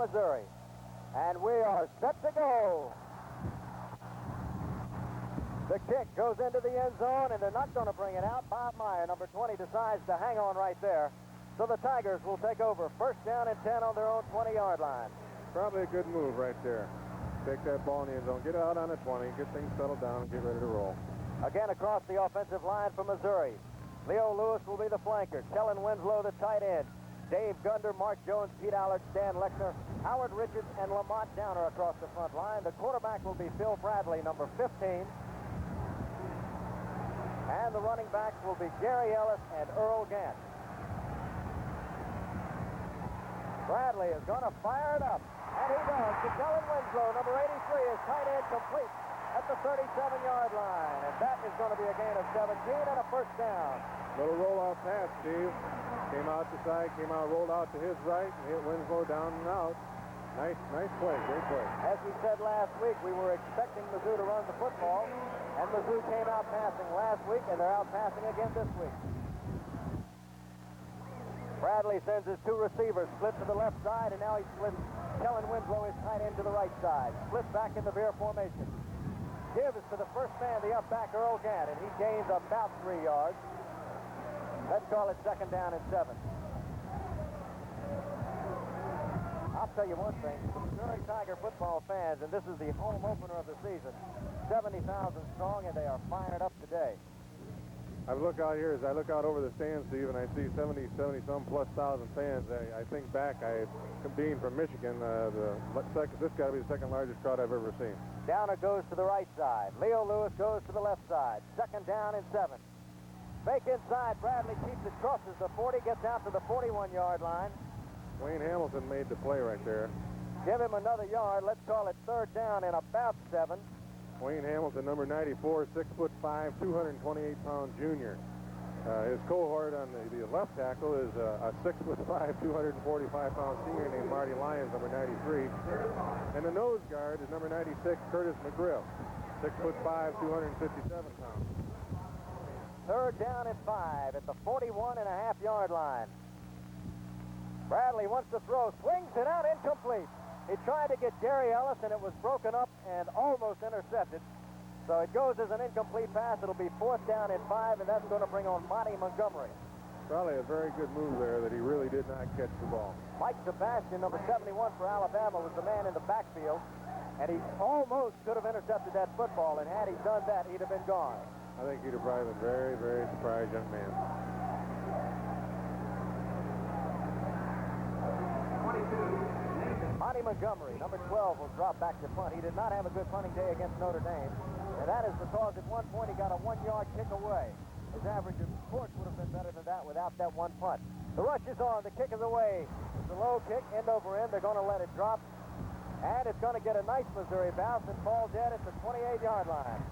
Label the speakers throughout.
Speaker 1: Missouri. And we are set to go. The kick goes into the end zone, and they're not going to bring it out. Bob Meyer, number 20, decides to hang on right there. So the Tigers will take over. First down and 10 on their own 20-yard line.
Speaker 2: Probably a good move right there. Take that ball in the end zone, get it out on the 20, get things settled down, and get ready to roll.
Speaker 1: Again across the offensive line for Missouri. Leo Lewis will be the flanker. Kellen Winslow, the tight end. Dave Gunder, Mark Jones, Pete Allard, Stan Lechner, Howard Richards, and Lamont Downer across the front line. The quarterback will be Phil Bradley, number 15. And the running backs will be Gary Ellis and Earl Gant. Bradley is going to fire it up. And he does. To Kellen Winslow, number 83, is tight end complete at the 37-yard line. And that is going to be a gain of 17 and a first down.
Speaker 2: Little roll-out pass, Steve. Came out the side, came out, rolled out to his right, and hit Winslow down and out. Nice play, great play.
Speaker 1: As we said last week, we were expecting Mizzou to run the football, and Mizzou came out passing last week, and they're out passing again this week. Bradley sends his two receivers, split to the left side, and now he splits Kellen Winslow, his tight end, to the right side. Split back in the veer formation. Give is to the first man, the up back, Earl Gant, and he gains about 3 yards. Let's call it second down and 7. I'll tell you one thing. Missouri Tiger football fans, and this is the home opener of the season, 70,000 strong, and they are firing it up today.
Speaker 2: I look out here, as I look out over the stands, Steve, and I see 70-some plus thousand fans. I think back, being from Michigan, this got to be the second largest crowd I've ever seen.
Speaker 1: Downer goes to the right side. Leo Lewis goes to the left side. Second down and 7. Fake inside. Bradley keeps it, crosses the 40, gets out to the 41-yard line.
Speaker 2: Wayne Hamilton made the play right there.
Speaker 1: Give him another yard. Let's call it third down and about 7.
Speaker 2: Wayne Hamilton, number 94, 6'5", 228-pound junior. His cohort on the left tackle is a 6'5", 245-pound senior named Marty Lyons, number 93. And the nose guard is number 96, Curtis McGriff, 6'5", 257 pounds.
Speaker 1: Third down and 5 at the 41.5-yard line. Bradley wants to throw, swings it out, incomplete. He tried to get Gary Ellis, and it was broken up and almost intercepted. So it goes as an incomplete pass. It'll be fourth down and 5, and that's going to bring on Monty Montgomery.
Speaker 2: Probably a very good move there that he really did not catch the ball.
Speaker 1: Mike Sebastian, number 71 for Alabama, was the man in the backfield, and he almost could have intercepted that football, and had he done that, he'd have been gone.
Speaker 2: I think he'd have probably been very, very surprised young man.
Speaker 1: 22. Monty Montgomery, number 12, will drop back to punt. He did not have a good punting day against Notre Dame, and that is because at one point he got a 1-yard kick away. His average, of course, would have been better than that without that one punt. The rush is on. The kick is away. It's a low kick, end over end. They're going to let it drop, and it's going to get a nice Missouri bounce and fall dead at the 28-yard line.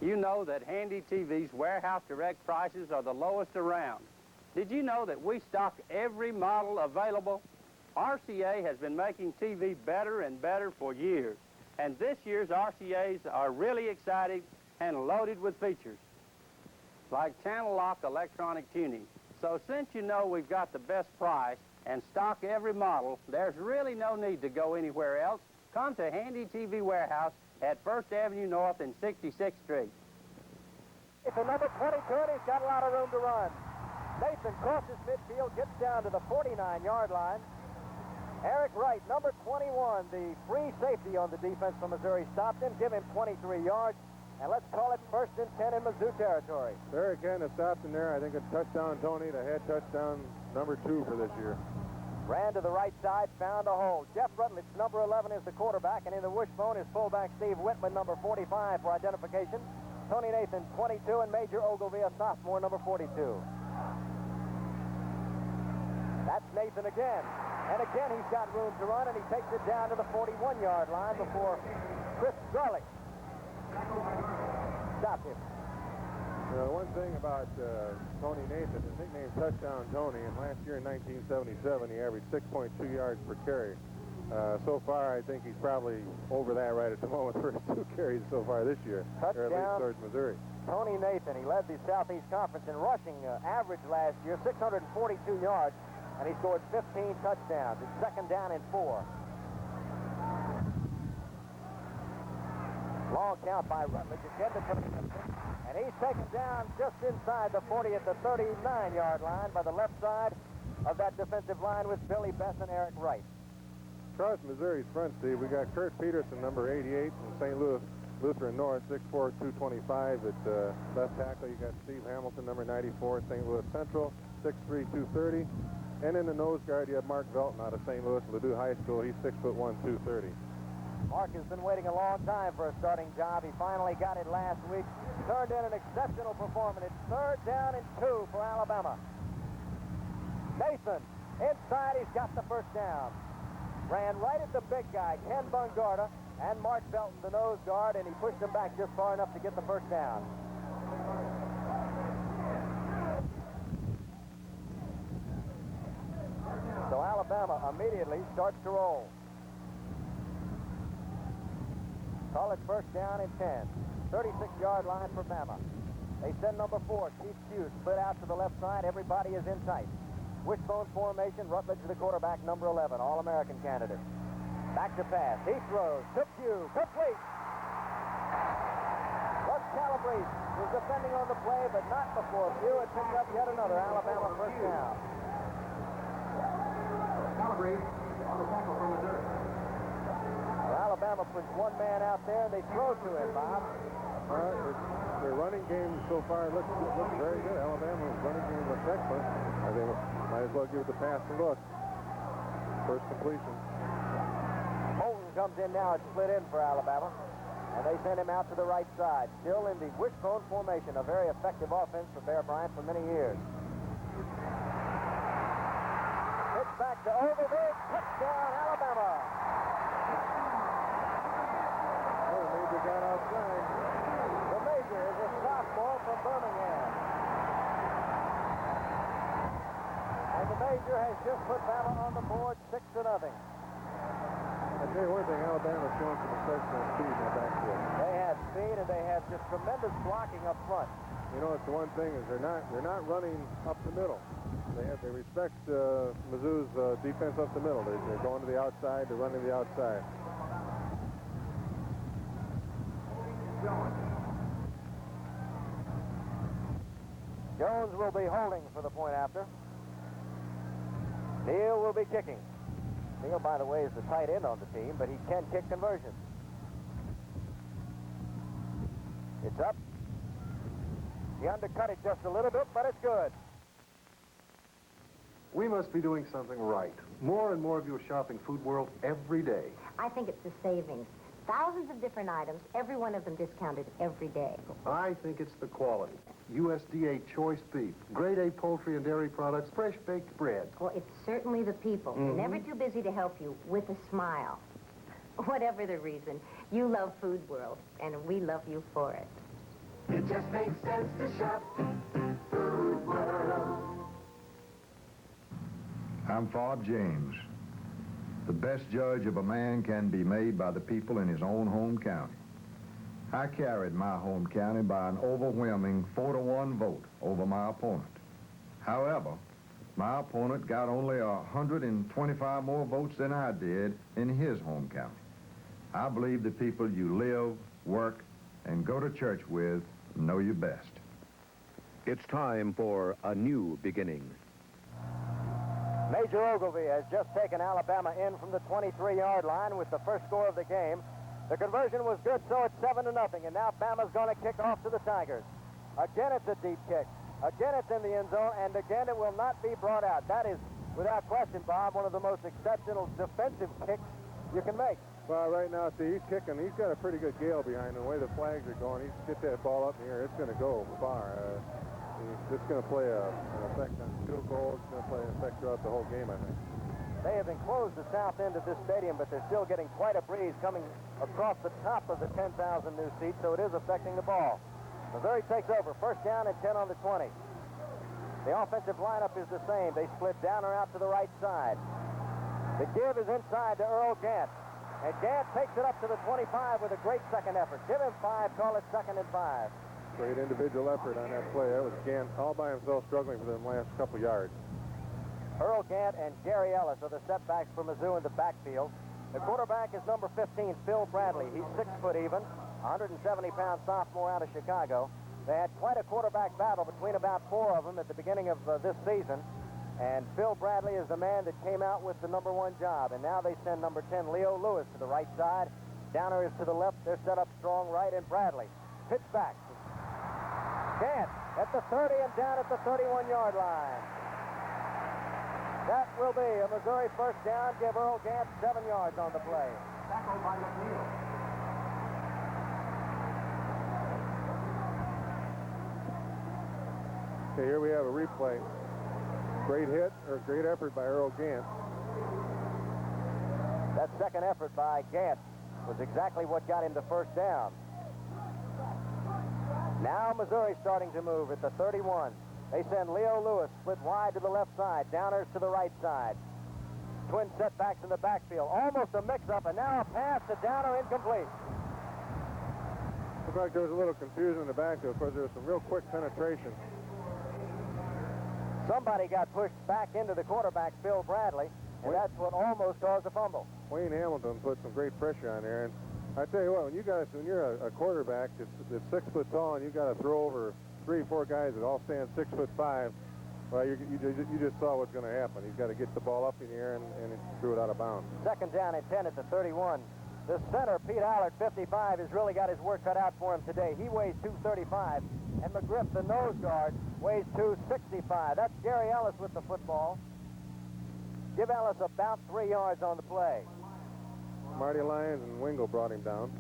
Speaker 3: You know that Handy TV's warehouse direct prices are the lowest around. Did you know that we stock every model available? RCA has been making TV better and better for years, and this year's RCAs are really exciting and loaded with features, like channel lock electronic tuning. So since you know we've got the best price and stock every model, there's really no need to go anywhere else. Come to Handy TV Warehouse at 1st Avenue North and 66th Street.
Speaker 1: It's a number 22, and he's got a lot of room to run. Nathan crosses midfield, gets down to the 49-yard line. Eric Wright, number 21, the free safety on the defense from Missouri, stopped him, give him 23 yards, and let's call it first and 10 in Mizzou territory.
Speaker 2: Very kind of stopped him there. I think a touchdown, Tony, the head touchdown, number 2 for this year.
Speaker 1: Ran to the right side, found a hole. Jeff Rutledge, number 11, is the quarterback, and in the wishbone is fullback Steve Whitman, number 45, for identification. Tony Nathan, 22, and Major Ogilvie, a sophomore, number 42. That's Nathan again. And again, he's got room to run, and he takes it down to the 41-yard line before Chris Garlick stopped him.
Speaker 2: You know, one thing about Tony Nathan, his nickname Touchdown Tony, and last year in 1977, he averaged 6.2 yards per carry. So far, I think he's probably over that right at the moment for his 2 carries so far this year,
Speaker 1: Touchdown,
Speaker 2: or at least towards Missouri.
Speaker 1: Tony Nathan, he led the Southeast Conference in rushing average last year, 642 yards. and he scored 15 touchdowns. It's second down and 4. Long count by Rutledge again to put it in, and he's taken down just inside the 40 at the 39-yard line by the left side of that defensive line with Billy Bess and Eric Wright.
Speaker 2: Across Missouri's front, Steve, we got Kurt Peterson, number 88, from St. Louis Lutheran North, 6'4", 225. At left tackle, you got Steve Hamilton, number 94, St. Louis Central, 6'3", 230. And in the nose guard, you have Mark Velton out of St. Louis Ladue High School. He's 6'1", 230.
Speaker 1: Mark has been waiting a long time for a starting job. He finally got it last week. Turned in an exceptional performance. It's third down and 2 for Alabama. Nathan, inside, he's got the first down. Ran right at the big guy, Ken Bungarda, and Mark Belton, the nose guard, and he pushed him back just far enough to get the first down. So Alabama immediately starts to roll. Call it first down and 10. 36-yard line for Bama. They send number 4, Keith Hughes, split out to the left side. Everybody is in tight. Wishbone formation, Rutledge the quarterback, number 11, All-American candidate. Back to pass. He throws to Pugh. Complete. Russ Calabrese was defending on the play, but not before Pugh had picked up yet another Alabama first down.
Speaker 4: Calabrese on the tackle from Missouri.
Speaker 1: Well, Alabama puts one man out there, and they throw to him, Bob.
Speaker 2: Their running game so far looks very good. Alabama's running game looks excellent. They might as well give the pass a look. First completion.
Speaker 1: Holton comes in now and split in for Alabama, and they send him out to the right side. Still in the wishbone formation, a very effective offense for Bear Bryant for many years. Pitch back to Ogilvie. Touchdown, Alabama.
Speaker 2: Oh, Major got outside.
Speaker 1: The Major is a sophomore from Birmingham. And the Major has just put Bama on the board 6-0.
Speaker 2: I tell you one thing, Alabama's showing some exceptional speed in their backfield.
Speaker 1: They have speed, and they have just tremendous blocking up front.
Speaker 2: You know, it's the one thing is they're not running up the middle. They respect Mizzou's defense up the middle. They're going to the outside. They're running the outside.
Speaker 1: Jones will be holding for the point after. Neal will be kicking. Neal, by the way, is the tight end on the team, but he can kick conversions. It's up. He undercut it just a little bit, but it's good.
Speaker 4: We must be doing something right. More and more of you are shopping Food World every day.
Speaker 5: I think it's the savings. Thousands of different items, every one of them discounted every day.
Speaker 4: I think it's the quality. USDA choice beef, grade A poultry and dairy products, fresh baked bread.
Speaker 5: Well, it's certainly the people. Never too busy to help you with a smile. Whatever the reason, you love Food World, and we love you for it.
Speaker 6: It just makes sense to shop Food World.
Speaker 7: I'm Bob James. The best judge of a man can be made by the people in his own home county. I carried my home county by an overwhelming 4-1 vote over my opponent. However, my opponent got only 125 more votes than I did in his home county. I believe the people you live, work, and go to church with know you best.
Speaker 8: It's time for a new beginning.
Speaker 1: Major Ogilvie has just taken Alabama in from the 23-yard line with the first score of the game. The conversion was good, so it's 7-0, and now Bama's going to kick off to the Tigers. Again, it's a deep kick. Again, it's in the end zone, and again, it will not be brought out. That is, without question, Bob, one of the most exceptional defensive kicks you can make.
Speaker 2: Well, right now, see, he's kicking. He's got a pretty good gale behind him. The way the flags are going, he's get that ball up in the air. It's going to go far. It's going to play an effect on field goals. It's going to play an effect throughout the whole game, I think.
Speaker 1: They have enclosed the south end of this stadium, but they're still getting quite a breeze coming across the top of the 10,000 new seats, so it is affecting the ball. Missouri takes over. First down and 10 on the 20. The offensive lineup is the same. They split down or out to the right side. The give is inside to Earl Gant. And Gant takes it up to the 25 with a great second effort. Give him 5, call it 2nd and 5.
Speaker 2: Great individual effort on that play. That was Gant all by himself struggling for them last couple yards.
Speaker 1: Earl Gant and Gary Ellis are the setbacks for Mizzou in the backfield. The quarterback is number 15, Phil Bradley. He's 6 foot even, 170-pound sophomore out of Chicago. They had quite a quarterback battle between about 4 of them at the beginning of this season. And Phil Bradley is the man that came out with the number 1 job. And now they send number 10, Leo Lewis, to the right side. Downer is to the left. They're set up strong right, and Bradley. Pitch back. Gant at the 30 and down at the 31-yard line. That will be a Missouri first down. Give Earl Gant 7 yards on the play.
Speaker 6: Tackle by McNeil.
Speaker 2: Okay, here we have a replay. Great hit, or great effort by Earl Gant.
Speaker 1: That second effort by Gant was exactly what got him the first down. Now Missouri starting to move at the 31. They send Leo Lewis split wide to the left side. Downers to the right side. Twin setbacks in the backfield. Almost a mix-up, and now a pass to Downer, incomplete.
Speaker 2: Looked like there was a little confusion in the backfield because there was some real quick penetration.
Speaker 1: Somebody got pushed back into the quarterback, Phil Bradley, and that's what almost caused a fumble.
Speaker 2: Wayne Hamilton put some great pressure on there, and I tell you what, when you're a quarterback that's 6 foot tall and you got to throw over 3 or 4 guys that all stand 6'5", well, you just saw what's going to happen. He's got to get the ball up in the air and threw it out of bounds.
Speaker 1: Second down and 10 at the 31. The center, Pete Allard, 55, has really got his work cut out for him today. He weighs 235, and McGriff, the nose guard, weighs 265. That's Gary Ellis with the football. Give Ellis about 3 yards on the play.
Speaker 2: Marty Lyons and Wingo brought him down.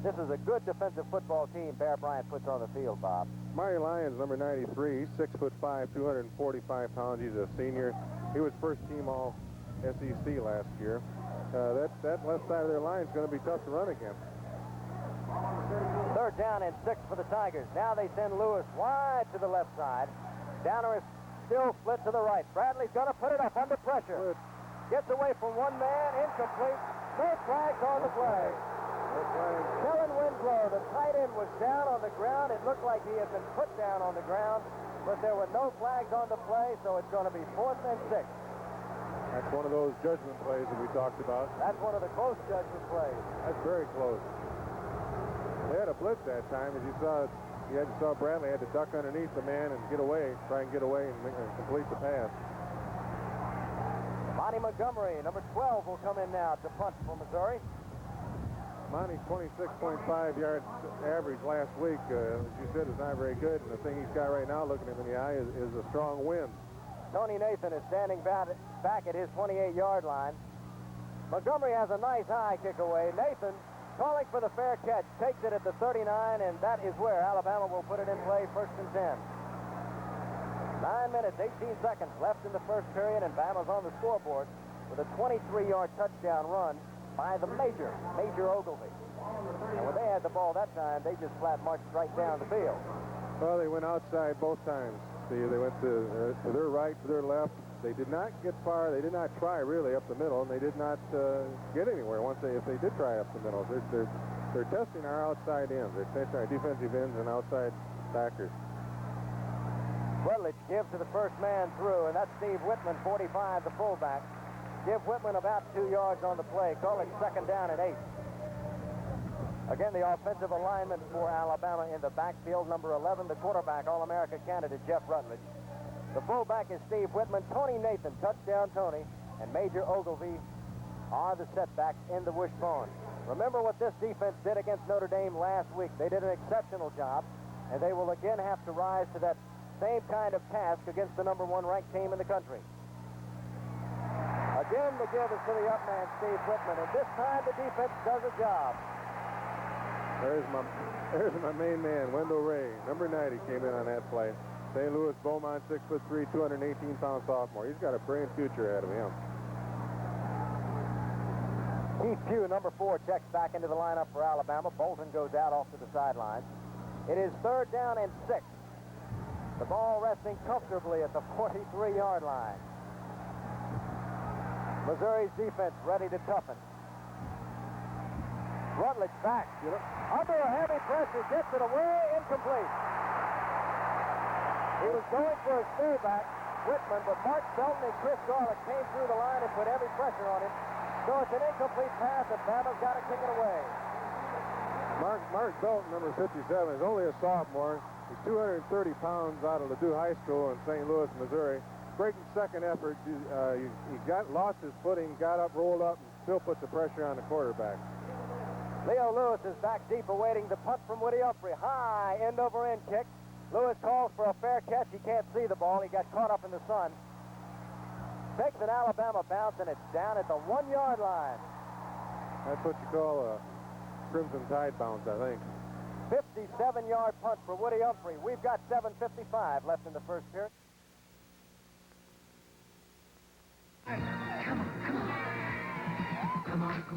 Speaker 1: This is a good defensive football team Bear Bryant puts on the field, Bob.
Speaker 2: Marty Lyons, number 93, he's 6'5", 245 pounds. He's a senior. He was first team all SEC last year. That left side of their line is going to be tough to run against.
Speaker 1: Third down and 6 for the Tigers. Now they send Lewis wide to the left side. Downer is still split to the right. Bradley's going to put it up under pressure. Gets away from one man, incomplete. No flags on the play. Kellen Winslow, the tight end, was down on the ground. It looked like he had been put down on the ground, but there were no flags on the play, so it's going to be 4th and 6.
Speaker 2: That's one of those judgment plays that we talked about.
Speaker 1: That's one of the close judgment plays.
Speaker 2: That's very close. They had a blitz that time, as you saw Bradley had to duck underneath the man and get away, try and get away and complete the pass.
Speaker 1: Monty Montgomery, number 12, will come in now to punt for Missouri.
Speaker 2: Monty's 26.5 yards average last week, as you said, is not very good. And the thing he's got right now, looking him in the eye, is a strong wind.
Speaker 1: Tony Nathan is standing back at his 28-yard line. Montgomery has a nice high kick away. Nathan, calling for the fair catch, takes it at the 39, and that is where Alabama will put it in play, 1st and 10. 9 minutes, 18 seconds left in the first period, and Bama's on the scoreboard with a 23-yard touchdown run by the Major Ogilvy. And when they had the ball that time, they just flat marched right down the field.
Speaker 2: Well, they went outside both times. They went to their right, to their left. They did not get far. They did not try really up the middle, and they did not get anywhere if they did try up the middle. They're testing our outside ends. They're testing our defensive ends and outside backers.
Speaker 1: Rutledge gives to the first man through, and that's Steve Whitman, 45, the fullback. Give Whitman about 2 yards on the play. Call it 2nd down and 8. Again, the offensive alignment for Alabama in the backfield. Number 11, the quarterback, All-America candidate, Jeff Rutledge. The fullback is Steve Whitman. Tony Nathan, touchdown Tony, and Major Ogilvy are the setbacks in the wishbone. Remember what this defense did against Notre Dame last week. They did an exceptional job, and they will again have to rise to that same kind of task against the number 1 ranked team in the country. Again, the give is to the up man, Steve Whitman, and this time the defense does a job.
Speaker 2: There's my main man, Wendell Ray. Number 90 came in on that play. St. Louis Beaumont, 6'3", 218-pound sophomore. He's got a brilliant future ahead of him.
Speaker 1: Keith Pugh, number 4, checks back into the lineup for Alabama. Bolton goes out off to the sideline. It is 3rd down and 6. The ball resting comfortably at the 43-yard line. Missouri's defense ready to toughen. Rutledge back. Under a heavy pressure, gets it away, incomplete. He was going for his fullback, Whitman, but Mark Felton and Chris Garlick came through the line and put every pressure on him. So it's an incomplete pass, and Bama's got to kick it away.
Speaker 2: Mark Belton, number 57, is only a sophomore. He's 230 pounds out of Ladue High School in St. Louis, Missouri. Great second effort. He lost his footing, got up, rolled up, and still put the pressure on the quarterback.
Speaker 1: Leo Lewis is back deep awaiting the punt from Woody Humphrey. High end-over-end kick. Lewis calls for a fair catch. He can't see the ball. He got caught up in the sun. Takes an Alabama bounce, and it's down at the 1-yard line.
Speaker 2: That's what you call a Crimson Tide bounce, I think.
Speaker 1: 57-yard punt for Woody Humphrey. We've got 7:55 left in the first period.
Speaker 6: Come on, it's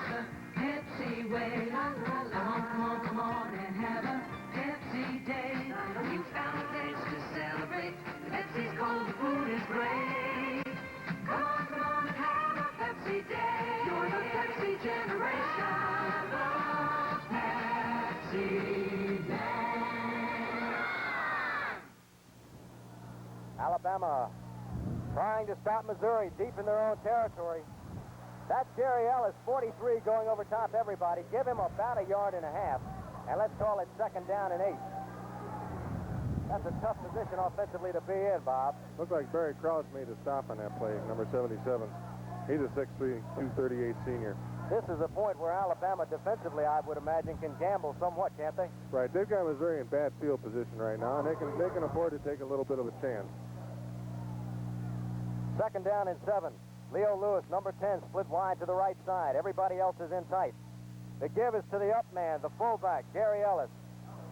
Speaker 6: the Pepsi way. Come on and have a Pepsi day. You found a place to celebrate. Pepsi's cold food is great. Come on and have a Pepsi day. You're the Pepsi generation. The Pepsi day.
Speaker 1: Alabama trying to stop Missouri deep in their own territory. That's Jerry Ellis, 43, going over top everybody. Give him about 1.5 yards, and let's call it 2nd down and 8. That's a tough position offensively to be in, Bob.
Speaker 2: Looked like Barry Crouch made a stop on that play, number 77. He's a 6'3", 238 senior.
Speaker 1: This is a point where Alabama defensively, I would imagine, can gamble somewhat, can't they?
Speaker 2: Right, they've got Missouri in bad field position right now, and they can afford to take a little bit of a chance.
Speaker 1: 2nd down and 7. Leo Lewis, number 10, split wide to the right side. Everybody else is in tight. The give is to the up man, the fullback, Gary Ellis.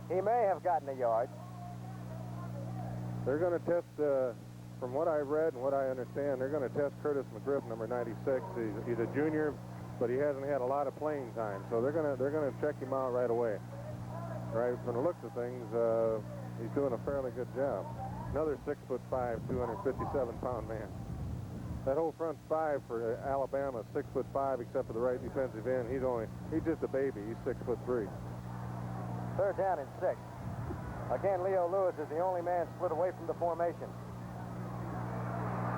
Speaker 1: He may have gotten 1 yard.
Speaker 2: They're going to test, from what I've read and what I understand, they're going to test Curtis McGriff, number 96. He's a junior, but he hasn't had a lot of playing time, so they're going to check him out right away. Right from the looks of things, he's doing a fairly good job. Another 6'5", 257-pound man. That whole front 5 for Alabama, 6'5", except for the right defensive end. He's just a baby. He's 6'3".
Speaker 1: 3rd down and 6. Again, Leo Lewis is the only man split away from the formation.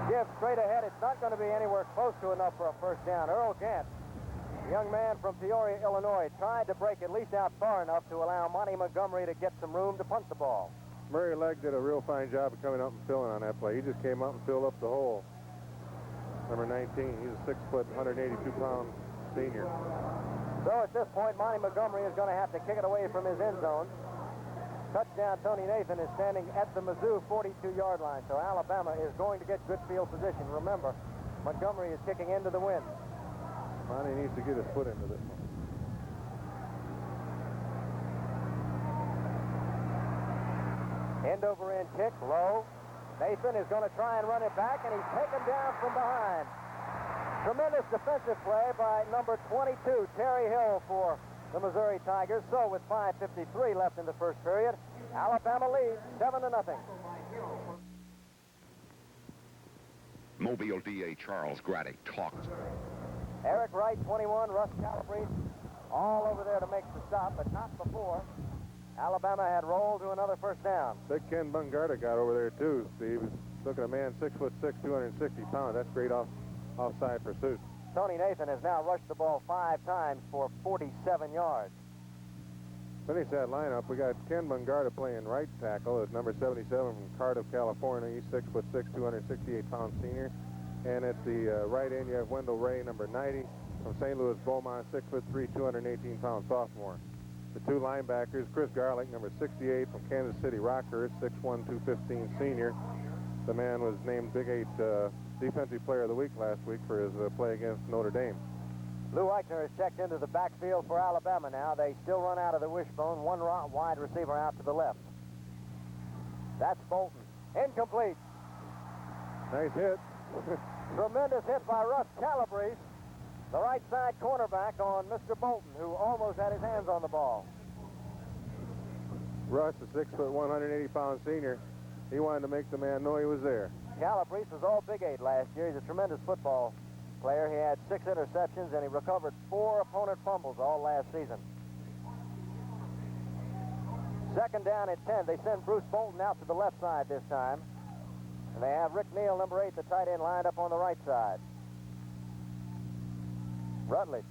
Speaker 1: Give straight ahead. It's not going to be anywhere close to enough for a 1st down. Earl Gant, a young man from Peoria, Illinois, tried to break at least out far enough to allow Monty Montgomery to get some room to punt the ball.
Speaker 2: Murray Legg did a real fine job of coming up and filling on that play. He just came up and filled up the hole. Number 19, he's a 6', 182-pound senior.
Speaker 1: So at this point, Monty Montgomery is going to have to kick it away from his end zone. Touchdown, Tony Nathan is standing at the Mizzou 42-yard line, so Alabama is going to get good field position. Remember, Montgomery is kicking into the wind.
Speaker 2: Monty needs to get his foot into this one.
Speaker 1: End-over-end kick, low. Nathan is going to try and run it back, and he's taken down from behind. Tremendous defensive play by number 22, Terry Hill, for the Missouri Tigers. So with 5:53 left in the first period, Alabama leads 7-0.
Speaker 9: Mobile DA Charles Graddick talks.
Speaker 1: Eric Wright, 21, Russ Calabrese, all over there to make the stop, but not before Alabama had rolled to another 1st down.
Speaker 2: Big Ken Bungarda got over there too, Steve. Look at a man 6'6", 260 pounds. That's great offside pursuit.
Speaker 1: Tony Nathan has now rushed the ball 5 times for 47 yards.
Speaker 2: Finish that lineup. We got Ken Bungarda playing right tackle at number 77 from Cardiff, California. He's 6'6", 268-pound senior. And at the right end, you have Wendell Ray, number 90 from St. Louis Beaumont, 6'3", 218-pound sophomore. The 2 linebackers, Chris Garlick, number 68 from Kansas City Rockhurst, 6'1", 215 senior. The man was named Big 8 Defensive Player of the Week last week for his play against Notre Dame.
Speaker 1: Lou Eichner has checked into the backfield for Alabama now. They still run out of the wishbone. 1 wide receiver out to the left. That's Bolton. Incomplete.
Speaker 2: Nice hit.
Speaker 1: Tremendous hit by Russ Calabrese, the right side cornerback, on Mr. Bolton, who almost had his hands on the ball.
Speaker 2: Russ, a 6', 180-pound senior. He wanted to make the man know he was there.
Speaker 1: Calabrese was all Big 8 last year. He's a tremendous football player. He had 6 interceptions, and he recovered 4 opponent fumbles all last season. 2nd down and 10. They send Bruce Bolton out to the left side this time. And they have Rick Neal, number 8, the tight end, lined up on the right side. Rutledge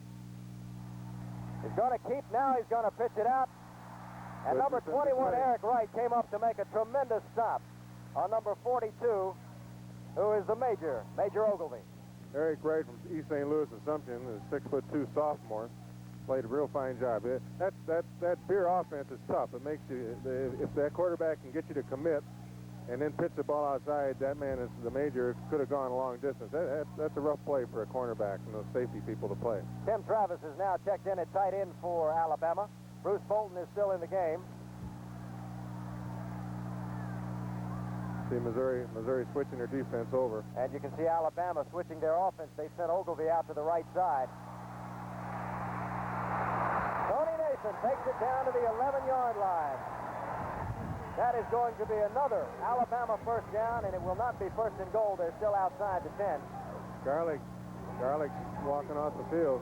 Speaker 1: is going to keep now. He's going to pitch it out. And number 21, Eric Wright, came up to make a tremendous stop on number 42, who is the Major Ogilvie.
Speaker 2: Eric Wright from East St. Louis Assumption, a 6'2" sophomore, played a real fine job. That Beer offense is tough. It makes you, if that quarterback can get you to commit and then pitch the ball outside, that man is the Major, could have gone a long distance. That's a rough play for a cornerback and those safety people to play.
Speaker 1: Tim Travis is now checked in at tight end for Alabama. Bruce Bolton is still in the game.
Speaker 2: See Missouri switching their defense over.
Speaker 1: And you can see Alabama switching their offense. They sent Ogilvie out to the right side. Tony Nathan takes it down to the 11-yard line. That is going to be another Alabama first down, and it will not be first and goal. They're still outside the 10.
Speaker 2: Garlick's walking off the field.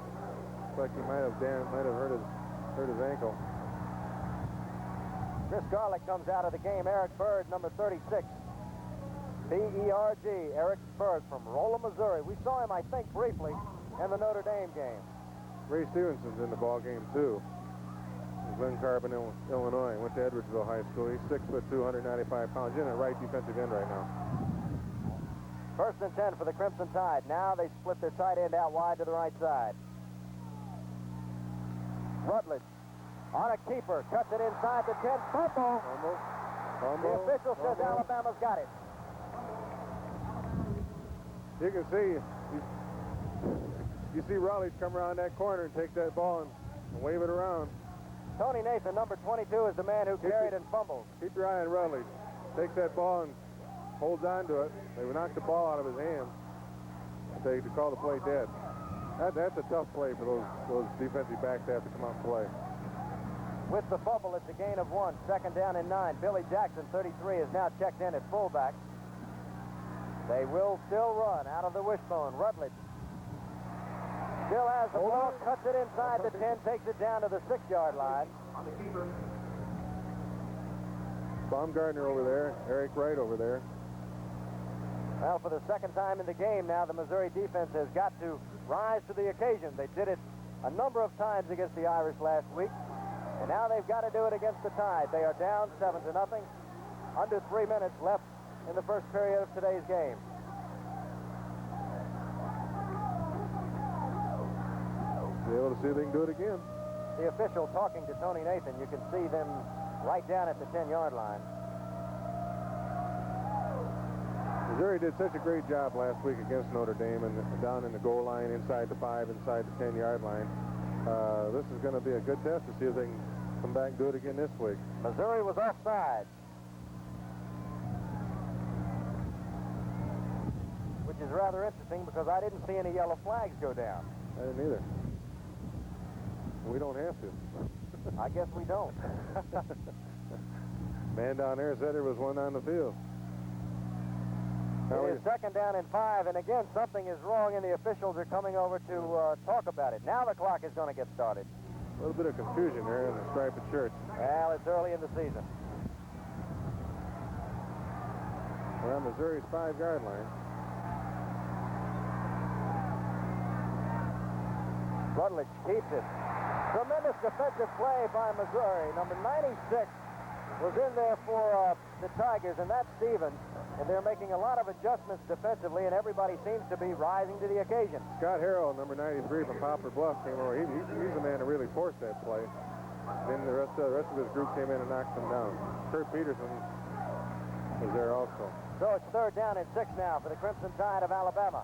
Speaker 2: Looks like he might have hurt his ankle.
Speaker 1: Chris Garlick comes out of the game. Eric Berg, number 36. B-E-R-G, Eric Berg from Rolla, Missouri. We saw him, I think, briefly in the Notre Dame game.
Speaker 2: Ray Stevenson's in the ball game, too. Glen Carbon, Illinois. Went to Edwardsville High School. He's 6'2", 195 pounds. He's in at right defensive end right now.
Speaker 1: First and 10 for the Crimson Tide. Now they split their tight end out wide to the right side. Rutledge on a keeper. Cuts it inside the 10. Fumble. The official says Alabama's got it.
Speaker 2: You can see, you see Rutledge come around that corner and take that ball and wave it around.
Speaker 1: Tony Nathan, number 22, is the man who carried and fumbled.
Speaker 2: Keep your eye on Rutledge. Takes that ball and holds on to it. They knocked the ball out of his hands. They call the play dead. That's a tough play for those defensive backs to have to come out and play.
Speaker 1: With the fumble, it's a gain of 1. Second down and 9. Billy Jackson, 33, is now checked in at fullback. They will still run out of the wishbone. Rutledge still has the ball, cuts it inside the 10, takes it down to the 6-yard line.
Speaker 2: Baumgartner over there, Eric Wright over there.
Speaker 1: Well, for the second time in the game now, the Missouri defense has got to rise to the occasion. They did it a number of times against the Irish last week, and now they've got to do it against the Tide. They are down 7-0. Under 3 minutes left in the first period of today's game.
Speaker 2: Be able to see if they can do it again.
Speaker 1: The official talking to Tony Nathan. You can see them right down at the 10-yard line.
Speaker 2: Missouri did such a great job last week against Notre Dame and down in the goal line, inside the 5, inside the 10-yard line. This is going to be a good test to see if they can come back and do it again this week.
Speaker 1: Missouri was offside, which is rather interesting because I didn't see any yellow flags go down.
Speaker 2: I didn't either. We don't have to.
Speaker 1: I guess we don't.
Speaker 2: Man down there said there was one on the field.
Speaker 1: It is second down and 5, and again, something is wrong, and the officials are coming over to talk about it. Now the clock is going to get started.
Speaker 2: A little bit of confusion there in the striped shirt.
Speaker 1: Well, it's early in the season.
Speaker 2: We're on Missouri's 5-yard line.
Speaker 1: Rutledge keeps it. Tremendous defensive play by Missouri. Number 96 was in there for the Tigers, and that's Stevens. And they're making a lot of adjustments defensively, and everybody seems to be rising to the occasion.
Speaker 2: Scott Harrell, number 93 from Poplar Bluff, came over. He's the man who really forced that play. Then the rest of his group came in and knocked them down. Kurt Peterson was there also.
Speaker 1: So it's third down and 6 now for the Crimson Tide of Alabama.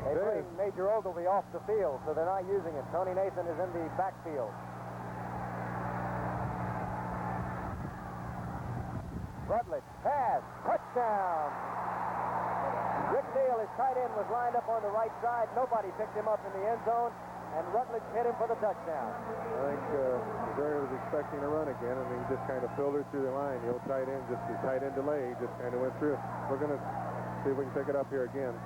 Speaker 1: They bring Major Ogilvie off the field, so they're not using him. Tony Nathan is in the backfield. Rutledge, pass, touchdown. Rick Neal, his tight end, was lined up on the right side. Nobody picked him up in the end zone, and Rutledge hit him for the touchdown.
Speaker 2: I think Missouri was expecting a run again, and he just kind of filtered through the line. The old tight end, just the tight end delay, just kind of went through. We're going to see if we can pick it up here again.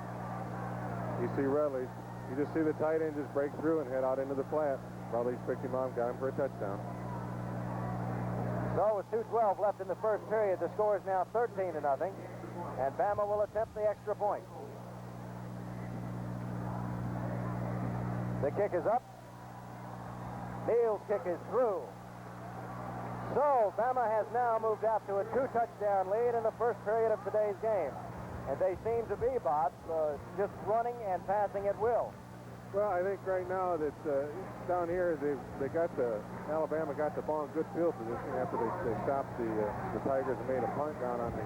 Speaker 2: You see Rutledge. You just see the tight end just break through and head out into the flat. Rutledge picked him up, got him for a touchdown.
Speaker 1: So with 2:12 left in the first period, the score is now 13-0. And Bama will attempt the extra point. The kick is up. Neal's kick is through. So Bama has now moved out to a 2-touchdown lead in the first period of today's game. And they seem to be, Bob, just running and passing at will.
Speaker 2: Well, I think right now that down here they got Alabama got the ball in good field position after they stopped the Tigers and made a punt down on the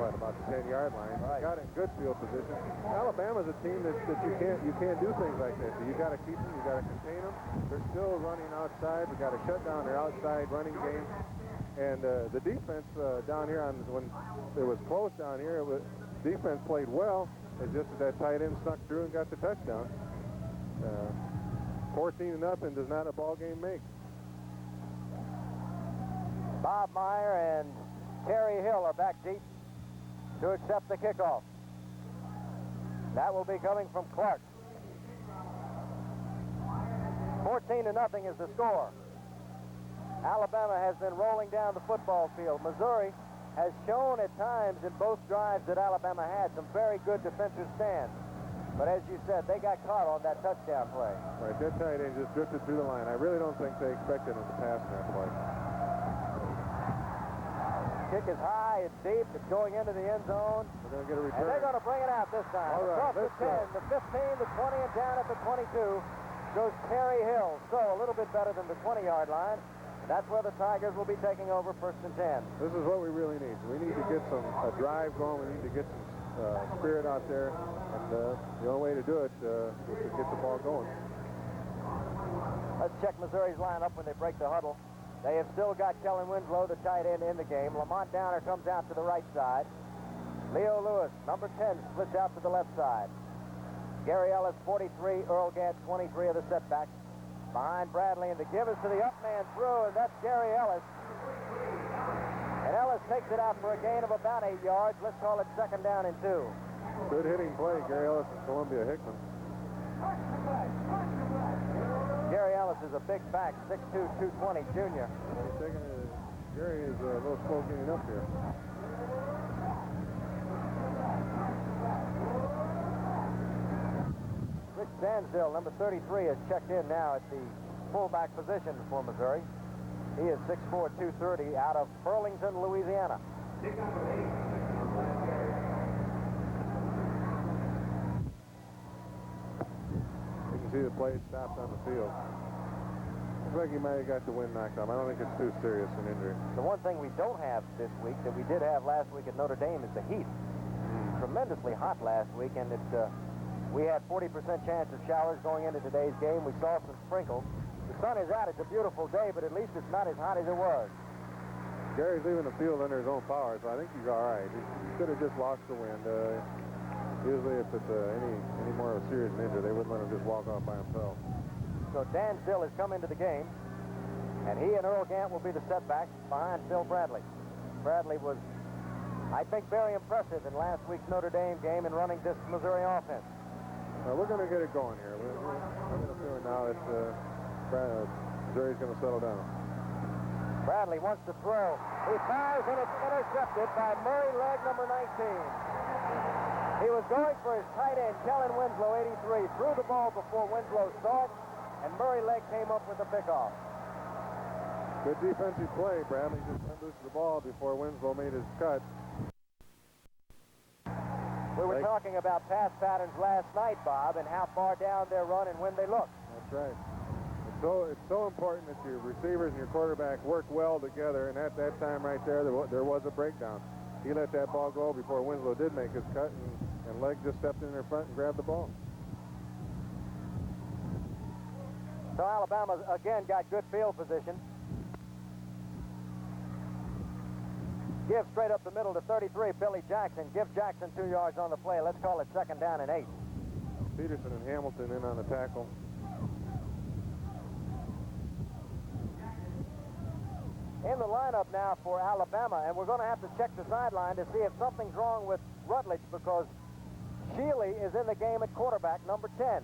Speaker 2: about the 10-yard line.
Speaker 1: Right.
Speaker 2: Got in good field position. Alabama's a team that you can't do things like that. You got to keep them. You got to contain them. They're still running outside. We got to shut down their outside running game. And the defense down here when it was close down here, defense played well. It's just that tight end snuck through and got the touchdown. 14-0 does not a ball game make.
Speaker 1: Bob Meyer and Terry Hill are back deep to accept the kickoff. That will be coming from Clark. 14-0 is the score. Alabama has been rolling down the football field. Missouri has shown at times in both drives that Alabama had some very good defensive stands. But as you said, they got caught on that touchdown play.
Speaker 2: Right, that tight end just drifted through the line. I really don't think they expected him to pass in that play.
Speaker 1: Kick is high, it's deep, it's going into the end zone.
Speaker 2: We're going to get a return.
Speaker 1: And they're going to bring it out this time.
Speaker 2: All right,
Speaker 1: across the 10, the 15, the 20, and down at the 22 goes Terry Hill. So a little bit better than the 20-yard line. That's where the Tigers will be taking over 1st and 10.
Speaker 2: This is what we really need. We need to get a drive going. We need to get some spirit out there. And the only way to do it is to get the ball going.
Speaker 1: Let's check Missouri's lineup when they break the huddle. They have still got Kellen Winslow, the tight end, in the game. Lamont Downer comes out to the right side. Leo Lewis, number 10, splits out to the left side. Gary Ellis, 43. Earl Gant, 23 of the setbacks. Behind Bradley, and the give is to the up man through, and that's Gary Ellis. And Ellis takes it out for a gain of about 8 yards. Let's call it 2nd down and 2.
Speaker 2: Good hitting play, Gary Ellis and Columbia Hickman.
Speaker 1: Gary Ellis is a big back, 6'2", 220 junior.
Speaker 2: Gary is a little slow getting up here.
Speaker 1: Rich Dansdale, number 33, is checked in now at the fullback position for Missouri. He is 6'4", 230 out of Burlington, Louisiana.
Speaker 2: You can see the play stopped on the field. Looks like he might have got the wind knocked off. I don't think it's too serious an injury.
Speaker 1: The one thing we don't have this week that we did have last week at Notre Dame is the heat. Tremendously hot last week, and we had 40% chance of showers going into today's game. We saw some sprinkles. The sun is out. It's a beautiful day, but at least it's not as hot as it was.
Speaker 2: Gary's leaving the field under his own power, so I think he's all right. He could have just lost the wind. Usually if it's any more of a serious injury, they wouldn't let him just walk off by himself.
Speaker 1: So Dan Still has come into the game, and he and Earl Gant will be the setbacks behind Phil Bradley. Bradley was, I think, very impressive in last week's Notre Dame game in running this Missouri offense.
Speaker 2: We're going to get it going here. I'm going to feel now that Missouri's going to settle down.
Speaker 1: Bradley wants to throw. He fires, and it's intercepted by Murray Legg, number 19. He was going for his tight end, Kellen Winslow, 83. Threw the ball before Winslow saw it, and Murray Legg came up with the pickoff.
Speaker 2: Good defensive play. Bradley just unloosed the ball before Winslow made his cut.
Speaker 1: We were talking about pass patterns last night, Bob, and how far down they're run and when they look.
Speaker 2: That's right. It's so important that your receivers and your quarterback work well together, and at that time right there was a breakdown. He let that ball go before Winslow did make his cut, and Legg just stepped in their front and grabbed the ball.
Speaker 1: So Alabama again got good field position. Give straight up the middle to 33, Billy Jackson. Give Jackson 2 yards on the play. Let's call it 2nd down and 8.
Speaker 2: Peterson and Hamilton in on the tackle.
Speaker 1: In the lineup now for Alabama, and we're going to have to check the sideline to see if something's wrong with Rutledge, because Shealy is in the game at quarterback, number 10.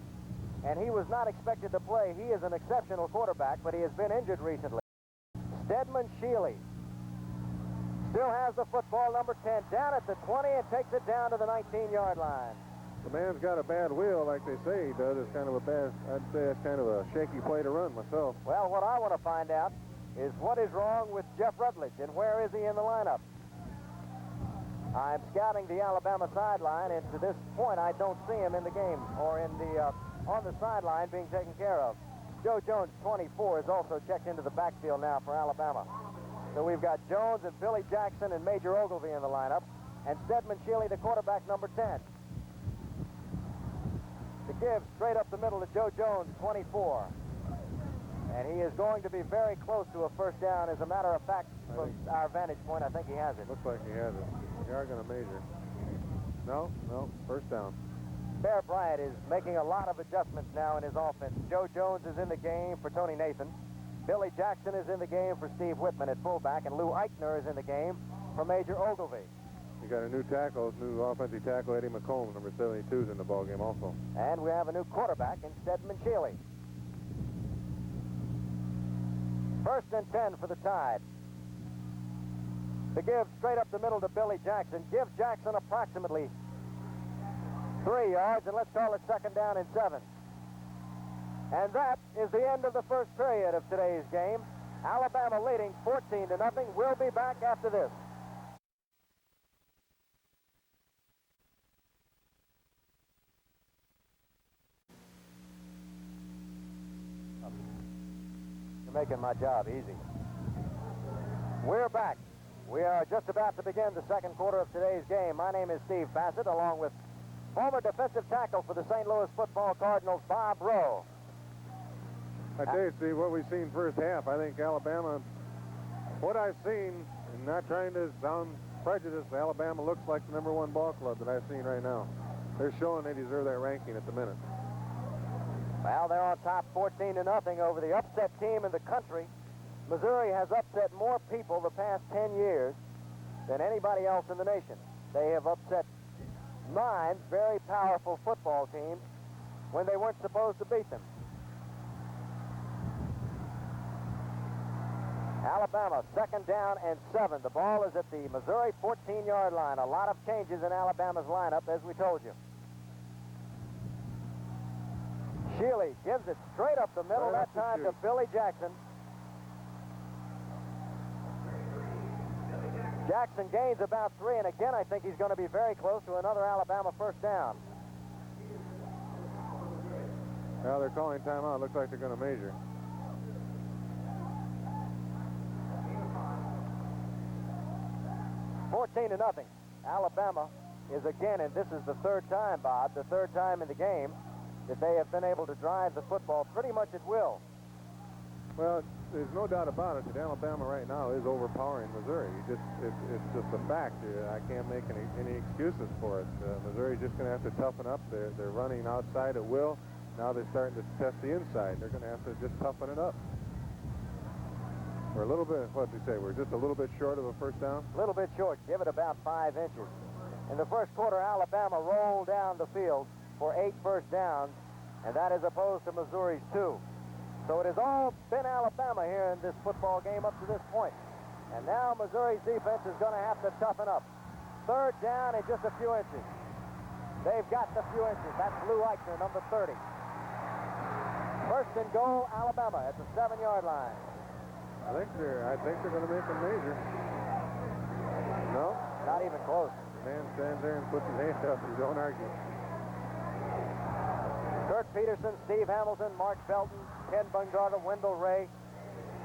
Speaker 1: And he was not expected to play. He is an exceptional quarterback, but he has been injured recently. Stedman Shealy. Still has the football, number 10, down at the 20 and takes it down to the 19-yard line.
Speaker 2: The man's got a bad wheel, like they say he does. It's kind of a bad, I'd say it's kind of a shaky play to run myself.
Speaker 1: Well, what I want to find out is what is wrong with Jeff Rutledge and where is he in the lineup? I'm scouting the Alabama sideline, and to this point, I don't see him in the game or in the on the sideline being taken care of. Joe Jones, 24, is also checked into the backfield now for Alabama. So we've got Jones and Billy Jackson and Major Ogilvy in the lineup, and Stedman Shealy, the quarterback, number 10. The give straight up the middle to Joe Jones, 24. And he is going to be very close to a first down. As a matter of fact, from our vantage point, I think he has it.
Speaker 2: Looks like he has it. We are going to measure. No, first down.
Speaker 1: Bear Bryant is making a lot of adjustments now in his offense. Joe Jones is in the game for Tony Nathan. Billy Jackson is in the game for Steve Whitman at fullback, and Lou Eichner is in the game for Major Ogilvy.
Speaker 2: You got a new tackle, new offensive tackle, Eddie McComb, number 72, is in the ballgame also.
Speaker 1: And we have a new quarterback in Stedman Shealy. First and 10 for the Tide. The give straight up the middle to Billy Jackson. Gives Jackson approximately 3 yards, and let's call it second down and 7. And that is the end of the first period of today's game. Alabama leading 14-0. We'll be back after this. You're making my job easy. We're back. We are just about to begin the second quarter of today's game. My name is Steve Bassett, along with former defensive tackle for the St. Louis Football Cardinals, Bob Rowe.
Speaker 2: I tell you, Steve, what we've seen first half, I think Alabama, what I've seen, and not trying to sound prejudiced, Alabama looks like the #1 ball club that I've seen right now. They're showing they deserve that ranking at the minute.
Speaker 1: Well, they're on top 14-0 over the upset team in the country. Missouri has upset more people the past 10 years than anybody else in the nation. They have upset 9 very powerful football teams when they weren't supposed to beat them. Alabama, second down and 7. The ball is at the Missouri 14-yard line. A lot of changes in Alabama's lineup, as we told you. Shealy gives it straight up the middle that time to Billy Jackson. Jackson gains about 3, and again, I think he's going to be very close to another Alabama first down.
Speaker 2: Now they're calling timeout. Looks like they're going to measure. $14-0. Alabama is again, and this is the third time, Bob, the third time in the game that they have been able to drive the football pretty much at will. Well, there's no doubt about it that Alabama right now is overpowering Missouri. It's just a fact. I can't make any excuses for it. Missouri's just going to have to toughen up. They're running outside at will. Now they're starting to test the inside. They're going to have to just toughen it up. We're a little bit, what did you say? We're just a little bit short of a first down?
Speaker 1: A little bit short. Give it about 5 inches. In the first quarter, Alabama rolled down the field for 8 first downs, and that is opposed to Missouri's 2. So it has all been Alabama here in this football game up to this point. And now Missouri's defense is going to have to toughen up. Third down and just a few inches. They've got the few inches. That's Lou Eichner, number 30. First and goal, Alabama at the 7-yard line.
Speaker 2: I think they're going to make a measure. No?
Speaker 1: Not even close.
Speaker 2: The man stands there and puts his hand up. You don't argue.
Speaker 1: Kurt Peterson, Steve Hamilton, Mark Felton, Ken Bungarter, Wendell Ray,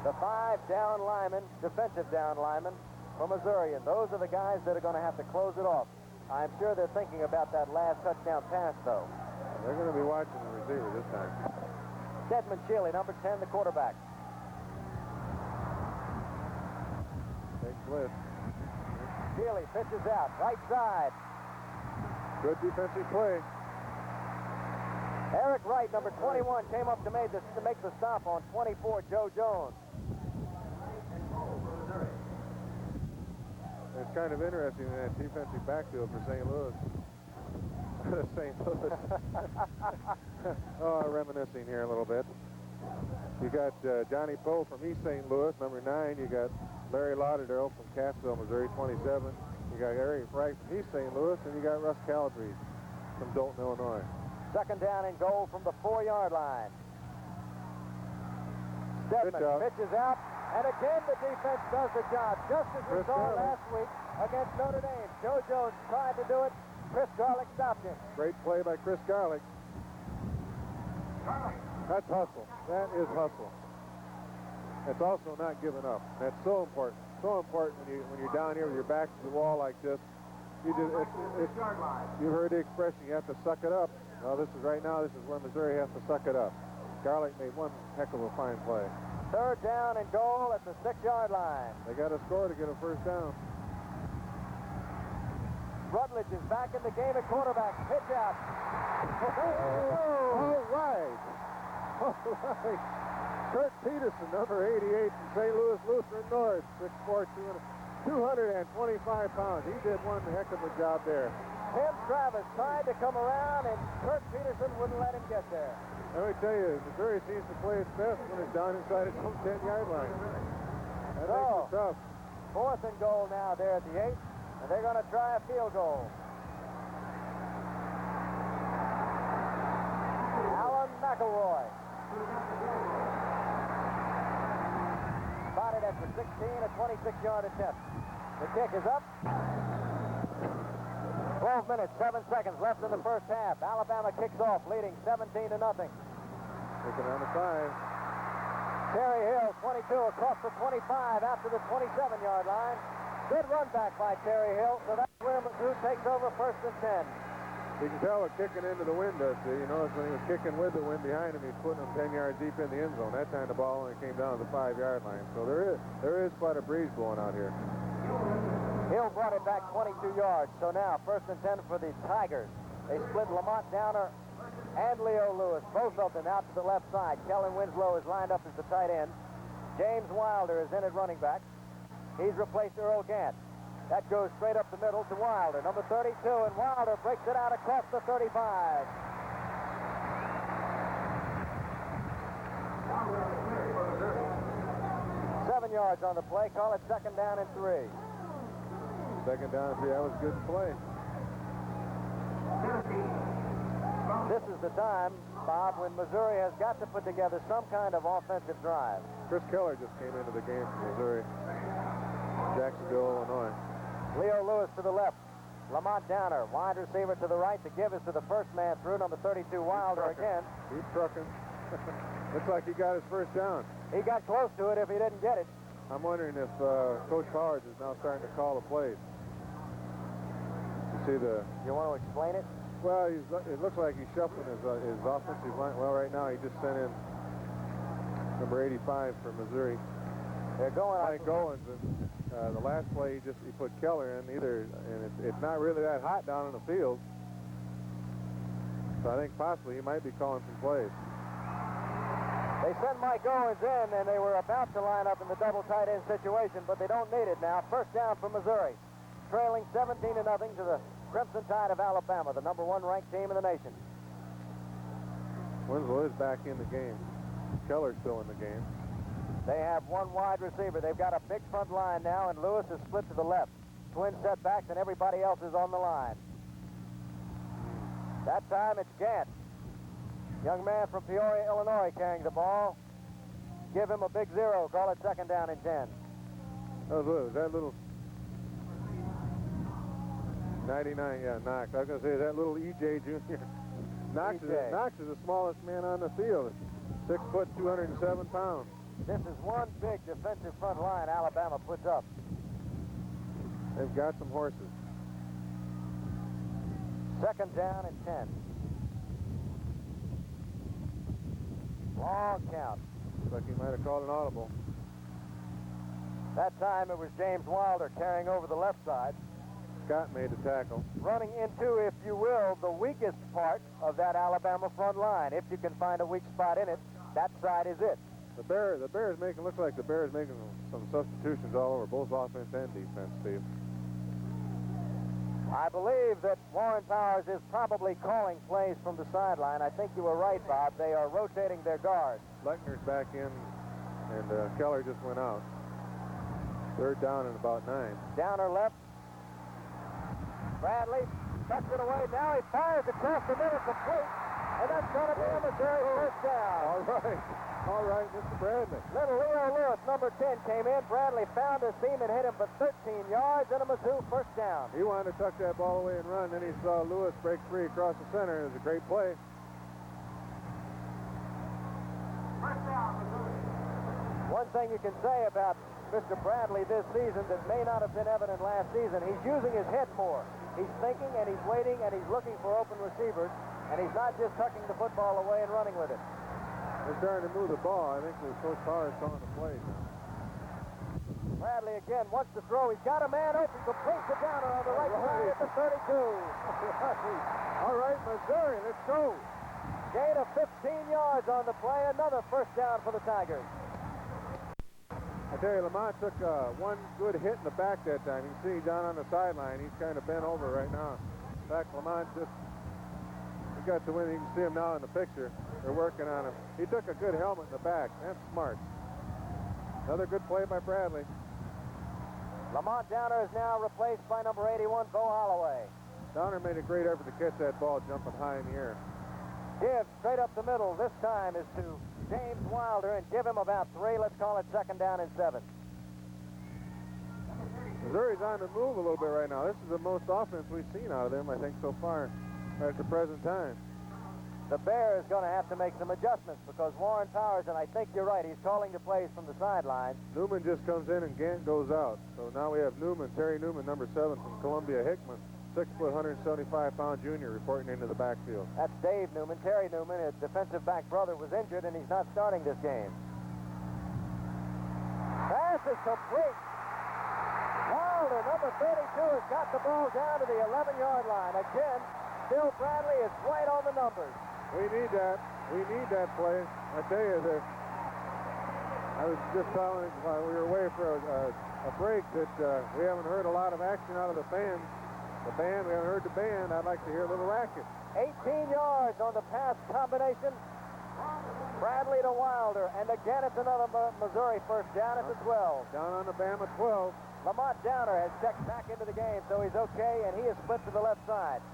Speaker 1: the 5 down linemen, defensive down linemen from Missouri. And those are the guys that are going to have to close it off. I'm sure they're thinking about that last touchdown pass, though.
Speaker 2: They're going to be watching the receiver this time.
Speaker 1: Stedman Shealy, number 10, the quarterback.
Speaker 2: Big blitz.
Speaker 1: Shealy pitches out, right side.
Speaker 2: Good defensive play.
Speaker 1: Eric Wright, number 21, came up to make the stop on 24, Joe Jones.
Speaker 2: It's kind of interesting in that defensive backfield for St. Louis. St. Louis. Oh, reminiscing here a little bit. You got Johnny Poe from East St. Louis, number 9. You got Larry Lauderdale from Cassville, Missouri, 27. You got Eric Wright from East St. Louis, and you got Russ Calabrese from Dalton, Illinois.
Speaker 1: Second down and goal from the 4-yard line. Stedman pitches out, and again the defense does the job, just as we saw last week against Notre Dame. Joe Jones tried to do it. Chris Garlick stopped him.
Speaker 2: Great play by Chris Garlick. That's hustle. That is hustle. It's also not giving up. That's so important. So important when you're down here with your back to the wall like this. You heard the expression, you have to suck it up. Well, this is right now, this is where Missouri has to suck it up. Garlick made one heck of a fine play.
Speaker 1: Third down and goal at the 6-yard line.
Speaker 2: They got to score to get a first down.
Speaker 1: Rutledge is back in the game at quarterback. Pitch out.
Speaker 2: All right. All right. Kurt Peterson, number 88 from St. Louis Lutheran North, 6'4", 225 pounds. He did one heck of a job there.
Speaker 1: Tim Travis tried to come around, and Kurt Peterson wouldn't let him get there.
Speaker 2: Let me tell you, Missouri seems to play its best when it's down inside its own 10-yard line. That makes it tough.
Speaker 1: Fourth and goal now there at the 8, and they're going to try a field goal. Alan McElroy. Spotted at the 16, a 26-yard attempt. The kick is up. 12 minutes, 7 seconds left in the first half. Alabama kicks off, leading 17-0.
Speaker 2: Taking on the 5.
Speaker 1: Terry Hill, 22, across the 25 after the 27-yard line. Good run back by Terry Hill, so that's where Mizzou takes over first and 10.
Speaker 2: You can tell it kicking into the wind does. You notice when he was kicking with the wind behind him, he's putting them 10 yards deep in the end zone. That time the ball only came down to the 5-yard line. So there is quite a breeze blowing out here.
Speaker 1: Hill brought it back 22 yards. So now first and 10 for the Tigers. They split Lamont Downer and Leo Lewis, both of them out to the left side. Kellen Winslow is lined up as the tight end. James Wilder is in at running back. He's replaced Earl Gant. That goes straight up the middle to Wilder, number 32, and Wilder breaks it out across the 35. 7 yards on the play. Call it second down and 3.
Speaker 2: Second down and 3. That was a good play.
Speaker 1: This is the time, Bob, when Missouri has got to put together some kind of offensive drive.
Speaker 2: Chris Keller just came into the game from Missouri. Jacksonville, Illinois.
Speaker 1: Leo Lewis to the left. Lamont Downer, wide receiver to the right. The give is to the first man through, number 32, Wilder again.
Speaker 2: He's trucking. Looks like he got his first down.
Speaker 1: He got close to it if he didn't get it.
Speaker 2: I'm wondering if Coach Powers is now starting to call the plays. You see the...
Speaker 1: You want to explain it?
Speaker 2: Well, it looks like he's shuffling his offensive line. Well, right now he just sent in number 85 for Missouri.
Speaker 1: They're going
Speaker 2: Mike Goins, and the last play he put Keller in and it's not really that hot down in the field. So I think possibly he might be calling some plays.
Speaker 1: They sent Mike Owens in, and they were about to line up in the double tight end situation, but they don't need it now. First down for Missouri, trailing 17-0 to the Crimson Tide of Alabama, the number 1 ranked team in the nation.
Speaker 2: Winslow is back in the game. Keller's still in the game.
Speaker 1: They have one wide receiver. They've got a big front line now, and Lewis is split to the left. Twin setbacks, and everybody else is on the line. That time it's Gant. Young man from Peoria, Illinois, carrying the ball. Give him a big 0. Call it second down and 10.
Speaker 2: Oh, that little 99, yeah, Knox. I was going to say, that little EJ Jr. Knox is the smallest man on the field. 6 foot, 207 pounds.
Speaker 1: This is one big defensive front line Alabama puts up.
Speaker 2: They've got some horses.
Speaker 1: Second down and 10. Long count.
Speaker 2: Looks like he might have called an audible.
Speaker 1: That time it was James Wilder carrying over the left side.
Speaker 2: Scott made the tackle.
Speaker 1: Running into, if you will, the weakest part of that Alabama front line. If you can find a weak spot in it, that side is it.
Speaker 2: The Bears looks like the Bears making some substitutions all over, both offense and defense, Steve.
Speaker 1: I believe that Warren Powers is probably calling plays from the sideline. I think you were right, Bob. They are rotating their guards.
Speaker 2: Lechner's back in, and Keller just went out. Third down and about 9.
Speaker 1: Downer left. Bradley tucks it away. Now he fires across the middle, complete. And that's going to be a Missouri first down.
Speaker 2: All right, Mr. Bradley.
Speaker 1: Little Leo Lewis, number 10, came in. Bradley found a seam and hit him for 13 yards and a Mizzou first down.
Speaker 2: He wanted to tuck that ball away and run. Then he saw Lewis break free across the center. It was a great play.
Speaker 1: First down, Missouri. One thing you can say about Mr. Bradley this season that may not have been evident last season, he's using his head more. He's thinking and he's waiting and he's looking for open receivers, and he's not just tucking the football away and running with it.
Speaker 2: They're starting to move the ball. I think the Coach Power is calling the play now.
Speaker 1: Bradley again wants to throw. He's got a man open, completes the Downer on the right side at the 32.
Speaker 2: All right, Missouri, let's go.
Speaker 1: Gain of 15 yards on the play. Another first down for the Tigers.
Speaker 2: I tell you, Lamont took one good hit in the back that time. You can see down on the sideline, he's kind of bent over right now. In fact, Lamont just got to win. You can see him now in the picture. They're working on him. He took a good helmet in the back. That's smart. Another good play by Bradley.
Speaker 1: Lamont Downer is now replaced by number 81, Bo Holloway.
Speaker 2: Downer made a great effort to catch that ball jumping high in the air.
Speaker 1: Give straight up the middle. This time is to James Wilder, and give him about 3. Let's call it second down and 7.
Speaker 2: Missouri's on the move a little bit right now. This is the most offense we've seen out of them, I think, so far at the present time.
Speaker 1: The Bear is going to have to make some adjustments because Warren Powers, and I think you're right, he's calling the plays from the sidelines.
Speaker 2: Newman just comes in and Gant goes out. So now we have Newman, Terry Newman, number 7 from Columbia Hickman, 6 foot, 175-pound junior reporting into the backfield.
Speaker 1: That's Dave Newman. Terry Newman, his defensive back brother, was injured, and he's not starting this game. Pass is complete. Wilder, number 32, has got the ball down to the 11-yard line. Again, Bill Bradley is right on the numbers.
Speaker 2: We need that. We need that play. I tell you, I was just telling while we were away for a break that we haven't heard a lot of action out of the fans. The band, we haven't heard the band. I'd like to hear a little racket.
Speaker 1: 18 yards on the pass combination. Bradley to Wilder, and again it's another Missouri first down at the 12.
Speaker 2: Down on the Bama 12.
Speaker 1: Lamont Downer has checked back into the game, so he's okay, and he is split to the left side.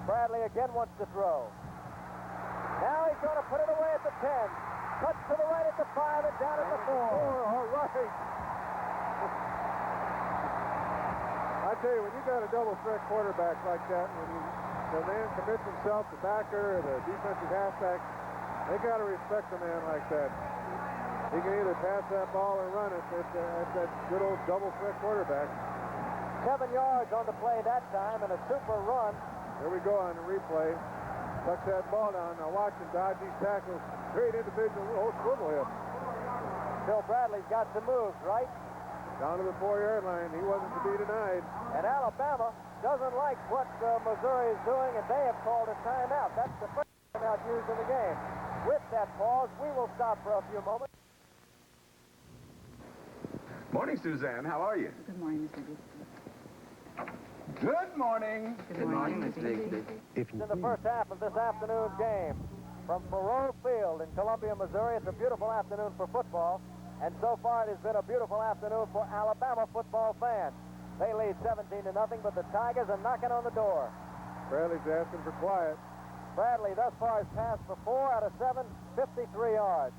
Speaker 1: Bradley again wants to throw. Now he's going to put it away at the 10. Cuts to the right at the 5 and down at the 4.
Speaker 2: All right. I tell you, when you got a double threat quarterback like that, when the man commits himself, the backer or the defensive halfback, they got to respect a man like that. He can either pass that ball or run it. That's that good old double threat quarterback.
Speaker 1: 7 yards on the play that time and a super run.
Speaker 2: Here we go on the replay. Tucks that ball down. Now watch him dodge these tackles. Great individual. Oh, swivel him.
Speaker 1: Bill Bradley's got some moves, right?
Speaker 2: Down to the 4-yard line. He wasn't to be denied.
Speaker 1: And Alabama doesn't like what Missouri is doing, and they have called a timeout. That's the first timeout used in the game. With that pause, we will stop for a few moments.
Speaker 10: Morning, Suzanne. How are you?
Speaker 11: Good morning, Mr. Bixby.
Speaker 10: Good morning.
Speaker 11: Good morning, Mr. Bixby.
Speaker 1: In the first half of this afternoon's game from Faroe Field in Columbia, Missouri. It's a beautiful afternoon for football, and so far it has been a beautiful afternoon for Alabama football fans. They lead 17-0, but the Tigers are knocking on the door.
Speaker 2: Bradley's asking for quiet.
Speaker 1: Bradley thus far has passed for 4 out of 7, 53 yards.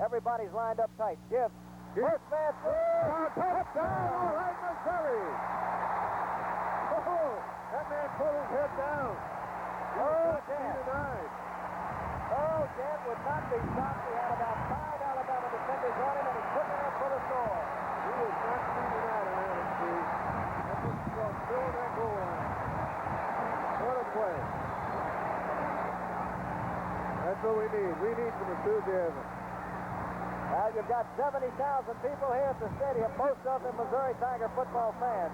Speaker 1: Everybody's lined up tight. Gibbs, first man through.
Speaker 2: Touchdown! All right, Missouri! Oh, that man pulled his head down.
Speaker 1: Oh, Dent would not be stopped. He had about 5 Alabama defenders on him, and he took it up for the score.
Speaker 2: He was not beating that, I haven't seen. That just still that goal line. What a play. That's what we need. We need some enthusiasm.
Speaker 1: Well, you've got 70,000 people here at the stadium, most of them Missouri Tiger football fans.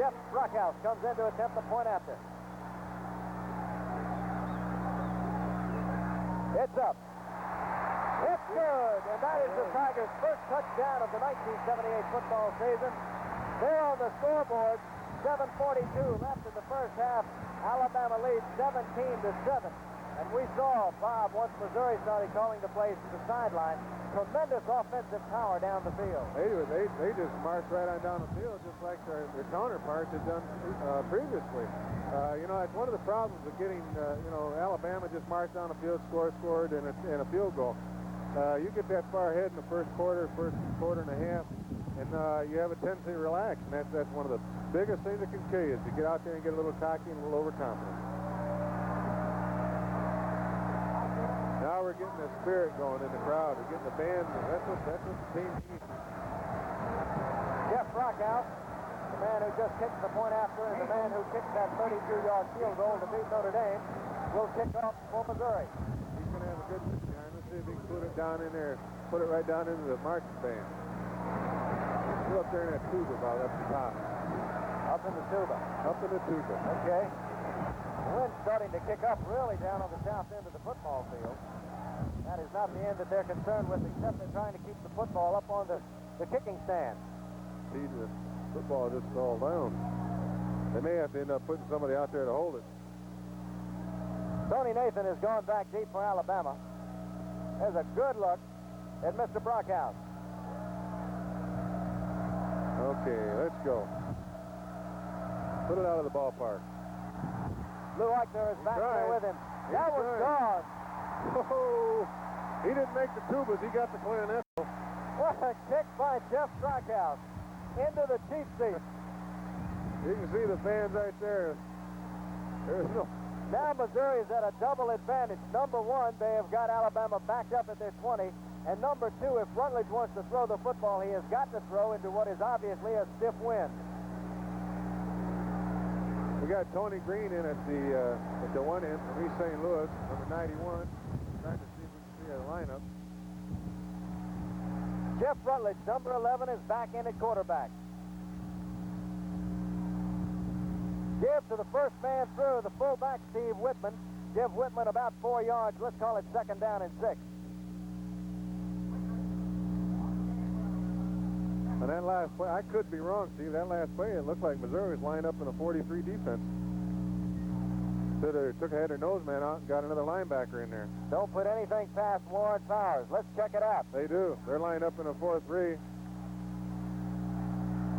Speaker 1: Jeff Bruckhouse comes in to attempt the point after. It's up. It's good, and that is the Tigers' first touchdown of the 1978 football season. There on the scoreboard, 7:42 left in the first half. Alabama leads 17-7. And And we saw Bob, once Missouri started calling the plays to the sideline, tremendous offensive power down the field.
Speaker 2: They just marched right on down the field, just like their counterparts had done previously. You know, it's one of the problems of getting, you know, Alabama just marched down the field, scored, and a field goal. You get that far ahead in the first quarter and a half, and you have a tendency to relax, and that's one of the biggest things that can kill you, is to get out there and get a little cocky and a little overconfident. Now we're getting the spirit going in the crowd. We're getting the band. That's what the team needs.
Speaker 1: Jeff Brockhouse, the man who just kicked the point after, and the man who kicked that 32-yard field goal to beat Notre Dame, will kick off for Missouri.
Speaker 2: He's going to have a good time. Let's see if he can put it down in there, put it right down into the marching band. Still up there in that tuba about up the top.
Speaker 1: Up in the tuba.
Speaker 2: Up in the tuba.
Speaker 1: Okay. The wind's starting to kick up really down on the south end of the football field. That is not the end that they're concerned with, except they're trying to keep the football up on the kicking stand.
Speaker 2: See, the football just fell down. They may have to end up putting somebody out there to hold it.
Speaker 1: Tony Nathan has gone back deep for Alabama. There's a good look at Mr. Brockhouse.
Speaker 2: Okay, let's go. Put it out of the ballpark.
Speaker 1: Lou Eichner is back there with him. That was gone.
Speaker 2: Oh, he didn't make the tubas. He got the clarinet.
Speaker 1: What a kick by Jeff Brockhouse into the cheap seat.
Speaker 2: You can see the fans right there. There's no...
Speaker 1: Now Missouri is at a double advantage. Number one, they have got Alabama backed up at their 20. And number two, if Rutledge wants to throw the football, he has got to throw into what is obviously a stiff wind.
Speaker 2: We got Tony Green in at the one end from East St. Louis, number 91. Trying to see if we can see a lineup.
Speaker 1: Jeff Rutledge, number 11, is back in at quarterback. Give to the first man through, the fullback, Steve Whitman. Give Whitman about 4 yards. Let's call it 2nd down and 6.
Speaker 2: And that last play, I could be wrong, Steve. That last play, it looked like Missouri was lined up in a 43 defense. Should have took a header nose man out and got another linebacker in there.
Speaker 1: Don't put anything past Warren Powers. Let's check it out.
Speaker 2: They do. They're lined up in a 4-3.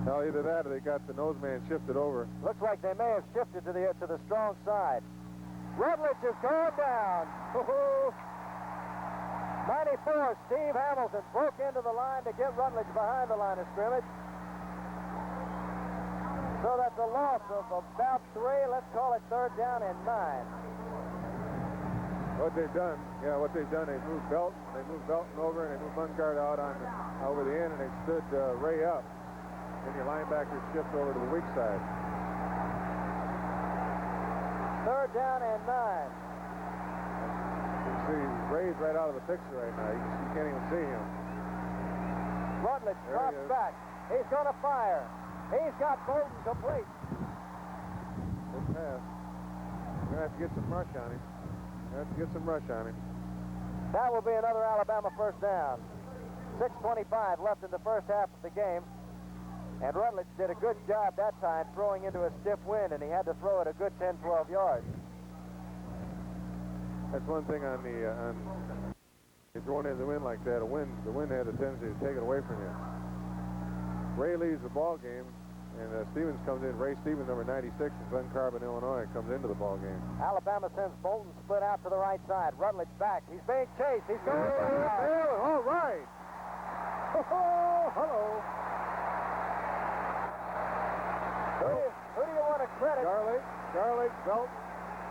Speaker 2: Now either that or they got the nose man shifted over.
Speaker 1: Looks like they may have shifted to the strong side. Rutledge is going down. 94, Steve Hamilton broke into the line to get Rutledge behind the line of scrimmage. So that's a loss of about 3. Let's call it 3rd down and 9.
Speaker 2: What they've done, they moved Belton over, and they moved Bungard out over the end, and they stood Ray up. And your linebackers shift over to the weak side.
Speaker 1: 3rd down and 9.
Speaker 2: You can see Ray's right out of the picture right now. You can't even see him.
Speaker 1: Rutledge drops back. He's going to fire. He's got Bolton complete.
Speaker 2: Good pass. You're going to have to get some rush on him.
Speaker 1: That will be another Alabama first down. 6:25 left in the first half of the game. And Rutledge did a good job that time throwing into a stiff wind, and he had to throw it a good 10, 12 yards.
Speaker 2: That's one thing on if you're going into the wind like that, the wind has a tendency to take it away from you. Ray leaves the ball game, and Stevens comes in. Ray Stevens, number 96 from Glen Carbon, Illinois, comes into the ball game.
Speaker 1: Alabama sends Bolton split out to the right side. Rutledge back. He's being chased. He's going down.
Speaker 2: All right. Hello.
Speaker 1: Who do you want to credit?
Speaker 2: Garlic, Belton.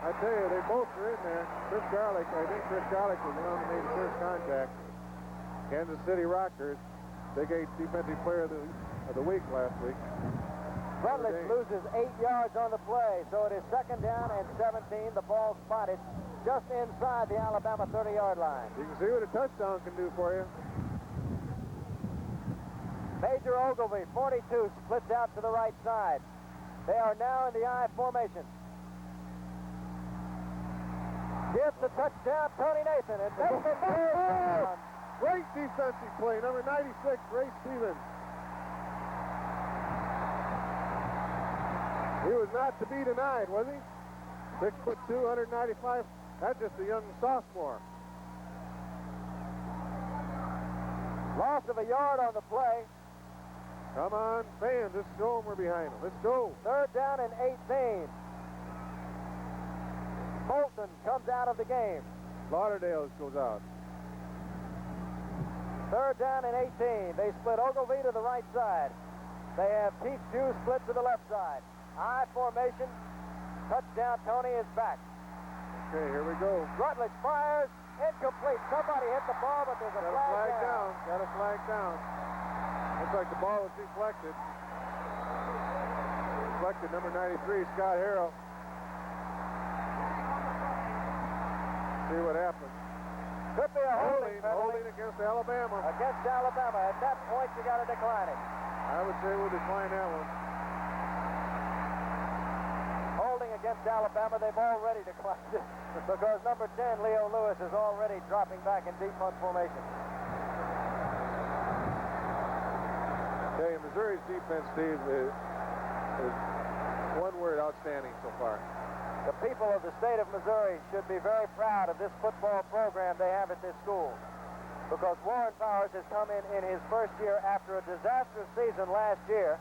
Speaker 2: I tell you, they both are in there. I think Chris Garlic was the one who made the first contact. Kansas City Rockers, Big 8 defensive player of the week last week.
Speaker 1: Rutledge loses 8 yards on the play, so it is 2nd down and 17. The ball spotted just inside the Alabama 30-yard line.
Speaker 2: You can see what a touchdown can do for you.
Speaker 1: Major Ogilvie, 42, splits out to the right side. They are now in the I formation. Gives the touchdown, Tony Nathan, and takes it down.
Speaker 2: Great defensive play, number 96, Ray Stevens. He was not to be denied, was he? 6'2", 195 That's just a young sophomore.
Speaker 1: Loss of a yard on the play.
Speaker 2: Come on, fans. Let's show them we're behind them. Let's go.
Speaker 1: 3rd down and 18. Bolton comes out of the game.
Speaker 2: Lauderdale goes out.
Speaker 1: 3rd down and 18. They split Ogilvie to the right side. They have Keith Jew split to the left side. I formation. Touchdown, Tony is back.
Speaker 2: Okay, here we go.
Speaker 1: Rutledge fires. Incomplete. Somebody hit the ball, but there's a flag down.
Speaker 2: Got a flag down. Looks like the ball was deflected. Deflected, number 93, Scott Harrell. See what happens.
Speaker 1: Could be a
Speaker 2: holding against Alabama.
Speaker 1: Against Alabama. At that point, you got to decline it.
Speaker 2: I would say we'll decline that one.
Speaker 1: Holding against Alabama, they've already declined it because number 10, Leo Lewis, is already dropping back in deep punt formation.
Speaker 2: Okay, Missouri's defense, Steve, is one word, outstanding so far.
Speaker 1: The people of the state of Missouri should be very proud of this football program they have at this school, because Warren Powers has come in his first year after a disastrous season last year,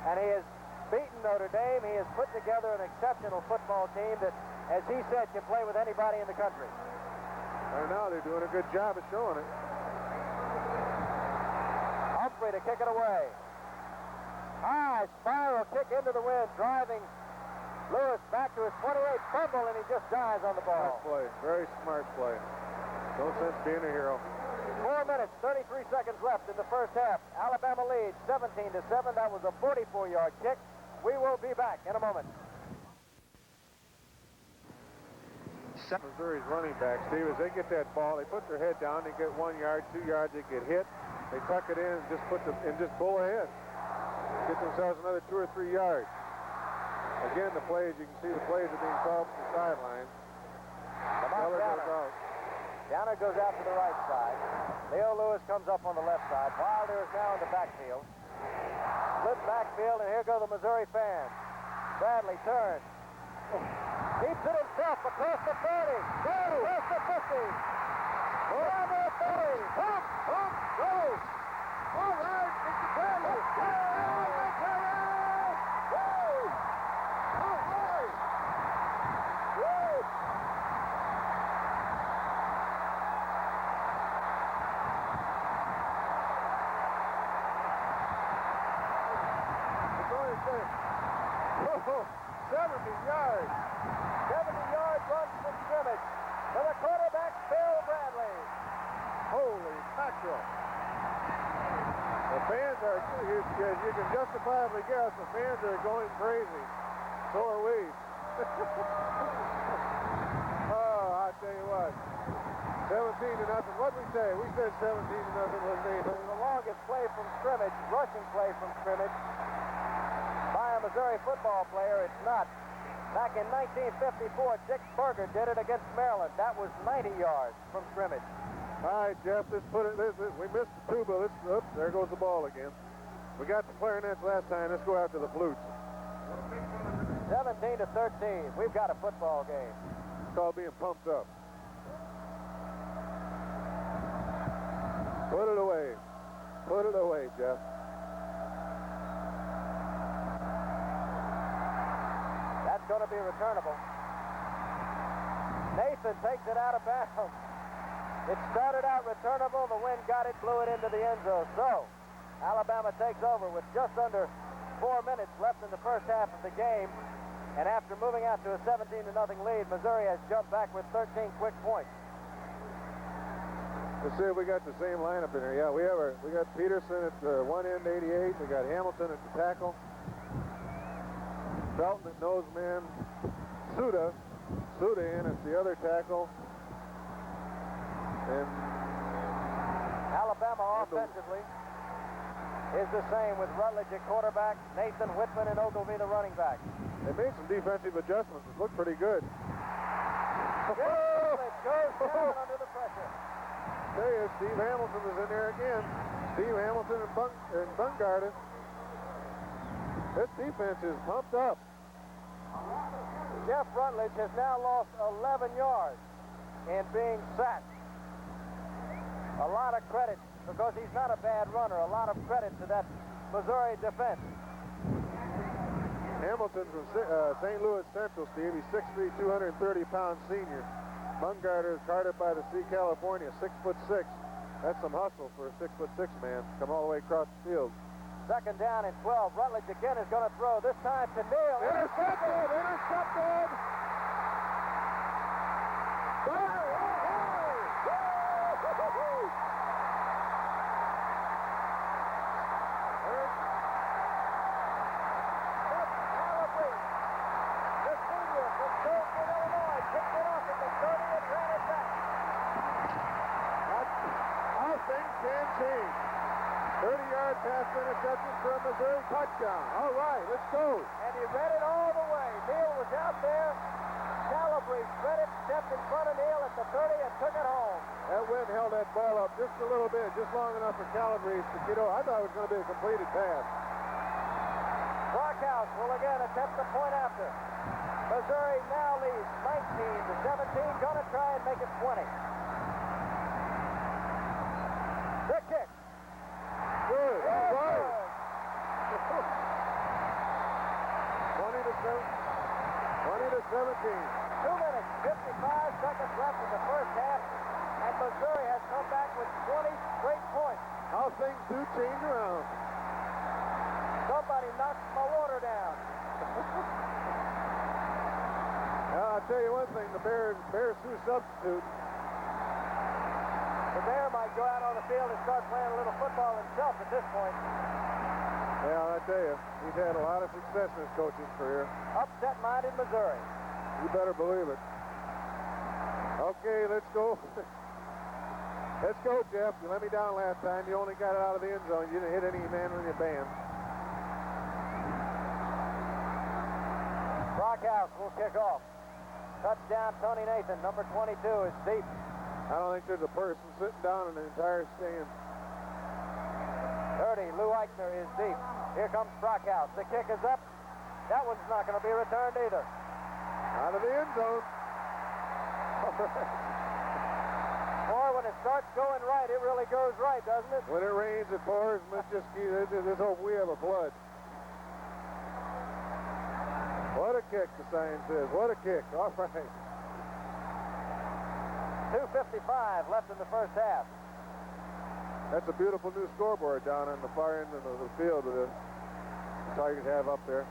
Speaker 1: and he has beaten Notre Dame. He has put together an exceptional football team that, as he said, can play with anybody in the country.
Speaker 2: I don't know, they're doing a good job of showing it.
Speaker 1: Humphrey to kick it away. High spiral kick into the wind, driving Lewis back to his 28, fumble, and he just dies on the ball.
Speaker 2: Smart play, very smart play. No sense being a hero.
Speaker 1: 4 minutes, 33 seconds left in the first half. Alabama leads 17-7. That was a 44-yard kick. We will be back in a moment.
Speaker 2: Missouri's running back, Steve, as they get that ball, they put their head down, they get 1 yard, 2 yards, they get hit, they tuck it in and just pull ahead. Get themselves another 2 or 3 yards. Again, the plays, you can see the plays are being called from the sideline. Keller goes out.
Speaker 1: Downer goes out to the right side. Leo Lewis comes up on the left side. Wilder is now in the backfield. Split backfield, and here go the Missouri fans. Bradley turns. Keeps it himself across the 30. Across the 50. Down to the 30. Pump, go. All right, Mr. Bradley.
Speaker 2: Oh, 70 yards.
Speaker 1: 70 yards run from scrimmage for the quarterback, Bill Bradley.
Speaker 2: Holy mackerel. The fans are, as you can justifiably guess, the fans are going crazy. So are we. Oh, I tell you what. 17-0. What'd we say? We said 17-0 was
Speaker 1: the longest play from scrimmage, rushing play from scrimmage by a Missouri football player. It's not. Back in 1954, Dick Berger did it against Maryland. That was 90 yards from scrimmage.
Speaker 2: All right, Jeff, we missed the tuba. Oops, there goes the ball again. We got the clarinets last time. Let's go after the flutes.
Speaker 1: 17-13. We've got a football game.
Speaker 2: It's called being pumped up. Put it away. Put it away, Jeff.
Speaker 1: That's going to be returnable. Nathan takes it out of bounds. It started out returnable. The wind got it, blew it into the end zone. So, Alabama takes over with just under 4 minutes left in the first half of the game. And after moving out to a 17-0 lead, Missouri has jumped back with 13 quick points.
Speaker 2: Let's see if we got the same lineup in here. Yeah, we got Peterson at one end, 88. We got Hamilton at the tackle. Felton at nose man. Suda in at the other tackle. And
Speaker 1: Alabama offensively is the same with Rutledge at quarterback, Nathan Whitman and Ogilvie the running back.
Speaker 2: They made some defensive adjustments. It looked pretty good.
Speaker 1: Rutledge goes down under the pressure.
Speaker 2: There you go. Steve Hamilton is in there again. Steve Hamilton and Bungardus. This defense is pumped up.
Speaker 1: Jeff Rutledge has now lost 11 yards in being sacked. A lot of credit, because he's not a bad runner, a lot of credit to that Missouri defense.
Speaker 2: Hamilton from St. Louis Central, Steve. He's 6'3", 230-pound senior. Bumgarner is guarded by the Sea California, 6'6". That's some hustle for a 6'6" man. Come all the way across the field.
Speaker 1: Second down and 12. Rutledge again is going to throw, this time to Neal.
Speaker 2: Intercepted! Intercepted! Change. 30-yard pass interception for a Missouri touchdown. All right, let's go.
Speaker 1: And he read it all the way. Neal was out there. Calabrese read it, stepped in front of Neal at the 30 and took it home.
Speaker 2: That wind held that ball up just a little bit, just long enough for Calabrese to get over. I thought it was going to be a completed pass.
Speaker 1: Brockhouse will again attempt the point after. Missouri now leads 19-17. Going to try and make it 20. The kick.
Speaker 2: Good. All right. 20-17.
Speaker 1: 2 minutes, 55 seconds left in the first half, and Missouri has come back with 20 straight points.
Speaker 2: How things do change around.
Speaker 1: Somebody knocked my water down.
Speaker 2: Well, I'll tell you one thing, the Bears threw substitute.
Speaker 1: The Bear might go out on the field and start playing a little football himself at this point.
Speaker 2: Yeah, I tell you, he's had a lot of success in his coaching career.
Speaker 1: Upset-minded Missouri.
Speaker 2: You better believe it. Okay, let's go. Let's go, Jeff. You let me down last time. You only got it out of the end zone. You didn't hit any man in your band.
Speaker 1: Brockhouse will kick off. Touchdown, Tony Nathan. Number 22 is deep.
Speaker 2: I don't think there's a person sitting down in the entire stand.
Speaker 1: 30, Lou Eichner is deep. Here comes Brockhouse. The kick is up. That one's not going to be returned either.
Speaker 2: Out of the end zone.
Speaker 1: Boy, when it starts going right, it really goes right, doesn't it?
Speaker 2: When it rains, it pours. Let's just hope we have a flood. What a kick, the sign says. What a kick. All right.
Speaker 1: 2:55 left in the first half.
Speaker 2: That's a beautiful new scoreboard down on the far end of the field with the Tigers have up there.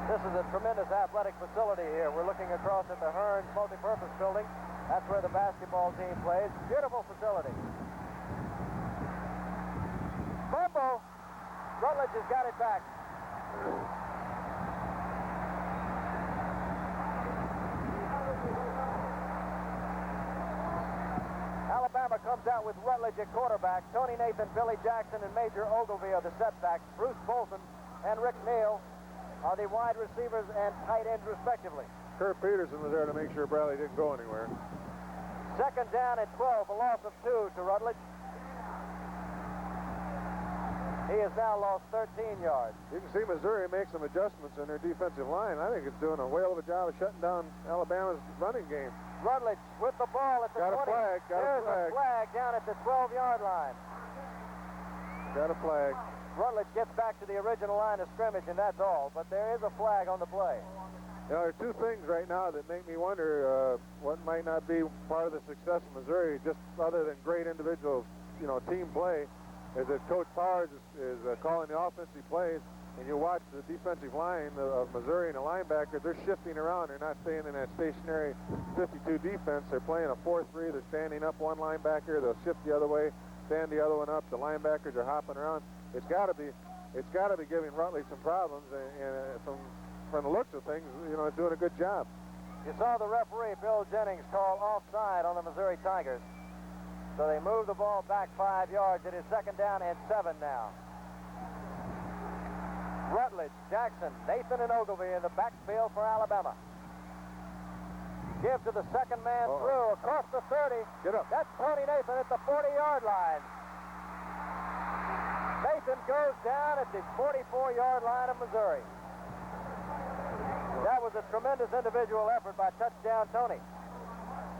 Speaker 1: This is a tremendous athletic facility here. We're looking across at the Hearns multipurpose building. That's where the basketball team plays. Beautiful facility. Fumble. Rutledge has got it back. Alabama comes out with Rutledge at quarterback. Tony Nathan, Billy Jackson, and Major Ogilvie are the setbacks. Bruce Bolton and Rick Neal are the wide receivers and tight ends, respectively.
Speaker 2: Kurt Peterson was there to make sure Bradley didn't go anywhere.
Speaker 1: Second down at 12, a loss of 2 to Rutledge. He has now lost 13 yards.
Speaker 2: You can see Missouri make some adjustments in their defensive line. I think it's doing a whale of a job of shutting down Alabama's running game.
Speaker 1: Rutledge with the ball at the 20. There's a flag down at the 12-yard line.
Speaker 2: Got a flag.
Speaker 1: Rutledge gets back to the original line of scrimmage, and that's all. But there is a flag on the play.
Speaker 2: You know, there are two things right now that make me wonder what might not be part of the success of Missouri, just other than great individual, team play, is that Coach Powers is calling the offensive plays, and you watch the defensive line of Missouri and the linebackers, they're shifting around. They're not staying in that stationary 52 defense. They're playing a 4-3. They're standing up one linebacker. They'll shift the other way, stand the other one up. The linebackers are hopping around. It's got to be giving Rutledge some problems, and from the looks of things, it's doing a good job.
Speaker 1: You saw the referee, Bill Jennings, call offside on the Missouri Tigers. So they move the ball back 5 yards. It is second down and 7 now. Rutledge, Jackson, Nathan, and Ogilvie in the backfield for Alabama. Give to the second man through across the 30.
Speaker 2: Get up.
Speaker 1: That's Tony Nathan at the 40-yard line. Nathan goes down at the 44-yard line of Missouri. That was a tremendous individual effort by Touchdown Tony.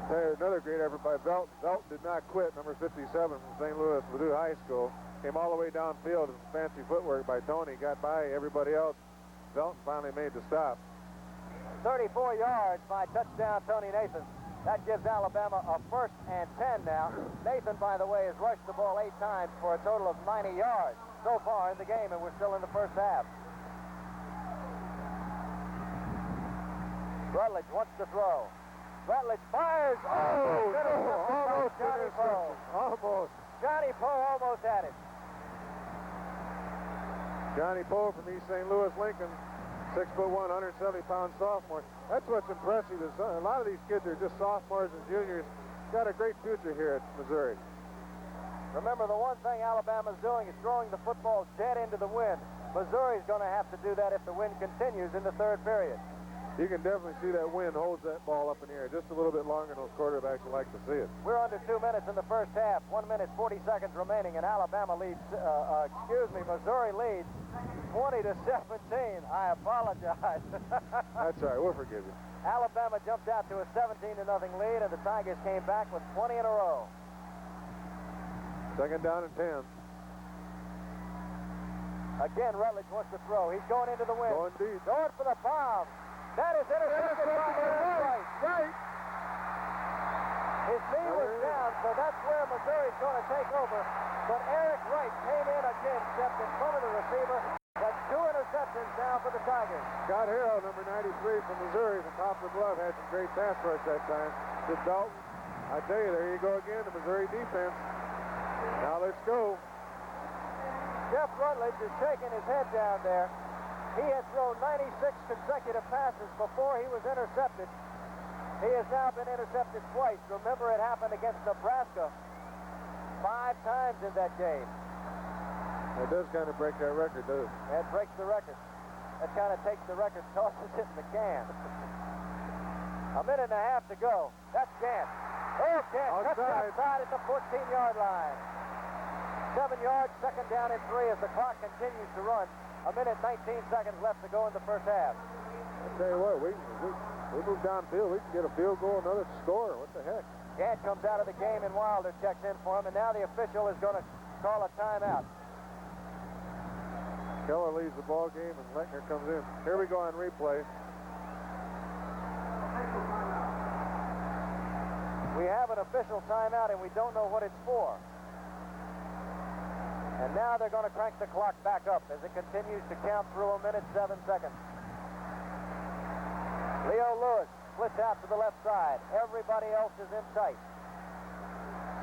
Speaker 2: Another great effort by Belton. Belton did not quit, number 57 from St. Louis Ladue High School. Came all the way downfield with some fancy footwork by Tony. Got by everybody else. Belton finally made the stop.
Speaker 1: 34 yards by Touchdown Tony Nathan. That gives Alabama a 1st and 10 now. Nathan, by the way, has rushed the ball 8 times for a total of 90 yards so far in the game, and we're still in the first half. Rutledge wants to throw. Rutledge fires.
Speaker 2: Almost
Speaker 1: Johnny Poe.
Speaker 2: Almost.
Speaker 1: Johnny Poe almost had it.
Speaker 2: Johnny Poe from East St. Louis Lincoln, 6'1", 170-pound sophomore. That's what's impressive. Is a lot of these kids are just sophomores and juniors. Got a great future here at Missouri.
Speaker 1: Remember, the one thing Alabama's doing is throwing the football dead into the wind. Missouri's going to have to do that if the wind continues in the 3rd period.
Speaker 2: You can definitely see that wind holds that ball up in the air just a little bit longer than those quarterbacks would like to see it.
Speaker 1: We're under 2 minutes in the first half. 1 minute, 40 seconds remaining, and Missouri leads 20-17. I apologize.
Speaker 2: That's all right. We'll forgive you.
Speaker 1: Alabama jumped out to a 17-0 lead, and the Tigers came back with 20 in a row.
Speaker 2: 2nd down and 10.
Speaker 1: Again, Rutledge wants to throw. He's going into the wind.
Speaker 2: Going deep.
Speaker 1: Going for the bomb. That is intercepted by Eric Wright.
Speaker 2: Right.
Speaker 1: His knee was down, so that's where Missouri's going to take over. But Eric Wright came in again, stepped in front of the receiver. That's 2 interceptions now for the Tigers.
Speaker 2: Scott Harrell, number 93 from Missouri, from Poplar Bluff, had some great pass rush that time. To Dalton. I tell you, there you go again, the Missouri defense. Now let's go.
Speaker 1: Jeff Rutledge is shaking his head down there. He had thrown 96 consecutive passes before he was intercepted. He has now been intercepted twice. Remember, it happened against Nebraska 5 times in that game.
Speaker 2: That does kind of break that record, doesn't it?
Speaker 1: That breaks the record. That kind of takes the record, tosses it in the can. 1.5 minutes to go. That's Gant. Oh, Gant cuts outside at the 14-yard line. 7 yards, 2nd down and 3 as the clock continues to run. 1 minute, 19 seconds left to go in the first half.
Speaker 2: I tell you what, we move downfield, we can get a field goal, another score. What the heck?
Speaker 1: Gant comes out of the game and Wilder checks in for him, and now the official is going to call a timeout.
Speaker 2: Keller leaves the ball game and Lechner comes in. Here we go on replay.
Speaker 1: We have an official timeout and we don't know what it's for. And now they're going to crank the clock back up as it continues to count through 1 minute, 7 seconds. Leo Lewis splits out to the left side. Everybody else is in tight.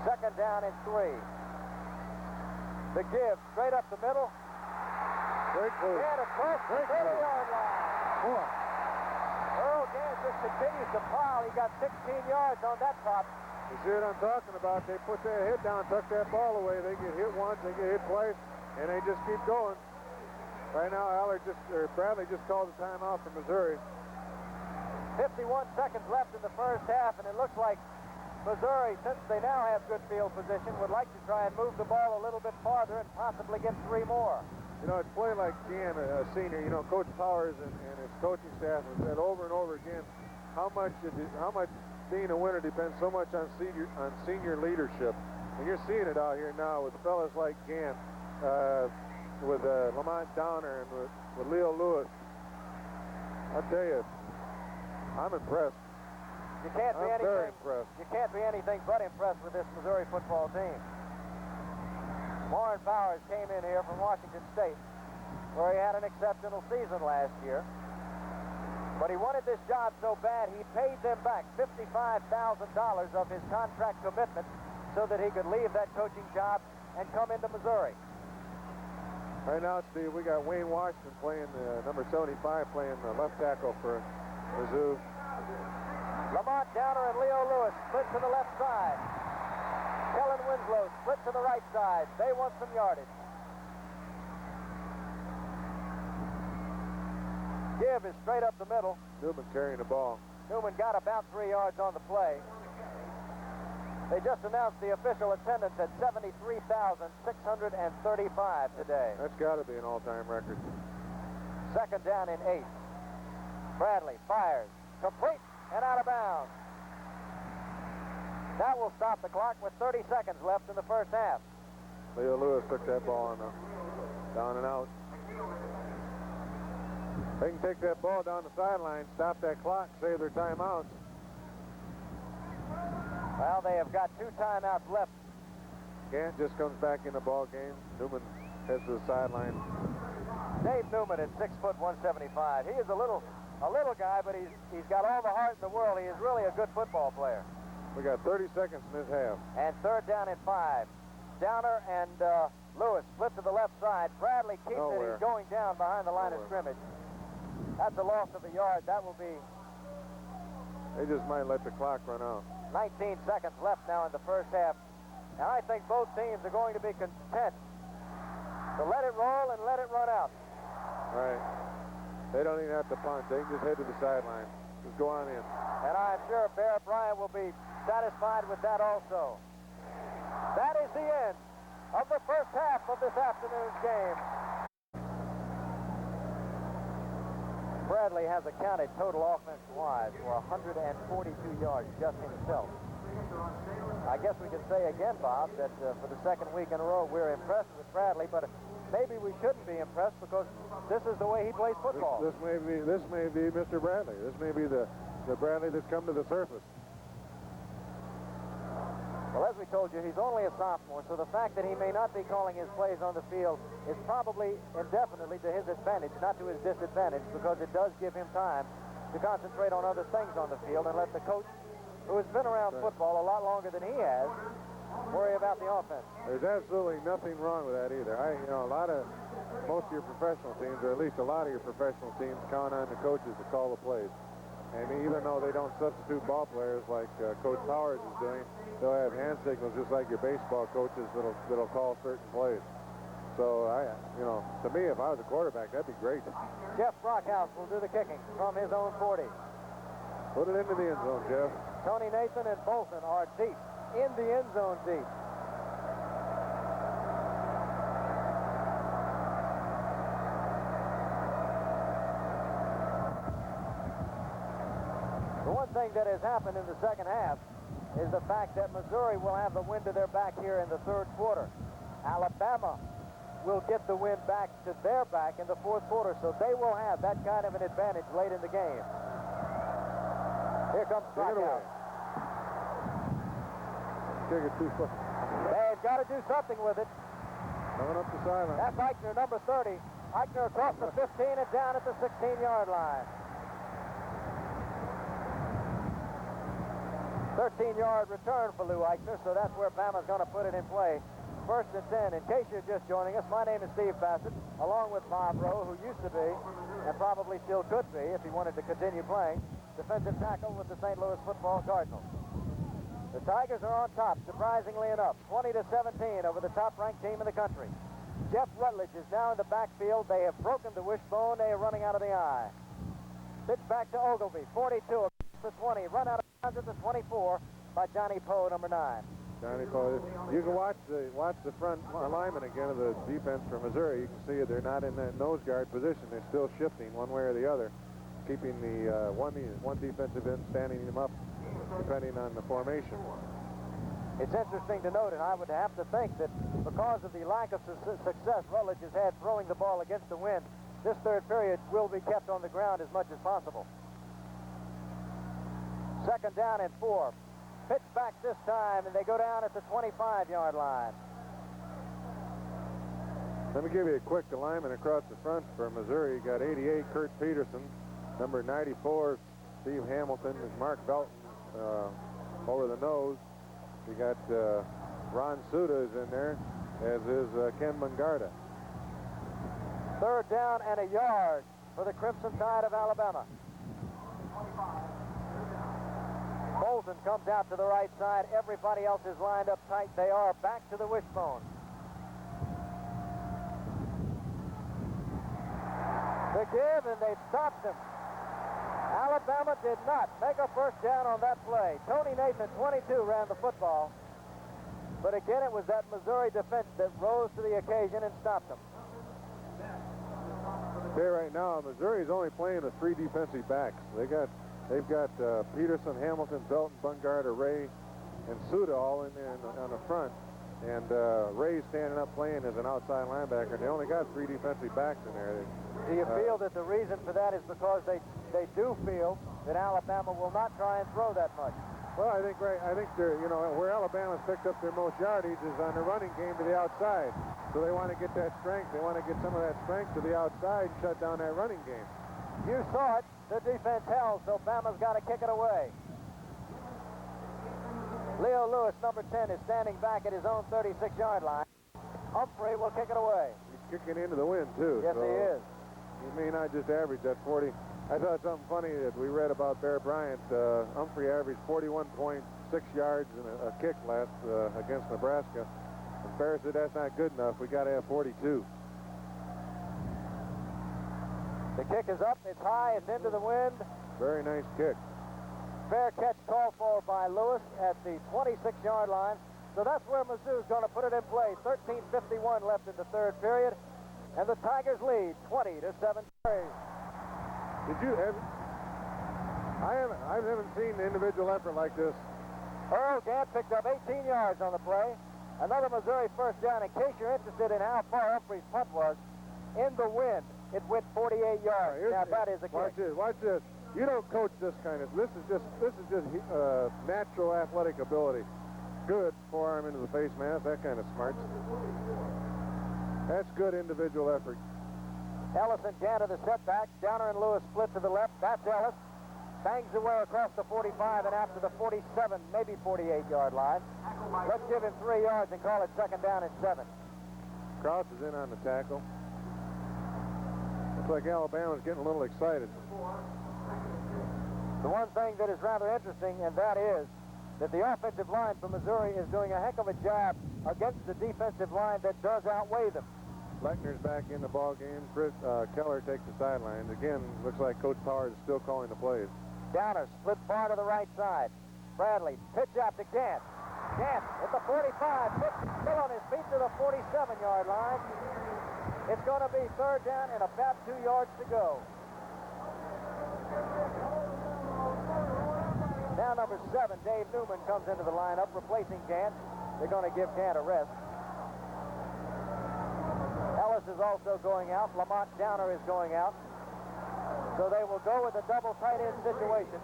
Speaker 1: 2nd down and 3. The give straight up the middle.
Speaker 2: Great move.
Speaker 1: And across the 30-yard line.
Speaker 2: Boy.
Speaker 1: Earl Gant just continues to pile. He got 16 yards on that pop.
Speaker 2: You see what I'm talking about? They put their head down, tuck that ball away. They get hit once, they get hit twice, and they just keep going. Right now, Bradley just called a timeout for Missouri.
Speaker 1: 51 seconds left in the first half, and it looks like Missouri, since they now have good field position, would like to try and move the ball a little bit farther and possibly get 3 more.
Speaker 2: You know, it's playing like Gant, a senior. You know, Coach Powers and his coaching staff have said over and over again how much being a winner depends so much on senior leadership. And you're seeing it out here now with fellas like Gant, with Lamont Downer, and with Leo Lewis. I tell you, I'm impressed.
Speaker 1: You can't be
Speaker 2: I'm very impressed.
Speaker 1: You can't be anything but impressed with this Missouri football team. Warren Bowers came in here from Washington State, where he had an exceptional season last year. But he wanted this job so bad, he paid them back $55,000 of his contract commitment so that he could leave that coaching job and come into Missouri.
Speaker 2: Right now, Steve, we got Wayne Washington playing, number 75, playing left tackle for Mizzou.
Speaker 1: Lamont Downer and Leo Lewis split to the left side. Kellen Winslow split to the right side. They want some yardage. Give is straight up the middle.
Speaker 2: Newman carrying the ball.
Speaker 1: Newman got about 3 yards on the play. They just announced the official attendance at 73,635 today.
Speaker 2: That's got to be an all-time record.
Speaker 1: 2nd down and 8. Bradley fires. Complete and out of bounds. That will stop the clock with 30 seconds left in the first half.
Speaker 2: Leo Lewis took that ball on down and out. They can take that ball down the sideline, stop that clock, save their timeouts.
Speaker 1: Well, they have got 2 timeouts left.
Speaker 2: Gant just comes back in the ball game. Newman heads to the sideline.
Speaker 1: Dave Newman at 6 foot 175. He is a little guy, but he's got all the heart in the world. He is really a good football player.
Speaker 2: We got 30 seconds in this half.
Speaker 1: And third down and 5. Downer and Lewis split to the left side. Bradley keeps it. He's going down behind the line of scrimmage. That's a loss of a yard. That will be...
Speaker 2: They just might let the clock run out.
Speaker 1: 19 seconds left now in the first half. And I think both teams are going to be content to let it roll and let it run out.
Speaker 2: Right. They don't even have to punt. They can just head to the sideline. Just go on in.
Speaker 1: And I'm sure Bear Bryant will be satisfied with that also. That is the end of the first half of this afternoon's game. Bradley has accounted total offense-wise for 142 yards just himself. I guess we can say again, Bob, that for the second week in a row we're impressed with Bradley, but maybe we shouldn't be impressed because this is the way he plays football.
Speaker 2: This may be Mr. Bradley. This may be the Bradley that's come to the surface.
Speaker 1: Well, as we told you, he's only a sophomore, so the fact that he may not be calling his plays on the field is probably indefinitely to his advantage, not to his disadvantage, because it does give him time to concentrate on other things on the field and let the coach, who has been around football a lot longer than he has, worry about the offense.
Speaker 2: There's absolutely nothing wrong with that either. Most of your professional teams, or at least a lot of your professional teams, count on the coaches to call the plays. And even though they don't substitute ball players like Coach Powers is doing, they'll have hand signals just like your baseball coaches that'll call certain plays. So, to me, if I was a quarterback, that'd be great.
Speaker 1: Jeff Brockhouse will do the kicking from his own 40.
Speaker 2: Put it into the end zone, Jeff.
Speaker 1: Tony Nathan and Bolton are deep, in the end zone deep. The one thing that has happened in the second half is the fact that Missouri will have the wind to their back here in the third quarter. Alabama will get the wind back to their back in the fourth quarter, so they will have that kind of an advantage late in the game. Here comes Brockhouse. They've got to do something with it.
Speaker 2: Coming up the sideline.
Speaker 1: That's Eichner, number 30. Eichner across the 15 and down at the 16-yard line. 13-yard return for Lou Eichner, so that's where Bama's going to put it in play. First and 10. In case you're just joining us, my name is Steve Bassett, along with Bob Rowe, who used to be, and probably still could be if he wanted to continue playing, defensive tackle with the St. Louis Football Cardinals. The Tigers are on top, surprisingly enough, 20-17 over the top-ranked team in the country. Jeff Rutledge is now in the backfield. They have broken the wishbone. They are running out of the eye. Pitch back to Ogilvy, 42 across the 20, run out of bounds at the 24 by Johnny Poe, number 9.
Speaker 2: Johnny Poe. You can watch the front alignment again of the defense for Missouri. You can see they're not in that nose guard position. They're still shifting one way or the other, keeping the one defensive end standing them up depending on the formation.
Speaker 1: It's interesting to note, and I would have to think that because of the lack of success Rutledge has had throwing the ball against the wind, this third period will be kept on the ground as much as possible. Second down and 4. Pitch back this time, and they go down at the 25-yard line.
Speaker 2: Let me give you a quick alignment across the front for Missouri. You got 88, Kurt Peterson. Number 94, Steve Hamilton. There's Mark Belton over the nose. You got Ron Suda is in there, as is Ken Mungarda.
Speaker 1: Third down and a yard for the Crimson Tide of Alabama. Bolton comes out to the right side. Everybody else is lined up tight. They are back to the wishbone. The give, and they've stopped him. Alabama did not make a first down on that play. Tony Nathan, 22, ran the football. But again, it was that Missouri defense that rose to the occasion and stopped them.
Speaker 2: Here right now Missouri's only playing with 3 defensive backs. They've got Peterson, Hamilton, Belton, Bungard, Ray, and Suda all in there on the front. And Ray's standing up playing as an outside linebacker. They only got 3 defensive backs in there.
Speaker 1: Do you feel that the reason for that is because they do feel that Alabama will not try and throw that much?
Speaker 2: Well, I think they're, where Alabama's picked up their most yardage is on the running game to the outside. So they want to get that strength. They want to get some of that strength to the outside and shut down that running game.
Speaker 1: You saw it. The defense held, so Bama's got to kick it away. Leo Lewis, number 10, is standing back at his own 36-yard line. Humphrey will kick it away.
Speaker 2: He's kicking into the wind, too.
Speaker 1: Yes,
Speaker 2: so
Speaker 1: he is.
Speaker 2: He may not just average that 40. I thought something funny that we read about Bear Bryant. Humphrey averaged 41.6 yards and a kick last against Nebraska. And Bear said that's not good enough. We got to have 42.
Speaker 1: The kick is up. It's high. It's into the wind.
Speaker 2: Very nice kick.
Speaker 1: Fair catch called for by Lewis at the 26-yard line. So that's where Mizzou's going to put it in play. 13:51 left in the third period. And the Tigers lead 20-7.
Speaker 2: Did you have? I haven't seen an individual effort like this.
Speaker 1: Earl Gant picked up 18 yards on the play. Another Missouri first down. In case you're interested in how far Humphrey's punt was, in the wind, it went 48 yards. Now that is a kick.
Speaker 2: Watch this. You don't coach this kind of. This is just natural athletic ability. Good forearm into the face mask. That kind of smarts. That's good individual effort.
Speaker 1: Ellis and Gant the setback. Downer and Lewis split to the left. That's Ellis. Bangs away across the 45 and after the 47, maybe 48-yard line. Let's give him 3 yards and call it second down and 7.
Speaker 2: Krause is in on the tackle. Looks like Alabama's getting a little excited.
Speaker 1: The one thing that is rather interesting, and that is that the offensive line for Missouri is doing a heck of a job against the defensive line that does outweigh them.
Speaker 2: Lechner's back in the ball game. Keller takes the sidelines. Again, looks like Coach Powers is still calling the plays.
Speaker 1: Downer split far to the right side. Bradley, pitch out to Gant. Gant at the 45, still on his feet to the 47-yard line. It's going to be third down and about 2 yards to go. Now number 7, Dave Newman, comes into the lineup, replacing Gant. They're going to give Gant a rest. Ellis is also going out. Lamont Downer is going out. So they will go with a double tight end situation.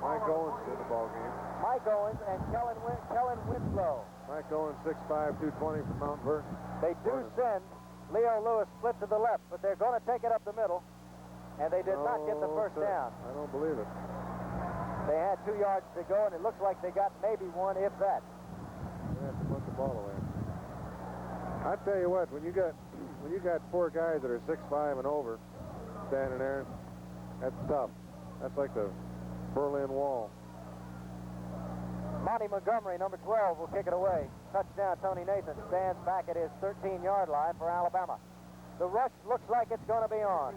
Speaker 2: Mike Owens in the ball game.
Speaker 1: Mike Owens and Kellen Winslow.
Speaker 2: Mike Owens, 6'5", 220 from Mount Vernon.
Speaker 1: They do send Leo Lewis split to the left, but they're going to take it up the middle, and they did not get the first down.
Speaker 2: I don't believe it.
Speaker 1: They had 2 yards to go, and it looks like they got maybe 1, if that.
Speaker 2: They have to put the ball away. I tell you what, when you got 4 guys that are 6'5" and over standing there, that's tough. That's like the Berlin Wall.
Speaker 1: Monty Montgomery, number 12, will kick it away. Touchdown, Tony Nathan stands back at his 13-yard line for Alabama. The rush looks like it's going to be on.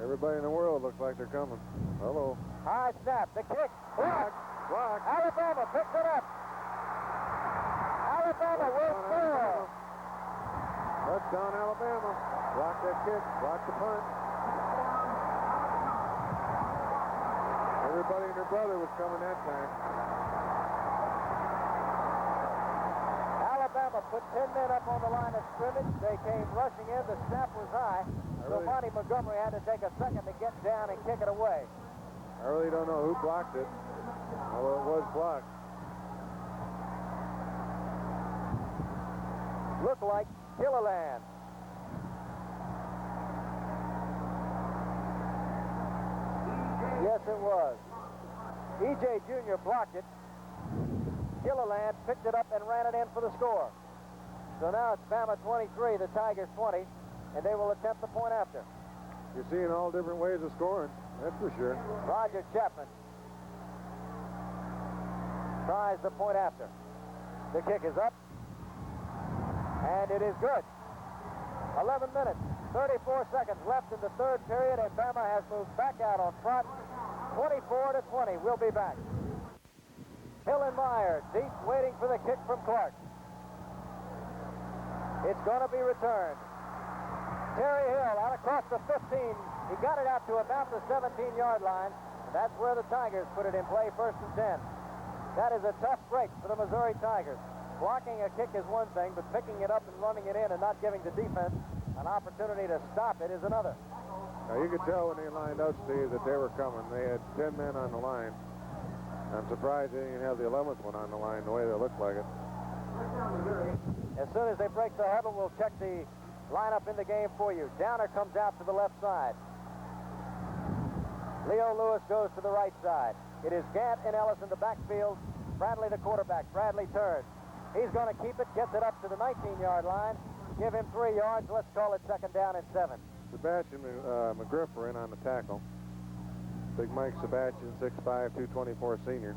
Speaker 2: Everybody in the world looks like they're coming. Hello.
Speaker 1: High snap, the kick, blocked. Alabama picks it up. Alabama will score.
Speaker 2: Touchdown, Alabama. Block that kick, block the punt. Everybody and their brother was coming that time.
Speaker 1: Alabama put 10 men up on the line of scrimmage. They came rushing in. The snap was high. So Monty Montgomery had to take a second to get down and kick it away.
Speaker 2: I really don't know who blocked it, although it was blocked.
Speaker 1: Looked like Killeland. Yes, it was. E.J. Jr. blocked it. Killeland picked it up and ran it in for the score. So now it's Bama 23, the Tigers 20, and they will attempt the point after.
Speaker 2: You're seeing all different ways of scoring, that's for sure.
Speaker 1: Roger Chapman tries the point after. The kick is up, and it is good. 11 minutes, 34 seconds left in the third period, and Bama has moved back out on front, 24-20. We'll be back. Hillenmeyer, deep, waiting for the kick from Clark. It's going to be returned. Terry Hill out across the 15. He got it out to about the 17-yard line. And that's where the Tigers put it in play, 1st and 10. That is a tough break for the Missouri Tigers. Blocking a kick is one thing, but picking it up and running it in and not giving the defense an opportunity to stop it is another.
Speaker 2: Now, you could tell when they lined up, Steve, that they were coming. They had 10 men on the line. I'm surprised they didn't have the 11th one on the line the way they looked like it.
Speaker 1: As soon as they break the huddle, we'll check the lineup in the game for you. Downer comes out to the left side. Leo Lewis goes to the right side. It is Gant and Ellis in the backfield. Bradley the quarterback. Bradley turns. He's going to keep it, gets it up to the 19-yard line. Give him 3 yards. Let's call it 2nd down and 7.
Speaker 2: Sebastian McGriff were in on the tackle. Big Mike Sebastian, 6'5", 224 senior.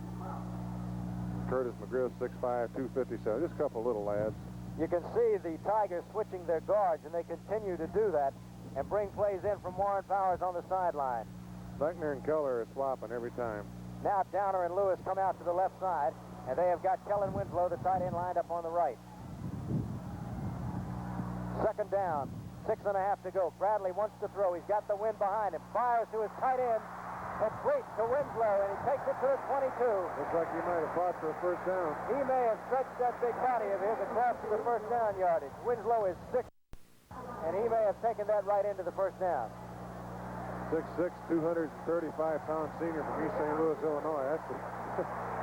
Speaker 2: Curtis McGriff, 6'5", 257. Just a couple little lads.
Speaker 1: You can see the Tigers switching their guards, and they continue to do that and bring plays in from Warren Powers on the sideline.
Speaker 2: Lechner and Keller are swapping every time.
Speaker 1: Now Downer and Lewis come out to the left side, and they have got Kellen Winslow, the tight end, lined up on the right. 2nd down, 6.5 to go. Bradley wants to throw. He's got the wind behind him. Fires to his tight end. Complete to Winslow, and he takes it to the 22.
Speaker 2: Looks like he might have fought for a 1st down.
Speaker 1: He may have stretched that big body of his across to the 1st down yardage. Winslow is 6, and he may have taken that right into the 1st down.
Speaker 2: 6'6", 235-pound senior from East St. Louis, Illinois.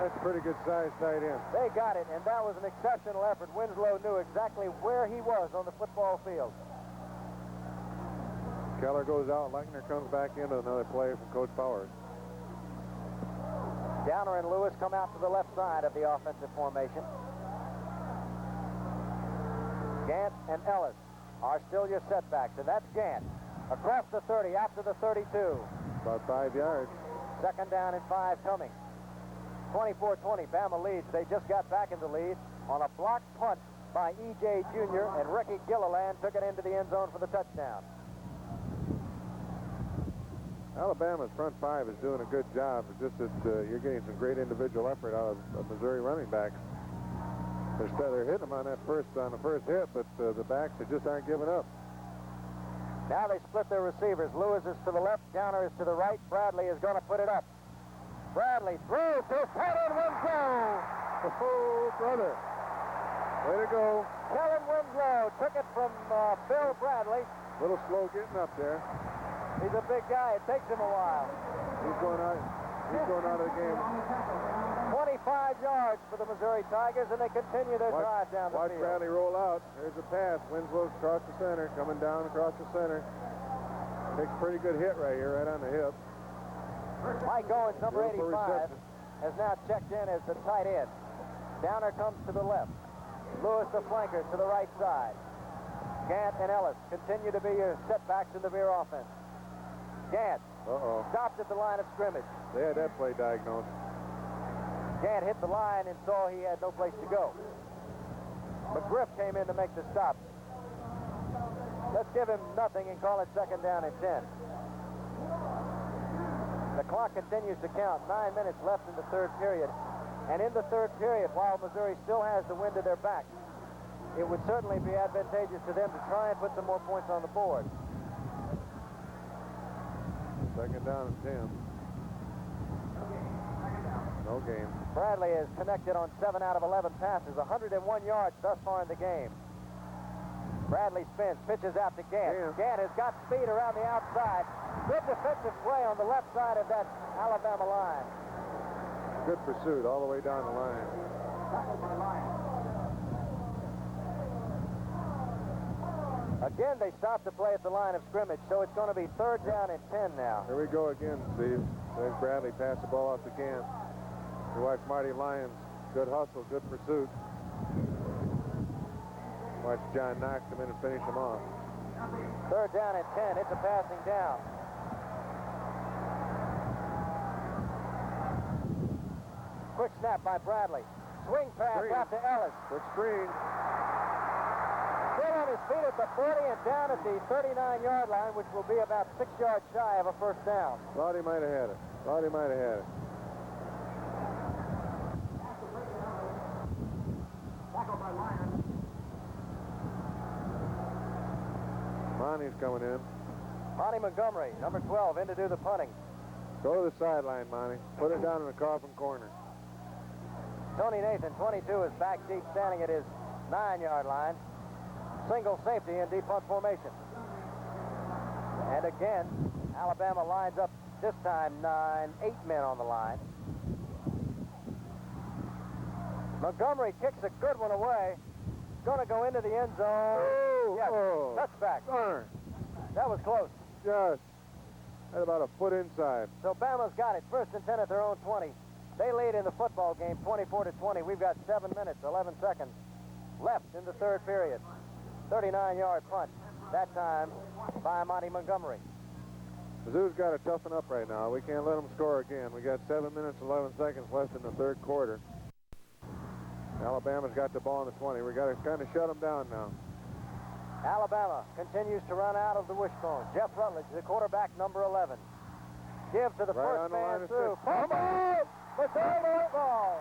Speaker 2: That's a pretty good size tight end.
Speaker 1: They got it, and that was an exceptional effort. Winslow knew exactly where he was on the football field.
Speaker 2: Keller goes out. Lechner comes back into another play from Coach Powers.
Speaker 1: Downer and Lewis come out to the left side of the offensive formation. Gant and Ellis are still your setbacks, and that's Gant. Across the 30, after the 32.
Speaker 2: About 5 yards.
Speaker 1: 2nd down and 5 coming. 24-20, Bama leads. They just got back in the lead on a blocked punt by E.J. Jr., and Ricky Gilliland took it into the end zone for the touchdown.
Speaker 2: Alabama's front 5 is doing a good job. It's just that you're getting some great individual effort out of Missouri running backs. They're hitting them on the first hit, but the backs just aren't giving up.
Speaker 1: Now they split their receivers. Lewis is to the left, Downer is to the right. Bradley is going to put it up. Bradley throws to tight end Winslow.
Speaker 2: Oh, brother. Way to go.
Speaker 1: Kellen Winslow took it from Bill Bradley.
Speaker 2: A little slow getting up there.
Speaker 1: He's a big guy. It takes him a while.
Speaker 2: He's going out of the game.
Speaker 1: 25 yards for the Missouri Tigers, and they continue their drive down the field.
Speaker 2: Watch Bradley roll out. There's a pass. Winslow across the center, coming down across the center. Takes a pretty good hit right here, right on the hip.
Speaker 1: Mike Owens, number 85, has now checked in as the tight end. Downer comes to the left. Lewis, the flanker, to the right side. Gant and Ellis continue to be your setbacks in the Beer offense. Gant stopped at the line of scrimmage.
Speaker 2: They had that play diagnosed.
Speaker 1: Gant hit the line and saw he had no place to go. McGriff came in to make the stop. Let's give him nothing and call it 2nd down and 10. The clock continues to count. 9 minutes left in the 3rd period. And in the 3rd period, while Missouri still has the wind at their back, it would certainly be advantageous to them to try and put some more points on the board.
Speaker 2: 2nd down and 10. No gain.
Speaker 1: Bradley is connected on 7 out of 11 passes, 101 yards thus far in the game. Bradley spins, pitches out to Gant. Gant has got speed around the outside. Good defensive play on the left side of that Alabama line.
Speaker 2: Good pursuit all the way down the line.
Speaker 1: Again, they stopped the play at the line of scrimmage, so it's going to be 3rd down and 10 now.
Speaker 2: Here we go again, Steve. There's Bradley pass the ball off to Gant. You watch Marty Lyons. Good hustle, good pursuit. Watch John Knox come in and finish him off.
Speaker 1: 3rd down and 10. It's a passing down. Quick snap by Bradley. Swing pass out to Ellis.
Speaker 2: Quick screen.
Speaker 1: Still on his feet at the 40 and down at the 39-yard line, which will be about 6 yards shy of a 1st down.
Speaker 2: Thought he might have had it. Thought he might have had it. Monty's coming in.
Speaker 1: Monty Montgomery, number 12, in to do the punting.
Speaker 2: Go to the sideline, Monty. Put it down in the coffin corner.
Speaker 1: Tony Nathan, 22, is back deep, standing at his 9-yard line. Single safety in deep punt formation. And again, Alabama lines up, this time 8 men on the line. Montgomery kicks a good one away. Going to go into the end zone.
Speaker 2: Oh,
Speaker 1: yes,
Speaker 2: oh.
Speaker 1: touchback.
Speaker 2: Darn.
Speaker 1: That was close.
Speaker 2: Just at about a foot inside.
Speaker 1: So Bama's got it. First and 10 at their own 20. They lead in the football game 24-20. We've got 7 minutes, 11 seconds left in the third period. 39-yard punt, that time by Monty Montgomery.
Speaker 2: Mizzou's got to toughen up right now. We can't let them score again. We got 7 minutes, 11 seconds left in the third quarter. Alabama's got the ball in the 20. We got to kind of shut them down now.
Speaker 1: Alabama continues to run out of the wishbone. Jeff Rutledge, the quarterback, number 11. Give to the
Speaker 2: Right
Speaker 1: first man through. Fumble! Missouri ball.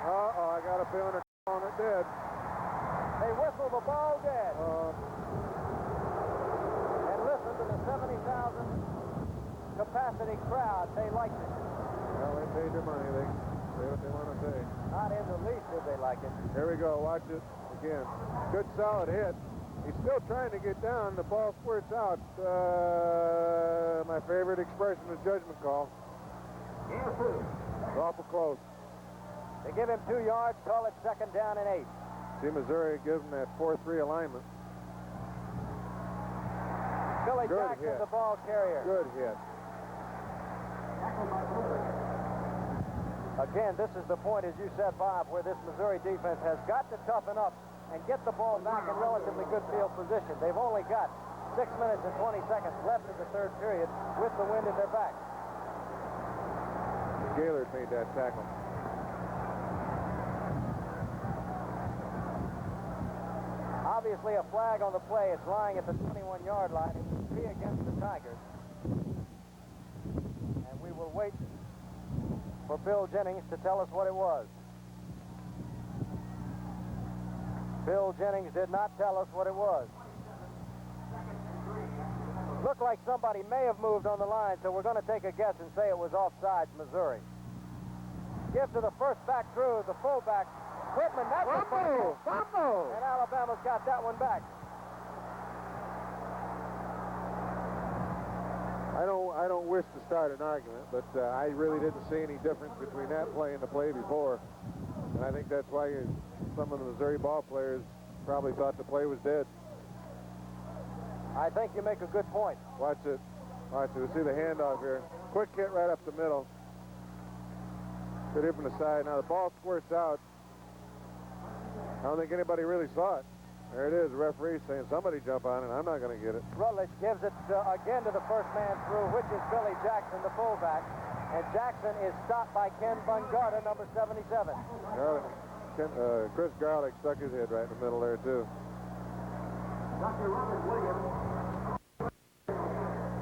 Speaker 2: Uh-oh, I got a feeling they're calling it dead.
Speaker 1: They whistle the ball dead. And listen to the 70,000 capacity crowd. They liked it.
Speaker 2: Well, they paid their money. They say what they want to say.
Speaker 1: Not in the least did they like it.
Speaker 2: Here we go. Watch it again. Good solid hit. He's still trying to get down. The ball squirts out. My favorite expression is judgment call. It's awful close.
Speaker 1: They give him 2 yards, call it second down and 8.
Speaker 2: See Missouri give him that 4-3 alignment.
Speaker 1: Billy
Speaker 2: Good
Speaker 1: Jackson,
Speaker 2: hit.
Speaker 1: the ball carrier.
Speaker 2: Good hit.
Speaker 1: Again, this is the point, as you said, Bob, where this Missouri defense has got to toughen up and get the ball back in relatively good field position. They've only got 6 minutes and 20 seconds left in the third period with the wind at their back.
Speaker 2: Gaylord made that tackle.
Speaker 1: Obviously a flag on the play. It's lying at the 21-yard line. It will be against the Tigers. And we will wait for Bill Jennings to tell us what it was. Bill Jennings did not tell us what it was. Looked like somebody may have moved on the line, so we're going to take a guess and say it was offsides, Missouri. Give to the first back through, the fullback, Whitman. That was fumble. And Alabama's got that one back.
Speaker 2: I don't wish to start an argument, but I really didn't see any difference between that play and the play before. And I think that's why some of the Missouri ball players probably thought the play was dead.
Speaker 1: I think you make a good point.
Speaker 2: Watch it. Watch it. We'll see the handoff here. Quick hit right up the middle. Good hit from the side. Now the ball squirts out. I don't think anybody really saw it. There it is. The referee saying somebody jump on it. I'm not going to get it.
Speaker 1: Rutledge gives it again to the first man through, which is Billy Jackson, the fullback. And Jackson is stopped by Ken Bungarda, number 77.
Speaker 2: Chris Garlick stuck his head right in the middle there, too.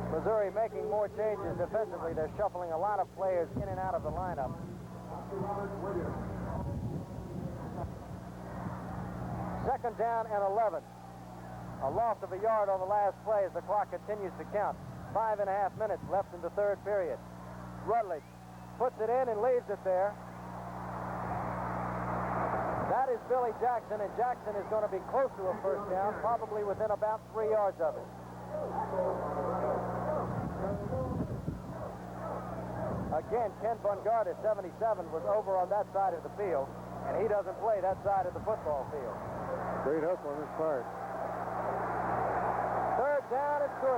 Speaker 1: Missouri making more changes defensively. They're shuffling a lot of players in and out of the lineup. Second down and 11. A loss of a yard on the last play as the clock continues to count. 5.5 minutes left in the third period. Rutledge puts it in and leaves it there. That is Billy Jackson, and Jackson is going to be close to a first down, probably within about 3 yards of it. Again, Ken Bungarda, 77, was over on that side of the field, and he doesn't play that side of the football field.
Speaker 2: Great hustle on his part.
Speaker 1: Third down and 3.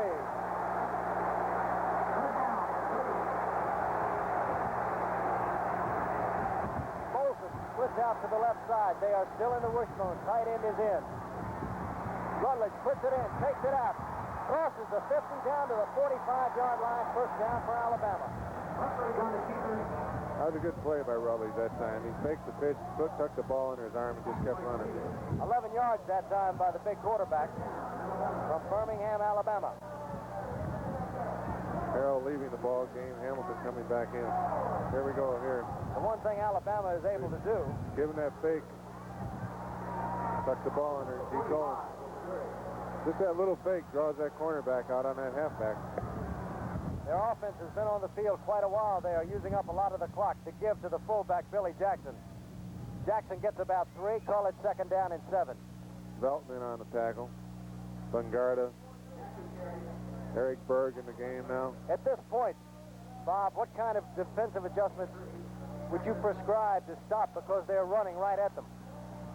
Speaker 1: Splits out to the left side. They are still in the wishbone. Tight end is in. Rutledge puts it in, takes it out, crosses the 50 down to the 45-yard line. First down for Alabama.
Speaker 2: That was a good play by Rutledge that time. He faked the pitch, tucked the ball under his arm, and just kept running.
Speaker 1: 11 yards that time by the big quarterback from Birmingham, Alabama.
Speaker 2: Harrell leaving the ball game. Hamilton coming back in. Here we go here.
Speaker 1: The one thing Alabama is able to do.
Speaker 2: Give him that fake. Tuck the ball under. Keep going. Just that little fake draws that cornerback out on that halfback.
Speaker 1: Their offense has been on the field quite a while. They are using up a lot of the clock to give to the fullback, Billy Jackson. Jackson gets about 3. Call it 2nd down and 7.
Speaker 2: Belton in on the tackle. Bungarda. Eric Berg in the game now.
Speaker 1: At this point, Bob, what kind of defensive adjustments would you prescribe to stop because they're running right at them?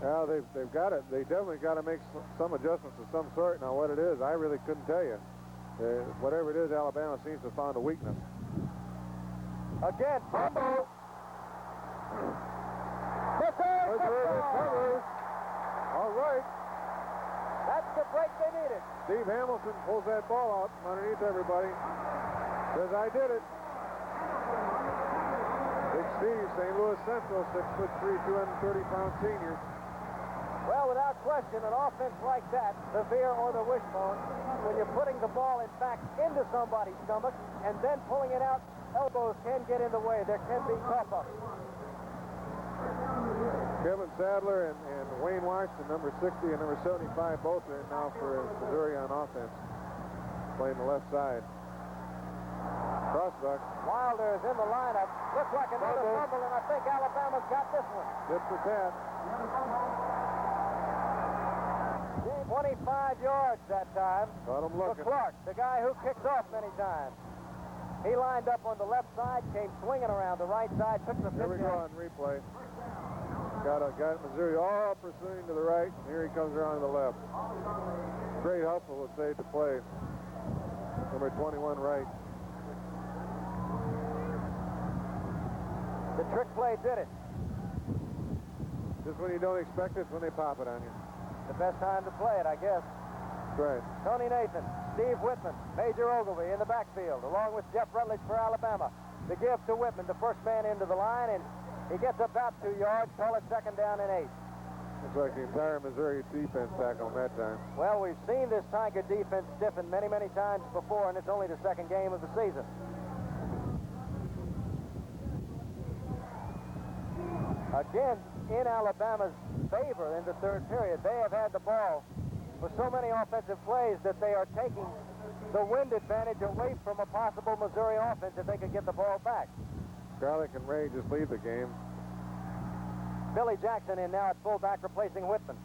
Speaker 2: Well, they've got it. They definitely got to make some adjustments of some sort. Now, what it is, I really couldn't tell you. Whatever it is, Alabama seems to have found a weakness.
Speaker 1: Again, fumble.
Speaker 2: All right.
Speaker 1: That's the break they needed.
Speaker 2: Steve Hamilton pulls that ball out from underneath everybody. Says, I did it. Big Steve, St. Louis Central, 6'3", 230-pound senior.
Speaker 1: Well, without question, an offense like that, the veer or the wishbone, when you're putting the ball, in fact, into somebody's stomach and then pulling it out, elbows can get in the way. There can be cough-ups.
Speaker 2: Kevin Sadler and Wayne Washington, number 60 and number 75, both are in now for Missouri on offense, playing the left side. Crossbuck.
Speaker 1: Wilder is in the lineup. Looks like another fumble, and I think Alabama's got this one.
Speaker 2: Good for Pat.
Speaker 1: 25 yards that time.
Speaker 2: Got him looking.
Speaker 1: For Clark, the guy who kicks off many times. He lined up on the left side, came swinging around the right side, took the 50.
Speaker 2: Here we go on replay. Got Missouri all pursuing to the right. Here he comes around to the left. Great hustle will save the play. Number 21 right.
Speaker 1: The trick play did it.
Speaker 2: Just when you don't expect it, when they pop it on you.
Speaker 1: The best time to play it, I guess.
Speaker 2: That's right.
Speaker 1: Tony Nathan, Steve Whitman, Major Ogilvie in the backfield, along with Jeff Rutledge for Alabama. The give to Whitman, the first man into the line, and he gets about 2 yards. Call it 2nd down and 8.
Speaker 2: Looks like the entire Missouri defense back on that time.
Speaker 1: Well, we've seen this Tiger defense stiffen many, many times before, and it's only the 2nd game of the season. Again, in Alabama's favor in the 3rd period, they have had the ball for so many offensive plays that they are taking the wind advantage away from a possible Missouri offense if they could get the ball back.
Speaker 2: Garlick and Ray just leave the game.
Speaker 1: Billy Jackson in now at fullback, replacing Whitman.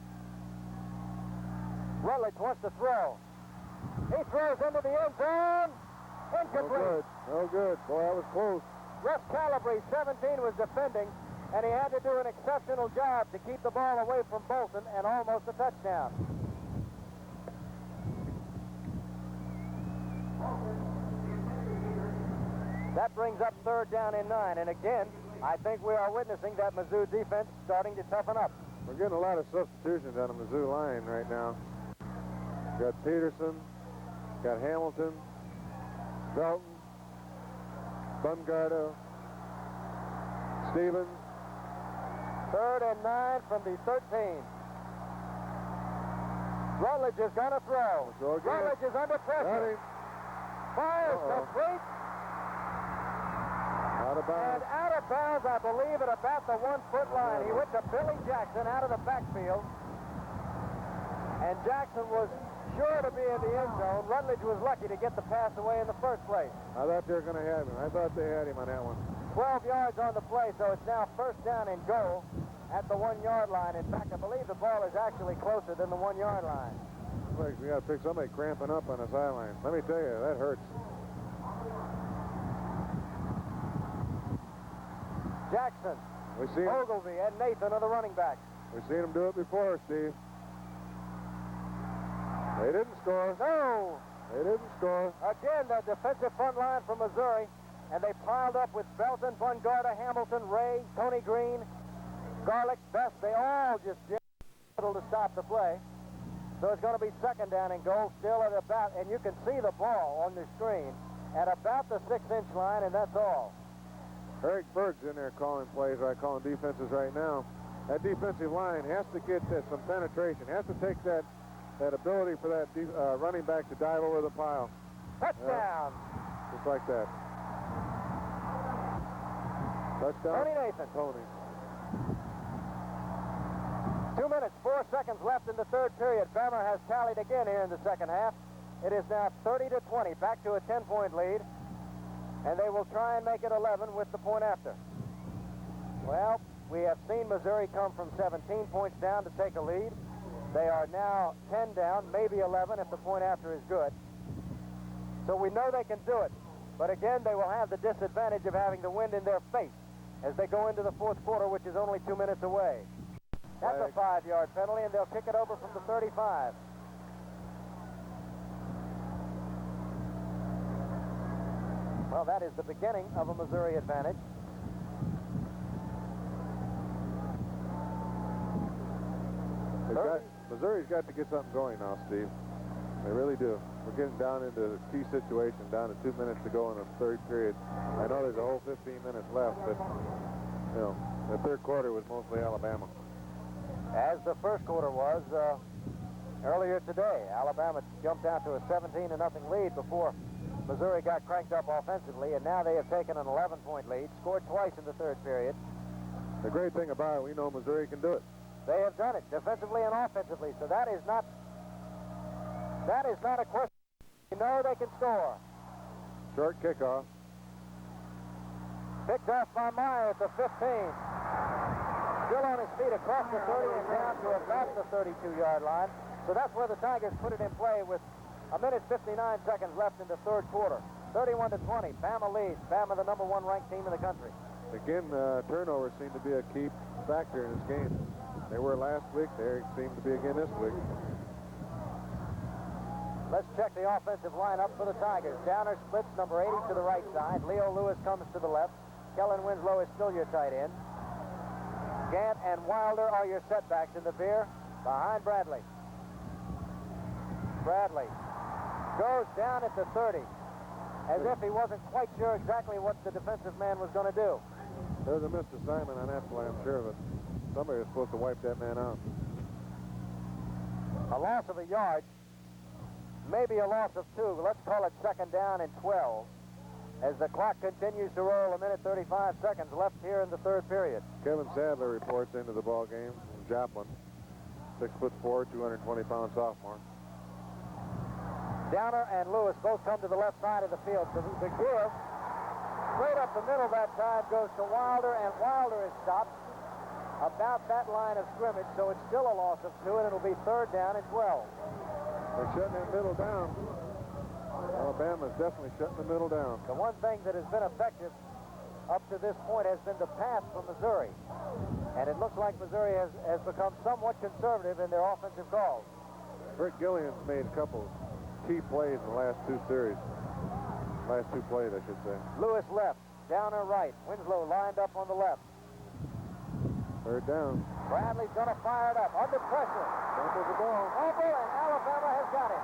Speaker 1: Rutledge wants to throw. He throws into the end zone. Incomplete.
Speaker 2: No good. Boy, that was close.
Speaker 1: Russ Calabrese, 17, was defending, and he had to do an exceptional job to keep the ball away from Bolton and almost a touchdown. That brings up 3rd down and 9, and again, I think we are witnessing that Mizzou defense starting to toughen up.
Speaker 2: We're getting a lot of substitutions on the Mizzou line right now. Got Peterson, got Hamilton, Belton, Bungarda, Stevens.
Speaker 1: 3rd and 9 from the 13. Rutledge is going to throw. Rutledge is under pressure. Fires complete.
Speaker 2: Out of bounds.
Speaker 1: And out of bounds, I believe, at about the 1-foot line. He went to Billy Jackson out of the backfield. And Jackson was sure to be in the end zone. Rutledge was lucky to get the pass away in the first place.
Speaker 2: I thought they were going to have him. I thought they had him on that one.
Speaker 1: 12 yards on the play, so it's now 1st down and goal at the 1-yard line. In fact, I believe the ball is actually closer than the 1-yard line.
Speaker 2: Looks like we got to pick somebody cramping up on the sideline. Let me tell you, that hurts.
Speaker 1: Jackson, Ogilvie, and Nathan are the running backs.
Speaker 2: We've seen them do it before, Steve. They didn't score.
Speaker 1: No!
Speaker 2: They didn't score.
Speaker 1: Again, the defensive front line from Missouri, and they piled up with Belton, Bungarda, Hamilton, Ray, Tony Green, Garlick, Best. They all just did little to stop the play. So it's going to be 2nd down and goal still at about, and you can see the ball on the screen, at about the 6-inch line, and that's all.
Speaker 2: Eric Berg's in there calling plays, right, calling defenses right now. That defensive line has to get some penetration, has to take that ability for that running back to dive over the pile.
Speaker 1: Touchdown!
Speaker 2: Just like that. Touchdown.
Speaker 1: Tony Nathan.
Speaker 2: Tony.
Speaker 1: 2 minutes, 4 seconds left in the third period. Bama has tallied again here in the second half. It is now 30-20, back to a 10-point lead. And they will try and make it 11 with the point after. Well, we have seen Missouri come from 17 points down to take a lead. They are now 10 down, maybe 11 if the point after is good. So we know they can do it. But again, they will have the disadvantage of having the wind in their face as they go into the fourth quarter, which is only 2 minutes away. That's a 5-yard penalty, and they'll kick it over from the 35. Well, that is the beginning of a Missouri advantage.
Speaker 2: Missouri's got to get something going now, Steve. They really do. We're getting down into a key situation, down to 2 minutes to go in the third period. I know there's a whole 15 minutes left, but, you know, the third quarter was mostly Alabama.
Speaker 1: As the first quarter was earlier today. Alabama jumped out to a 17-0 lead before Missouri got cranked up offensively, and now they have taken an 11-point lead, scored twice in the third period.
Speaker 2: The great thing about it, we know Missouri can do it.
Speaker 1: They have done it defensively and offensively, so that is not a question. We know they can score.
Speaker 2: Short kickoff.
Speaker 1: Picked off by Meyer at the 15. Still on his feet across the 30 and down to about the 32-yard line. So that's where the Tigers put it in play with a minute 59 seconds left in the third quarter. 31-20. Bama leads. Bama, the #1 ranked team in the country.
Speaker 2: Again, turnovers seem to be a key factor in this game. They were last week. They seem to be again this week.
Speaker 1: Let's check the offensive lineup for the Tigers. Downer splits number 80 to the right side. Leo Lewis comes to the left. Kellen Winslow is still your tight end. Gant and Wilder are your setbacks in the veer behind Bradley. Bradley goes down at the 30 as if he wasn't quite sure exactly what the defensive man was going to do.
Speaker 2: There's a missed assignment on that play, I'm sure of it. Somebody was supposed to wipe that man out.
Speaker 1: A loss of a yard, maybe a loss of 2. Let's call it second down and 12 as the clock continues to roll. A minute 35 seconds left here in the third period.
Speaker 2: Kevin Sadler reports into the ball game from Joplin. 6'4", 220-pound sophomore.
Speaker 1: Downer and Lewis both come to the left side of the field. So the give straight up the middle that time goes to Wilder, and Wilder is stopped about that line of scrimmage, so it's still a loss of 2, and it'll be third down and 12.
Speaker 2: They're shutting that middle down. Alabama's definitely shutting the middle down.
Speaker 1: The one thing that has been effective up to this point has been the pass from Missouri. And it looks like Missouri has become somewhat conservative in their offensive calls.
Speaker 2: Rick Gillian's made a couple key plays in the last 2 series. Last 2 plays, I should say.
Speaker 1: Lewis left, Downer right. Winslow lined up on the left.
Speaker 2: Third down.
Speaker 1: Bradley's going to fire it up under pressure.
Speaker 2: Fumbles the ball.
Speaker 1: Fumble, and Alabama has got it.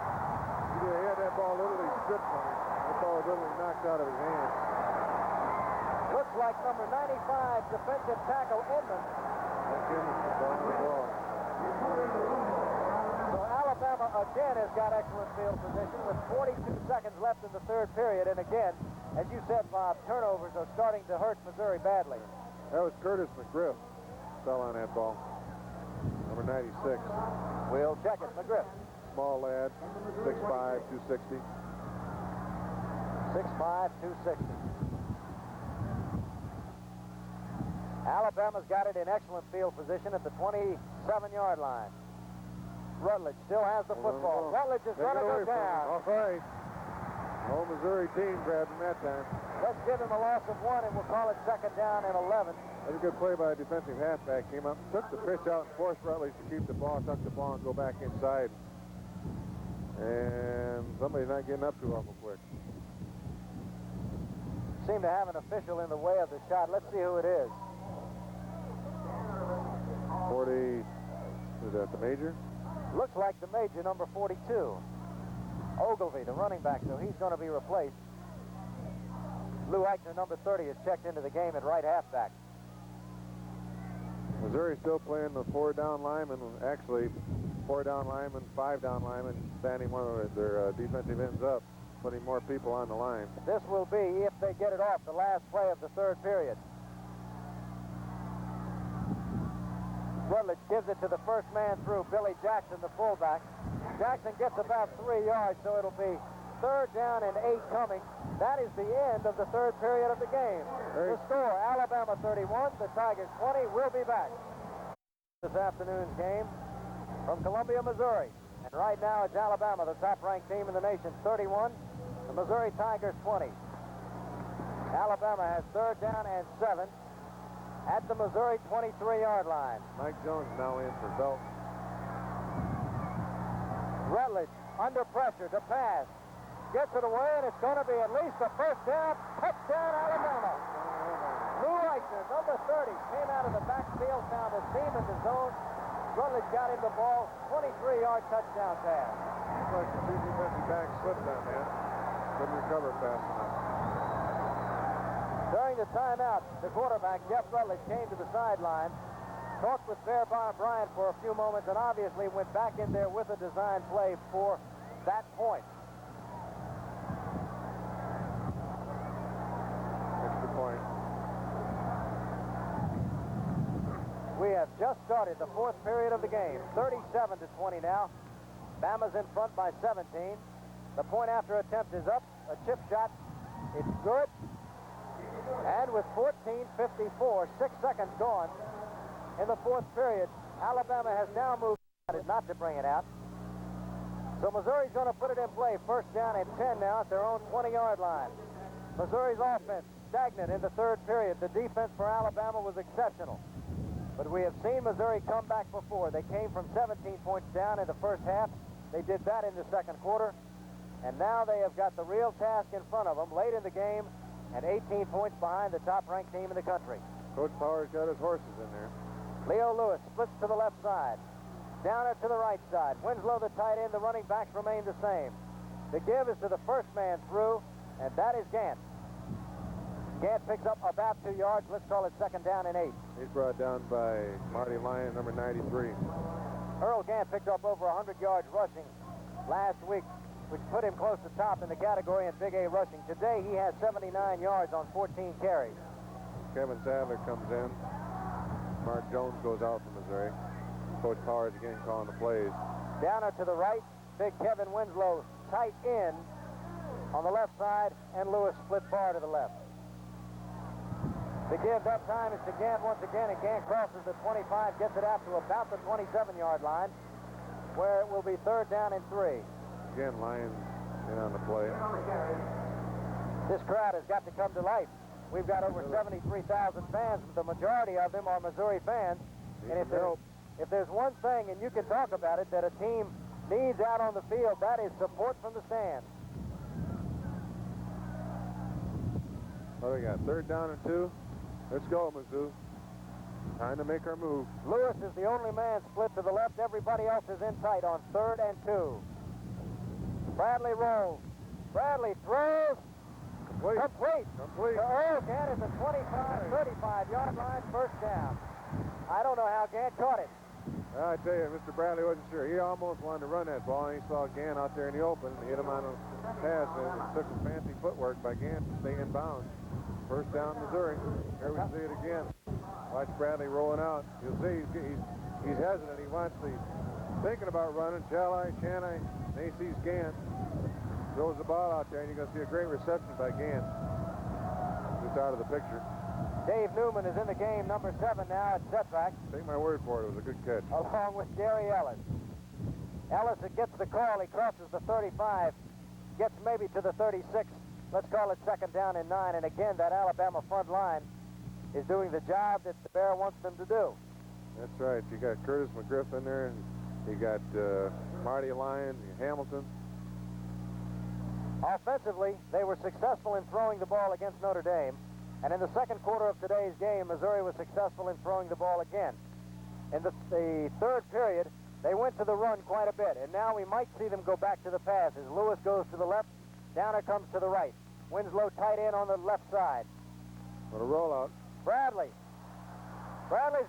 Speaker 2: He had that ball literally stripped from him. That ball was literally knocked out of his hands.
Speaker 1: Looks like number 95 defensive tackle Edmonds. So Alabama again has got excellent field position with 42 seconds left in the third period. And again, as you said, Bob, turnovers are starting to hurt Missouri badly.
Speaker 2: That was Curtis McGriff. Fell on that ball. Number 96.
Speaker 1: We'll check it. McGriff.
Speaker 2: Small lad, 6'5", 260.
Speaker 1: 6'5", 260. Alabama's got it in excellent field position at the 27-yard line. Rutledge still has the football. Rutledge is going to go down.
Speaker 2: All right. Whole Missouri team grabbed him that time.
Speaker 1: Let's give him a loss of 1, and we'll call it second down and 11.
Speaker 2: That was a good play by a defensive halfback. Came up, took the pitch out, and forced Rutledge to keep the ball, tuck the ball, and go back inside. And somebody's not getting up too awful quick.
Speaker 1: Seem to have an official in the way of the shot. Let's see who it is.
Speaker 2: 40, is that the major?
Speaker 1: Looks like the major, number 42. Ogilvy, the running back, so he's going to be replaced. Lou Eichner, number 30, is checked into the game at right halfback.
Speaker 2: Missouri still playing the 4-down linemen, actually 4-down linemen, 5-down linemen, standing one of their defensive ends up, putting more people on the line.
Speaker 1: This will be, if they get it off, the last play of the third period. Rutledge gives it to the first man through, Billy Jackson, the fullback. Jackson gets about 3 yards, so it'll be 3rd down and 8 coming. That is the end of the 3rd period of the game. The score, Alabama 31, the Tigers 20. We'll be back. This afternoon's game from Columbia, Missouri. And right now it's Alabama, the top-ranked team in the nation, 31. The Missouri Tigers 20. Alabama has 3rd down and 7 at the Missouri 23-yard line.
Speaker 2: Mike Jones now in for Belt.
Speaker 1: Rutledge under pressure to pass. Gets it away, and it's going to be at least a 1st down. Touchdown, Alabama. Lou Eichner, number 30, came out of the backfield, found a seam in the zone. Rutledge got him the ball, 23-yard touchdown pass.
Speaker 2: Looks like the two defensive backs slipped on that. Couldn't recover fast enough.
Speaker 1: During the timeout, the quarterback, Jeff Rutledge, came to the sideline, talked with Bear Bryant for a few moments, and obviously went back in there with a design play for that point.
Speaker 2: Extra point.
Speaker 1: We have just started the 4th period of the game. 37-20 now. Bama's in front by 17. The point after attempt is up. A chip shot. It's good. And with 14:54, 6 seconds gone in the 4th period, Alabama has now moved not to bring it out. So Missouri's going to put it in play. 1st down and 10 now at their own 20-yard line. Missouri's offense stagnant in the 3rd period. The defense for Alabama was exceptional. But we have seen Missouri come back before. They came from 17 points down in the 1st half. They did that in the 2nd quarter. And now they have got the real task in front of them late in the game and 18 points behind the top-ranked team in the country.
Speaker 2: Coach Powers got his horses in there.
Speaker 1: Leo Lewis splits to the left side. Downer to the right side. Winslow the tight end. The running backs remain the same. The give is to the first man through, and that is Gant. Gant picks up about 2 yards. Let's call it 2nd down and 8.
Speaker 2: He's brought down by Marty Lyon, number 93.
Speaker 1: Earl Gant picked up over 100 yards rushing last week, which put him close to top in the category in Big A rushing. Today, he has 79 yards on 14 carries.
Speaker 2: Kevin Sadler comes in. Mark Jones goes out for Missouri. Coach Powers again calling the plays.
Speaker 1: Downer to the right. Big Kevin Winslow tight end on the left side, and Lewis split far to the left. The give that time is to Gant once again, and Gant crosses the 25, gets it out to about the 27-yard line, where it will be 3rd down and 3.
Speaker 2: Again, Lions in on the play.
Speaker 1: This crowd has got to come to life. We've got over 73,000 fans. The majority of them are Missouri fans. And if there's one thing, and you can talk about it, that a team needs out on the field, that is support from the stands.
Speaker 2: What do we got? 3rd down and 2. Let's go, Mizzou. Time to make our move.
Speaker 1: Lewis is the only man split to the left. Everybody else is in tight on 3rd and 2. Bradley rolls. Bradley throws. Complete. To Earl Gant at the 25, 35-yard line, 1st down. I don't know how Gant caught it.
Speaker 2: I tell you, Mr. Bradley wasn't sure. He almost wanted to run that ball, and he saw Gant out there in the open and hit him on a pass. And it took some fancy footwork by Gant to stay in bounds. 1st down, Missouri. Here we see it again. Watch Bradley rolling out. You'll see he's hesitant. He wants to, thinking about running. Shall I? Shan't I? Then he sees Gant. Throws the ball out there, and you're going to see a great reception by Gant. Just out of the picture.
Speaker 1: Dave Newman is in the game, number 7 now at setback.
Speaker 2: Take my word for it. It was a good catch.
Speaker 1: Along with Gary Ellis. Ellis gets the call. He crosses the 35. Gets maybe to the 36. Let's call it 2nd down and 9. And again, that Alabama front line is doing the job that the Bear wants them to do.
Speaker 2: That's right. You got Curtis McGriff in there, and you got Marty Lyon, Hamilton.
Speaker 1: Offensively, they were successful in throwing the ball against Notre Dame. And in the 2nd quarter of today's game, Missouri was successful in throwing the ball again. In the 3rd period, they went to the run quite a bit. And now we might see them go back to the pass as Lewis goes to the left. Downer comes to the right. Winslow tight end on the left side.
Speaker 2: What a rollout.
Speaker 1: Bradley's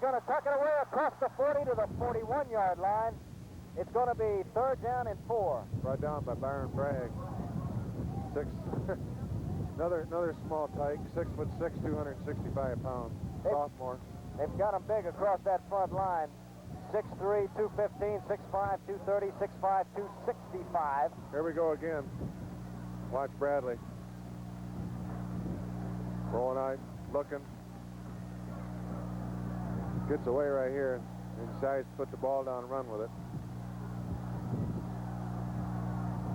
Speaker 1: going to tuck it away across the 40 to the 41-yard line. It's going to be 3rd down and 4.
Speaker 2: Brought down by Byron Bragg. Another small tyke, 6'6", 265 pounds. Sophomore.
Speaker 1: They've got him big across that front line. 6'3", 215, 6'5", 230, 6'5", 265.
Speaker 2: Here we go again. Watch Bradley. Rolling out, looking. Gets away right here and decides to put the ball down and run with it.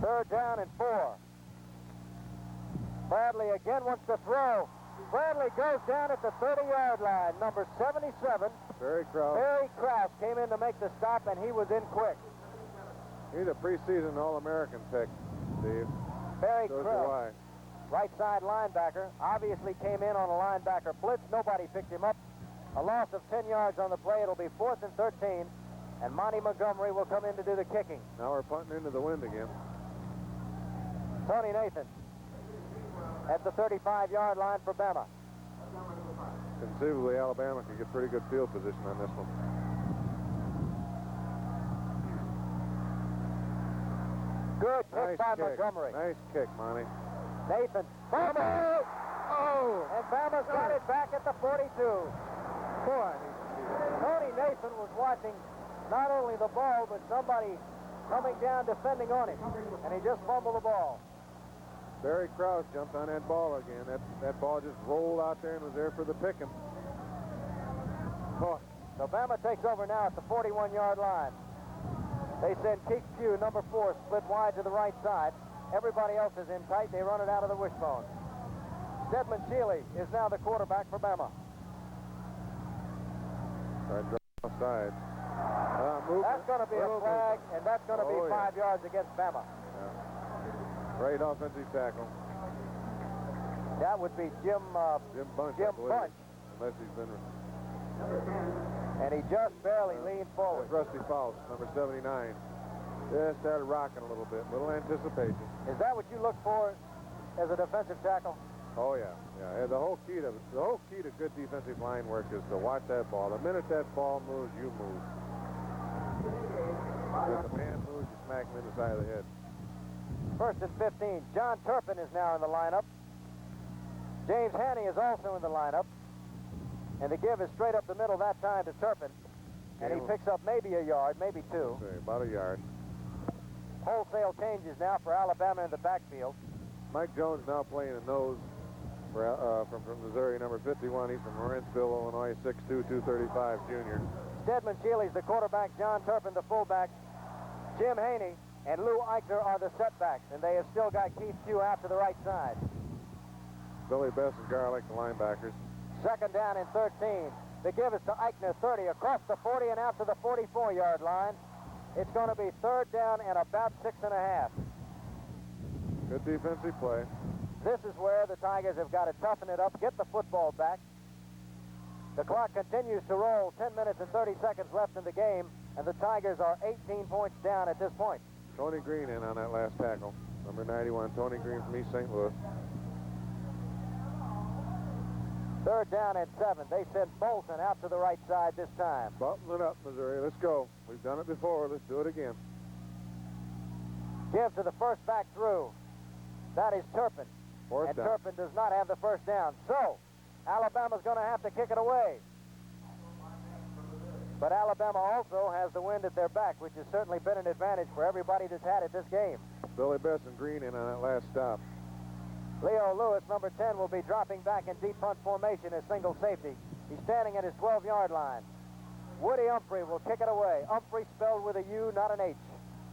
Speaker 1: 3rd down and 4. Bradley again wants to throw. Bradley goes down at the 30-yard line. Number 77.
Speaker 2: Barry Krause.
Speaker 1: Barry Krause came in to make the stop, and he was in quick.
Speaker 2: He's a preseason All-American pick, Steve.
Speaker 1: Barry
Speaker 2: Shows you
Speaker 1: Krause,
Speaker 2: why.
Speaker 1: right side linebacker, obviously came in on a linebacker blitz. Nobody picked him up. A loss of 10 yards on the play. It'll be 4th and 13, and Monty Montgomery will come in to do the kicking.
Speaker 2: Now we're punting into the wind again.
Speaker 1: Tony Nathan at the 35-yard line for Bama.
Speaker 2: Conceivably, Alabama could get pretty good field position on this one.
Speaker 1: Good kick
Speaker 2: Nice
Speaker 1: by
Speaker 2: kick.
Speaker 1: Montgomery.
Speaker 2: Nice kick, Monty.
Speaker 1: Nathan. Bama!
Speaker 2: Oh!
Speaker 1: And Bama's got it back at the 42.
Speaker 2: Boy,
Speaker 1: Tony Nathan was watching not only the ball, but somebody coming down defending on him. And he just fumbled the ball.
Speaker 2: Barry Krause jumped on that ball again. That ball just rolled out there and was there for the picking.
Speaker 1: So Bama takes over now at the 41-yard line. They send Keith Pugh, number 4, split wide to the right side. Everybody else is in tight. They run it out of the wishbone. Stedman Shealy is now the quarterback for Bama.
Speaker 2: Right, offside.
Speaker 1: That's going to be a flag, and that's going to be 5 yards against Bama.
Speaker 2: Yeah. Great offensive tackle.
Speaker 1: That would be Jim
Speaker 2: Bunch.
Speaker 1: Jim Bunch.
Speaker 2: Unless he's been...
Speaker 1: And he just barely leaned forward.
Speaker 2: That's Rusty Faust, number 79. Yeah, started rocking a little bit. Little anticipation.
Speaker 1: Is that what you look for as a defensive tackle?
Speaker 2: Oh, yeah. Yeah. The whole key to good defensive line work is to watch that ball. The minute that ball moves, you move. If the man moves, you smack him in the side of the head.
Speaker 1: 1st and 15. John Turpin is now in the lineup. James Haney is also in the lineup. And the give is straight up the middle that time to Turpin. And he picks up maybe a yard, maybe 2.
Speaker 2: Okay, about a yard.
Speaker 1: Wholesale changes now for Alabama in the backfield.
Speaker 2: Mike Jones now playing a nose from Missouri, number 51. He's from Lawrenceville, Illinois, 6'2", 235 junior.
Speaker 1: Stedman Shealy's the quarterback, John Turpin the fullback. Jim Haney and Lou Eichner are the setbacks, and they have still got Keith Pugh out to the right side.
Speaker 2: Billy Bess and Garlick, the linebackers.
Speaker 1: 2nd down and 13. The give is to Eichner, 30, across the 40 and out to the 44-yard line. It's going to be 3rd down and about 6.5.
Speaker 2: Good defensive play.
Speaker 1: This is where the Tigers have got to toughen it up, get the football back. The clock continues to roll, 10 minutes and 30 seconds left in the game, and the Tigers are 18 points down at this point.
Speaker 2: Tony Green in on that last tackle. Number 91, Tony Green from East St. Louis.
Speaker 1: 3rd down and 7. They send Bolton out to the right side this time.
Speaker 2: Button it up, Missouri. Let's go. We've done it before. Let's do it again.
Speaker 1: Give to the first back through. That is Turpin.
Speaker 2: 4th down.
Speaker 1: Turpin does not have the 1st down. So, Alabama's going to have to kick it away. But Alabama also has the wind at their back, which has certainly been an advantage for everybody that's had it this game.
Speaker 2: Billy Bess and Green in on that last stop.
Speaker 1: Leo Lewis, number 10, will be dropping back in deep punt formation as single safety. He's standing at his 12-yard line. Woody Humphrey will kick it away. Humphrey spelled with a U, not an H.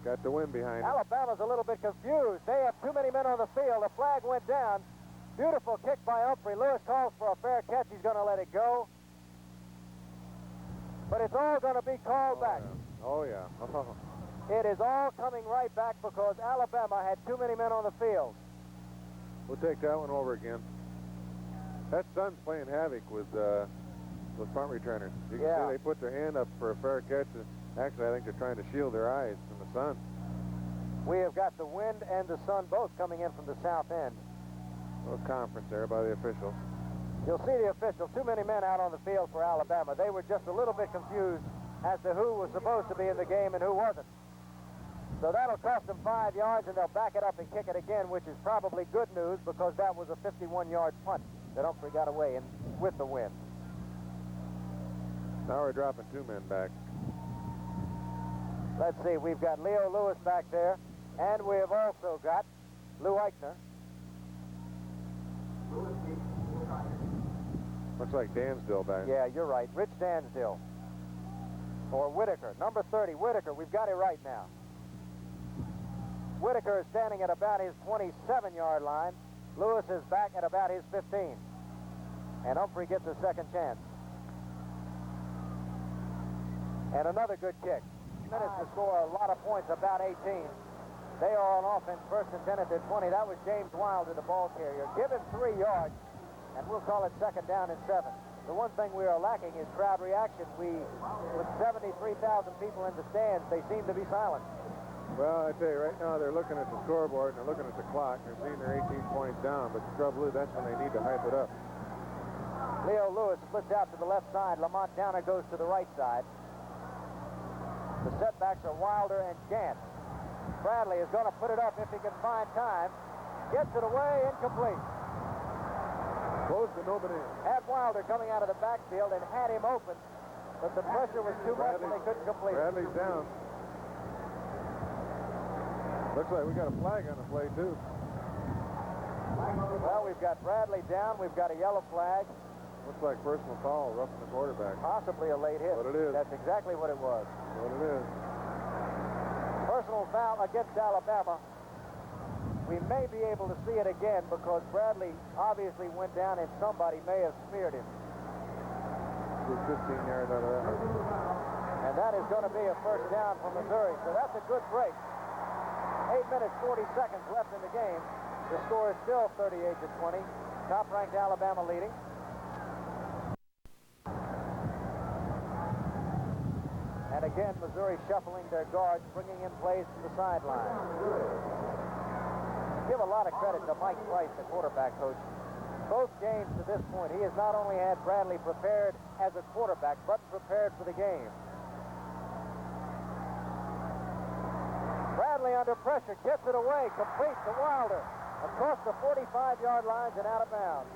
Speaker 2: Got the wind behind him.
Speaker 1: Alabama's a little bit confused. They have too many men on the field. The flag went down. Beautiful kick by Humphrey. Lewis calls for a fair catch. He's going to let it go. But it's all going to be called back.
Speaker 2: Yeah. Oh, yeah. Oh.
Speaker 1: It is all coming right back because Alabama had too many men on the field.
Speaker 2: We'll take that one over again. That sun's playing havoc with punt returners. You can see they put their hand up for a fair catch. Actually, I think they're trying to shield their eyes from the sun.
Speaker 1: We have got the wind and the sun both coming in from the south end.
Speaker 2: A little conference there by the officials.
Speaker 1: You'll see the officials, too many men out on the field for Alabama. They were just a little bit confused as to who was supposed to be in the game and who wasn't. So that'll cost them 5 yards, and they'll back it up and kick it again, which is probably good news because that was a 51-yard punt that Humphrey got away with the wind.
Speaker 2: Now we're dropping 2 men back.
Speaker 1: Let's see, we've got Leo Lewis back there, and we have also got Lou Eichner.
Speaker 2: Looks like Dansdale back.
Speaker 1: Yeah, you're right. Rich Dansdale. Or Whitaker. Number 30, Whitaker. We've got it right now. Whitaker is standing at about his 27-yard line. Lewis is back at about his 15. And Humphrey gets a second chance. And another good kick. Minutes to score a lot of points, about 18. They are on offense, first and 10 at their 20. That was James Wilder, the ball carrier. Give him 3 yards, and we'll call it second down and 7. The one thing we are lacking is crowd reaction. With 73,000 people in the stands, they seem to be silent.
Speaker 2: Well, I tell you, right now they're looking at the scoreboard and they're looking at the clock. They're seeing they're 18 points down, but the trouble is that's when they need to hype it up.
Speaker 1: Leo Lewis splits out to the left side. Lamont Downer goes to the right side. The setbacks are Wilder and Gant. Bradley is going to put it up if he can find time. Gets it away, incomplete.
Speaker 2: Close to nobody.
Speaker 1: Had Wilder coming out of the backfield and had him open, but the pressure was too much and they couldn't complete it.
Speaker 2: Bradley's down. Looks like we got a flag on the play, too.
Speaker 1: Well, we've got Bradley down. We've got a yellow flag.
Speaker 2: Looks like personal foul, roughing the quarterback.
Speaker 1: Possibly a late hit.
Speaker 2: What it is.
Speaker 1: That's exactly what it was.
Speaker 2: What it is.
Speaker 1: Personal foul against Alabama. We may be able to see it again because Bradley obviously went down and somebody may have smeared him.
Speaker 2: He's 15 yards out of that.
Speaker 1: And that is going to be a first down for Missouri. So that's a good break. 8 minutes, 40 seconds left in the game. The score is still 38-20. Top-ranked Alabama leading. And again, Missouri shuffling their guards, bringing in plays to the sideline. Give a lot of credit to Mike Price, the quarterback coach. Both games to this point, he has not only had Bradley prepared as a quarterback, but prepared for the game. Bradley under pressure, gets it away, complete to Wilder. Across the 45-yard lines and out of bounds.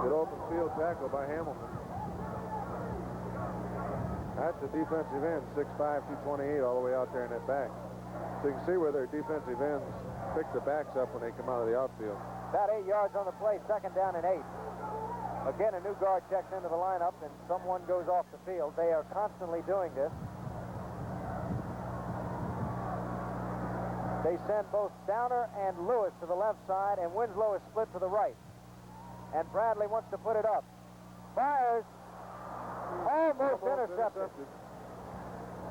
Speaker 2: Good open field tackle by Hamilton. That's the defensive end, 6'5", 228, all the way out there in that back. So you can see where their defensive ends pick the backs up when they come out of the outfield.
Speaker 1: About 8 yards on the play, second down and 8. Again, a new guard checks into the lineup and someone goes off the field. They are constantly doing this. They send both Downer and Lewis to the left side, and Winslow is split to the right. And Bradley wants to put it up. Fires. Almost intercepted.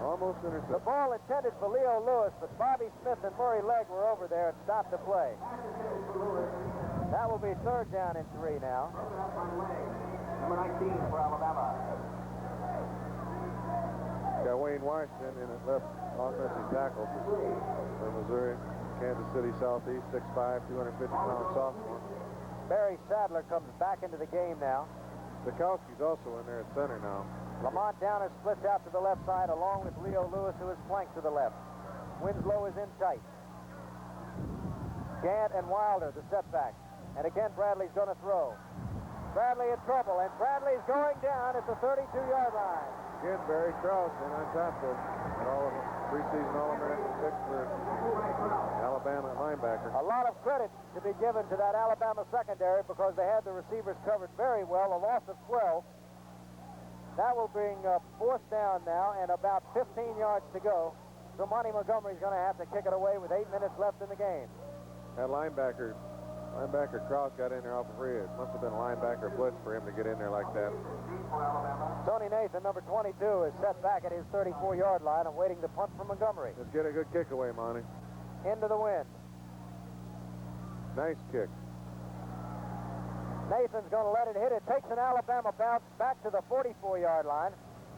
Speaker 2: Almost intercepted.
Speaker 1: The ball intended for Leo Lewis, but Bobby Smith and Murray Legg were over there and stopped the play. That will be third down and 3 now.
Speaker 11: Number 19 for Alabama.
Speaker 2: Got Wayne Washington in at left offensive tackle for Missouri. Kansas City Southeast, 6'5", 250-pound sophomore.
Speaker 1: Barry Sadler comes back into the game now.
Speaker 2: Bukowski's also in there at center now.
Speaker 1: Lamont Downer splits out to the left side along with Leo Lewis, who is flanked to the left. Winslow is in tight. Gant and Wilder, the setback. And again, Bradley's going to throw. Bradley in trouble, and Bradley's going down at the 32-yard line.
Speaker 2: Again, Barry Krause in on top of all of them. Preseason All-American pick for Alabama linebacker.
Speaker 1: A lot of credit to be given to that Alabama secondary because they had the receivers covered very well, a loss of 12. That will bring fourth down now and about 15 yards to go. So Monty Montgomery's going to have to kick it away with 8 minutes left in the game.
Speaker 2: That linebacker Krause got in there off of free. It must have been a linebacker blitz for him to get in there like that.
Speaker 1: Tony Nathan, number 22, is set back at his 34-yard line and waiting the punt from Montgomery.
Speaker 2: Let's get a good kick away, Monty.
Speaker 1: Into the wind.
Speaker 2: Nice kick.
Speaker 1: Nathan's going to let it hit. It takes an Alabama bounce back to the 44-yard line.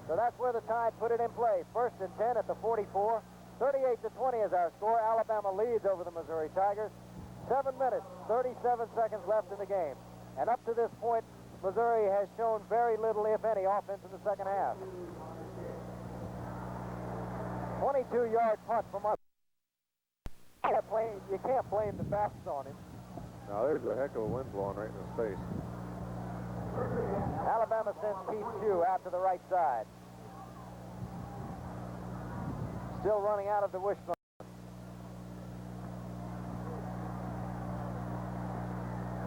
Speaker 1: So that's where the Tide put it in play. First and 10 at the 44. 38-20 is our score. Alabama leads over the Missouri Tigers. 7 minutes, 37 seconds left in the game. And up to this point, Missouri has shown very little, if any, offense in the second half. 22-yard punt from us. You can't blame the backs on him.
Speaker 2: Now, there's a heck of a wind blowing right in his face.
Speaker 1: Alabama sends Keith Shue out to the right side. Still running out of the wishbone.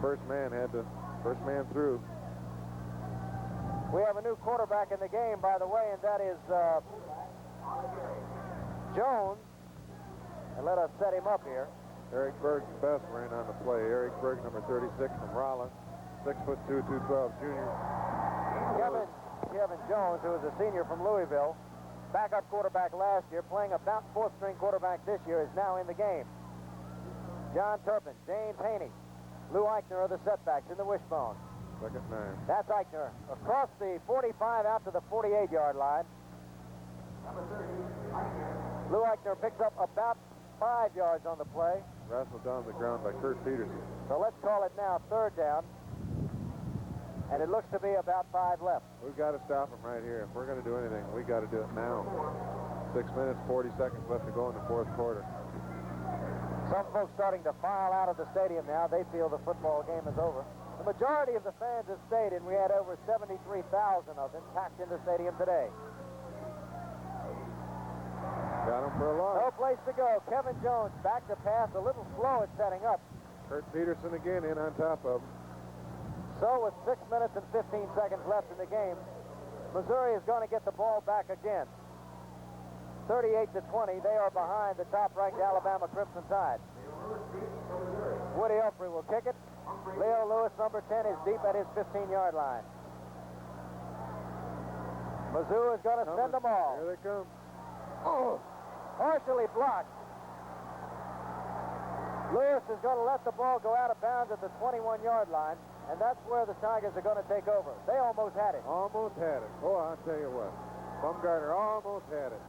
Speaker 2: First man through.
Speaker 1: We have a new quarterback in the game, by the way, and that is Jones. And let us set him up here.
Speaker 2: Eric Berg's best ran on the play. Eric Berg, number 36 from Rollins, 6'2", 212 junior.
Speaker 1: Kevin Jones, who is a senior from Louisville, backup quarterback last year, playing about fourth-string quarterback this year, is now in the game. John Turpin, James Haney, Lou Eichner are the setbacks in the wishbone.
Speaker 2: Second 9.
Speaker 1: That's Eichner across the 45 out to the 48-yard line. Lou Eichner picks up about 5 yards on the play.
Speaker 2: Wrestled down the ground by Kurt Peterson.
Speaker 1: So let's call it now third down. And it looks to be about 5 left.
Speaker 2: We've got to stop him right here. If we're going to do anything, we got to do it now. 6 minutes, 40 seconds left to go in the fourth quarter.
Speaker 1: Some folks starting to file out of the stadium now. They feel the football game is over. The majority of the fans have stayed, and we had over 73,000 of them packed in the stadium today.
Speaker 2: Got him for a loss.
Speaker 1: No place to go. Kevin Jones back to pass, a little slow at setting up.
Speaker 2: Kurt Peterson again in on top of him.
Speaker 1: So with 6 minutes and 15 seconds left in the game, Missouri is going to get the ball back again. 38-20, they are behind the top-ranked Alabama Crimson Tide. Woody Elfrey will kick it. Leo Lewis, number 10, is deep at his 15-yard line. Mizzou is going to send them all.
Speaker 2: Here they come.
Speaker 1: Oh, partially blocked. Lewis is going to let the ball go out of bounds at the 21-yard line, and that's where the Tigers are going to take over. They almost had it.
Speaker 2: Almost had it. Oh, I'll tell you what. Bumgarner almost had it.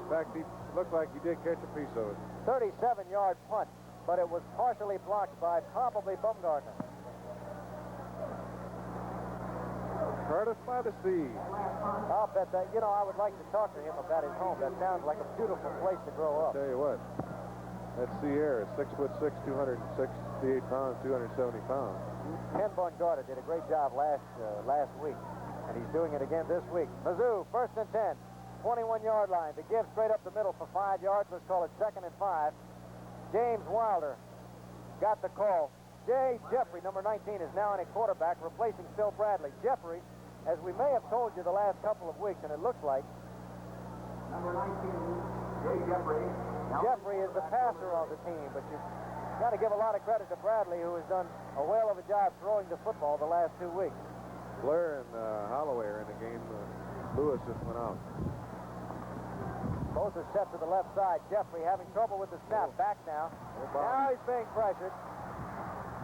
Speaker 2: In fact, he looked like he did catch a piece of it.
Speaker 1: 37-yard punt, but it was partially blocked by probably Bumgarner.
Speaker 2: Curtis by the sea.
Speaker 1: I'll bet that, you know, I would like to talk to him about his home. That sounds like a beautiful place to grow up.
Speaker 2: I'll tell you what. That Sierra is 6'6", 268 pounds, 270 pounds.
Speaker 1: Ken Bumgarner did a great job last week, and he's doing it again this week. Mizzou, 1st and 10, 21-yard line. To give straight up the middle for 5 yards. Let's call it 2nd and 5. James Wilder got the call. Jay Jeffrey, number 19, is now in a quarterback, replacing Phil Bradley. Jeffrey, as we may have told you the last couple of weeks, and it looks like,
Speaker 11: Number 19, Jay Jeffrey.
Speaker 1: Jeffrey is the passer of the team, but you've got to give a lot of credit to Bradley, who has done a whale of a job throwing the football the last 2 weeks.
Speaker 2: Blair and Holloway are in the game. Lewis just went out.
Speaker 1: Both are set to the left side. Jeffrey having trouble with the snap. Back now. Now he's being pressured.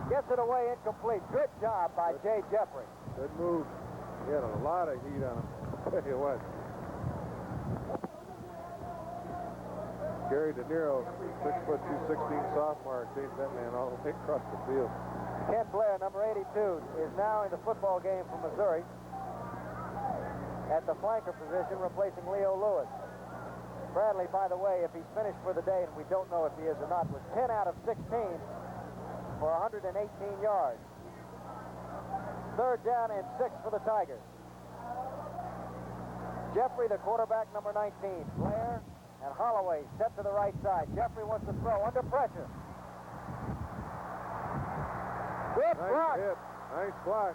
Speaker 1: Gets it away incomplete. Good job by Jay Jeffrey.
Speaker 2: Good move. He had a lot of heat on him. Tell you what. Gary De Niro, 6'2", 216 sophomore, chased that man all the way across the field.
Speaker 1: Ken Blair, number 82, is now in the football game for Missouri at the flanker position, replacing Leo Lewis. Bradley, by the way, if he's finished for the day, and we don't know if he is or not, was 10 out of 16 for 118 yards. 3rd down and 6 for the Tigers. Jeffrey, the quarterback, number 19. Blair and Holloway set to the right side. Jeffrey wants to throw under pressure. Good block.
Speaker 2: Nice hit. Nice block.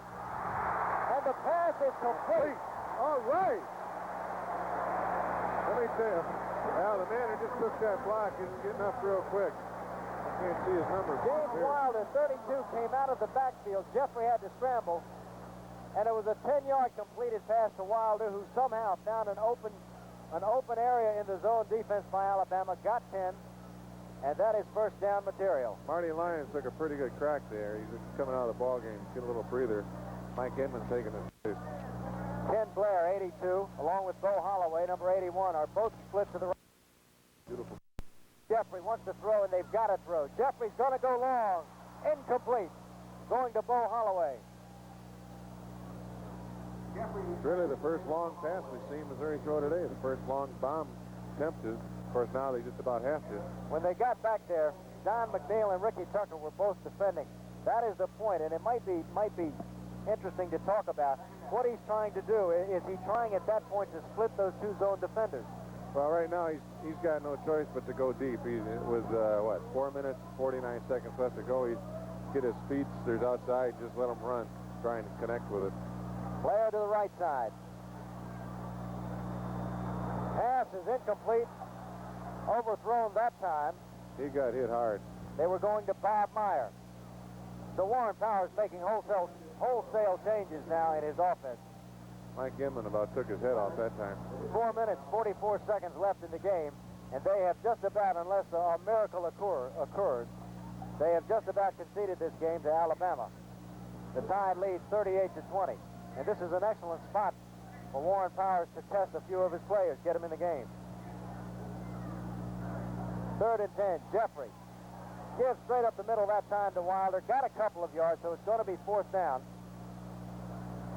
Speaker 1: And the pass is complete.
Speaker 2: All right. Let me tell you, well, the man who just took that block isn't getting up real quick. I can't see his number.
Speaker 1: James Wilder, 32, came out of the backfield. Jeffrey had to scramble. And it was a 10-yard completed pass to Wilder, who somehow found an open area in the zone defense by Alabama, got 10, and that is 1st down material.
Speaker 2: Marty Lyons took a pretty good crack there. He's just coming out of the ball game, get a little breather. Mike Inman taking his place.
Speaker 1: Ken Blair, 82, along with Bo Holloway, number 81, are both split to the right.
Speaker 2: Beautiful.
Speaker 1: Jeffrey wants to throw, and they've got to throw. Jeffrey's going to go long. Incomplete. Going to Bo Holloway.
Speaker 2: It's really the first long pass we've seen Missouri throw today. The first long bomb attempted. Of course, now they just about have to.
Speaker 1: When they got back there, Don McNeil and Ricky Tucker were both defending. That is the point, and it might be interesting to talk about. what he's trying to do. Is he trying at that point to split those two zone defenders?
Speaker 2: Well, right now he's got no choice but to go deep. He's with what, 4 minutes, 49 seconds left to go. He's get his feet. There's outside. Just let him run, trying to connect with it.
Speaker 1: Player to the right side. Pass is incomplete. Overthrown that time.
Speaker 2: He got hit hard.
Speaker 1: They were going to Bob Meyer. So Warren Powers making wholesale changes now in his offense.
Speaker 2: Mike Inman about took his head off that time.
Speaker 1: 4 minutes, 44 seconds left in the game, and they have just about, unless a miracle occurs, they have just about conceded this game to Alabama. The Tide leads 38-20, and this is an excellent spot for Warren Powers to test a few of his players, get them in the game. 3rd and 10, Jeffrey gives straight up the middle that time to Wilder, got a couple of yards, so it's going to be 4th down.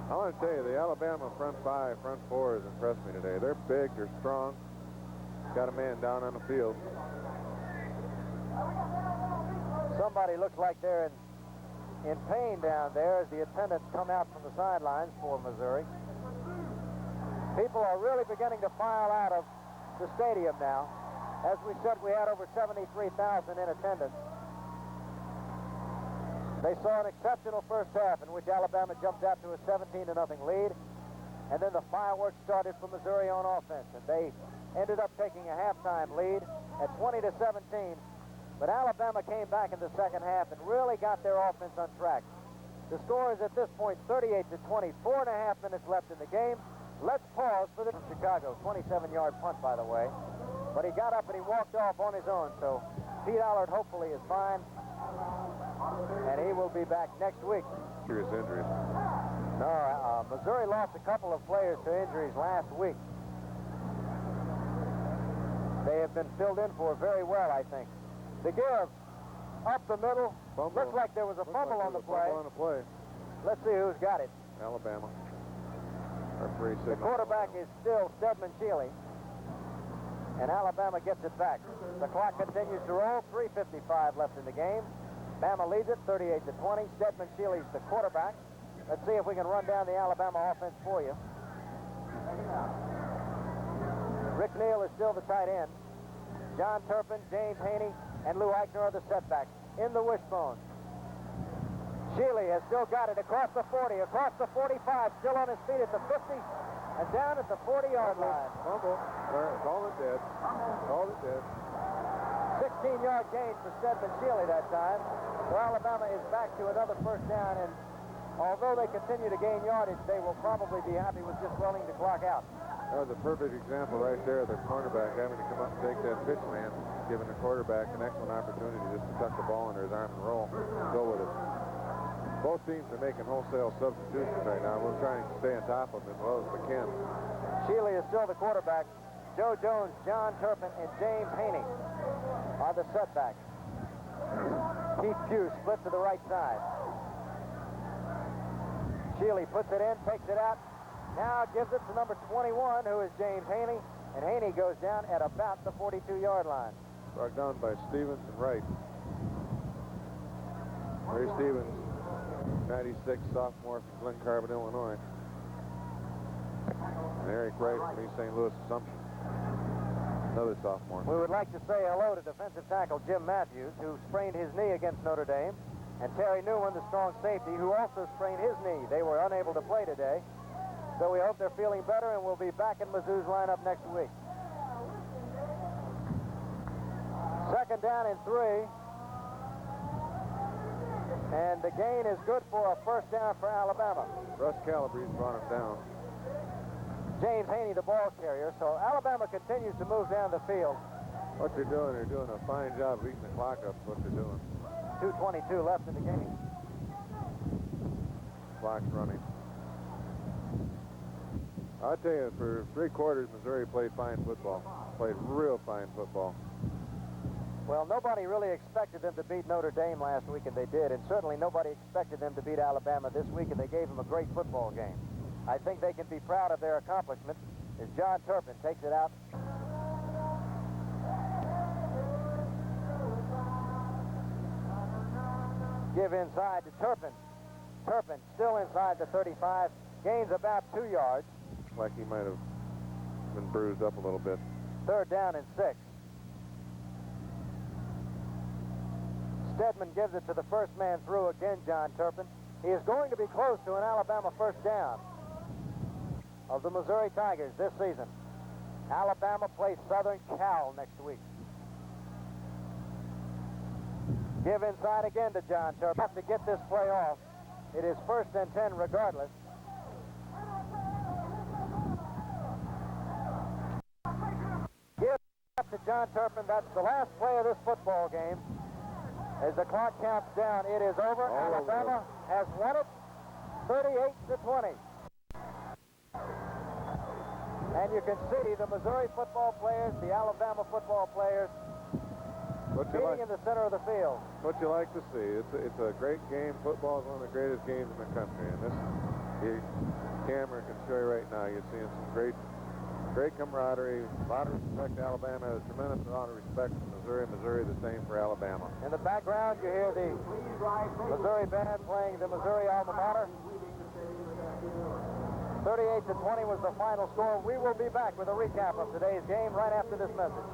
Speaker 2: I want to tell you, the Alabama front 5, front 4 has impressed me today. They're big, they're strong, got a man down on the field.
Speaker 1: Somebody looks like they're in pain down there as the attendants come out from the sidelines for Missouri. People are really beginning to file out of the stadium now. As we said, we had over 73,000 in attendance. They saw an exceptional first half in which Alabama jumped out to a 17-0 lead, and then the fireworks started for Missouri on offense, and they ended up taking a halftime lead at 20-17. But Alabama came back in the second half and really got their offense on track. The score is at this point 38-20, 4.5 minutes left in the game. Let's pause for the Chicago 27-yard punt, by the way. But he got up and he walked off on his own, so Pete Allard hopefully is fine, and he will be back next week.
Speaker 2: Serious injuries.
Speaker 1: No, Missouri lost a couple of players to injuries last week. They have been filled in for very well, I think. The give up the middle.
Speaker 2: Fumble.
Speaker 1: Looks like there was a fumble on the play.
Speaker 2: Fumble on the play.
Speaker 1: Let's see who's got it.
Speaker 2: Alabama.
Speaker 1: The quarterback is still Stedman Shealy, and Alabama gets it back. The clock continues to roll. 3:55 left in the game. Bama leads it 38-20. Stedman Shealy's the quarterback. Let's see if we can run down the Alabama offense for you. Rick Neal is still the tight end. John Turpin, James Haney, and Lou Eichner are the setbacks. In the wishbone. Shealy has still got it across the 40, across the 45, still on his feet at the 50, and down at the 40-yard line.
Speaker 2: Fumble. Call it dead. Call it dead.
Speaker 1: 16-yard gain for Stedman Shealy that time. So Alabama is back to another first down, and although they continue to gain yardage, they will probably be happy with just running the clock out.
Speaker 2: That was a perfect example right there of the cornerback having to come up and take that pitch man, giving the quarterback an excellent opportunity just to tuck the ball under his arm and roll, go with it. Both teams are making wholesale substitutions right now. We'll try and stay on top of them as well as we can.
Speaker 1: Shealy is still the quarterback. Joe Jones, John Turpin, and James Haney are the setbacks. Keith Pugh split to the right side. Shealy puts it in, takes it out. Now gives it to number 21, who is James Haney, and Haney goes down at about the 42-yard line.
Speaker 2: Brought down by Stevens and Wright. Ray Stevens, 96, sophomore from Glen Carbon, Illinois. And Eric Wright from East St. Louis Assumption, another sophomore.
Speaker 1: We would like to say hello to defensive tackle Jim Matthews, who sprained his knee against Notre Dame, and Terry Newman, the strong safety, who also sprained his knee. They were unable to play today. So we hope they're feeling better, and we'll be back in Mizzou's lineup next week. 2nd down and 3. And the gain is good for a first down for Alabama.
Speaker 2: Russ Calabrese brought him down.
Speaker 1: James Haney, the ball carrier. So Alabama continues to move down the field.
Speaker 2: What they're doing a fine job beating the clock up. What they're doing.
Speaker 1: 2:22 left in the game.
Speaker 2: Clock's running. I'll tell you, for 3 quarters, Missouri played fine football. Played real fine football.
Speaker 1: Well, nobody really expected them to beat Notre Dame last week, and they did. And certainly nobody expected them to beat Alabama this week, and they gave them a great football game. I think they can be proud of their accomplishment as John Turpin takes it out. Give inside to Turpin. Turpin still inside the 35. Gains about 2 yards.
Speaker 2: Like he might have been bruised up a little bit.
Speaker 1: 3rd down and 6. Stedman gives it to the first man through again, John Turpin. He is going to be close to an Alabama first down of the Missouri Tigers this season. Alabama plays Southern Cal next week. Give inside again to John Turpin. Have to get this play off. It is 1st and 10 regardless. Give up to John Turpin. That's the last play of this football game. As the clock counts down, it is over. Alabama has won it 38-20. And you can see the Missouri football players, the Alabama football players, meeting in the center of the field.
Speaker 2: What you like to see. It's a great game. Football is one of the greatest games in the country. And this camera can show you right now. You're seeing some great camaraderie. A lot of respect. Alabama has a tremendous amount of respect for Missouri. Missouri the same for Alabama.
Speaker 1: In the background, you hear the Missouri band playing the Missouri alma mater. 38-20 was the final score. We will be back with a recap of today's game right after this message.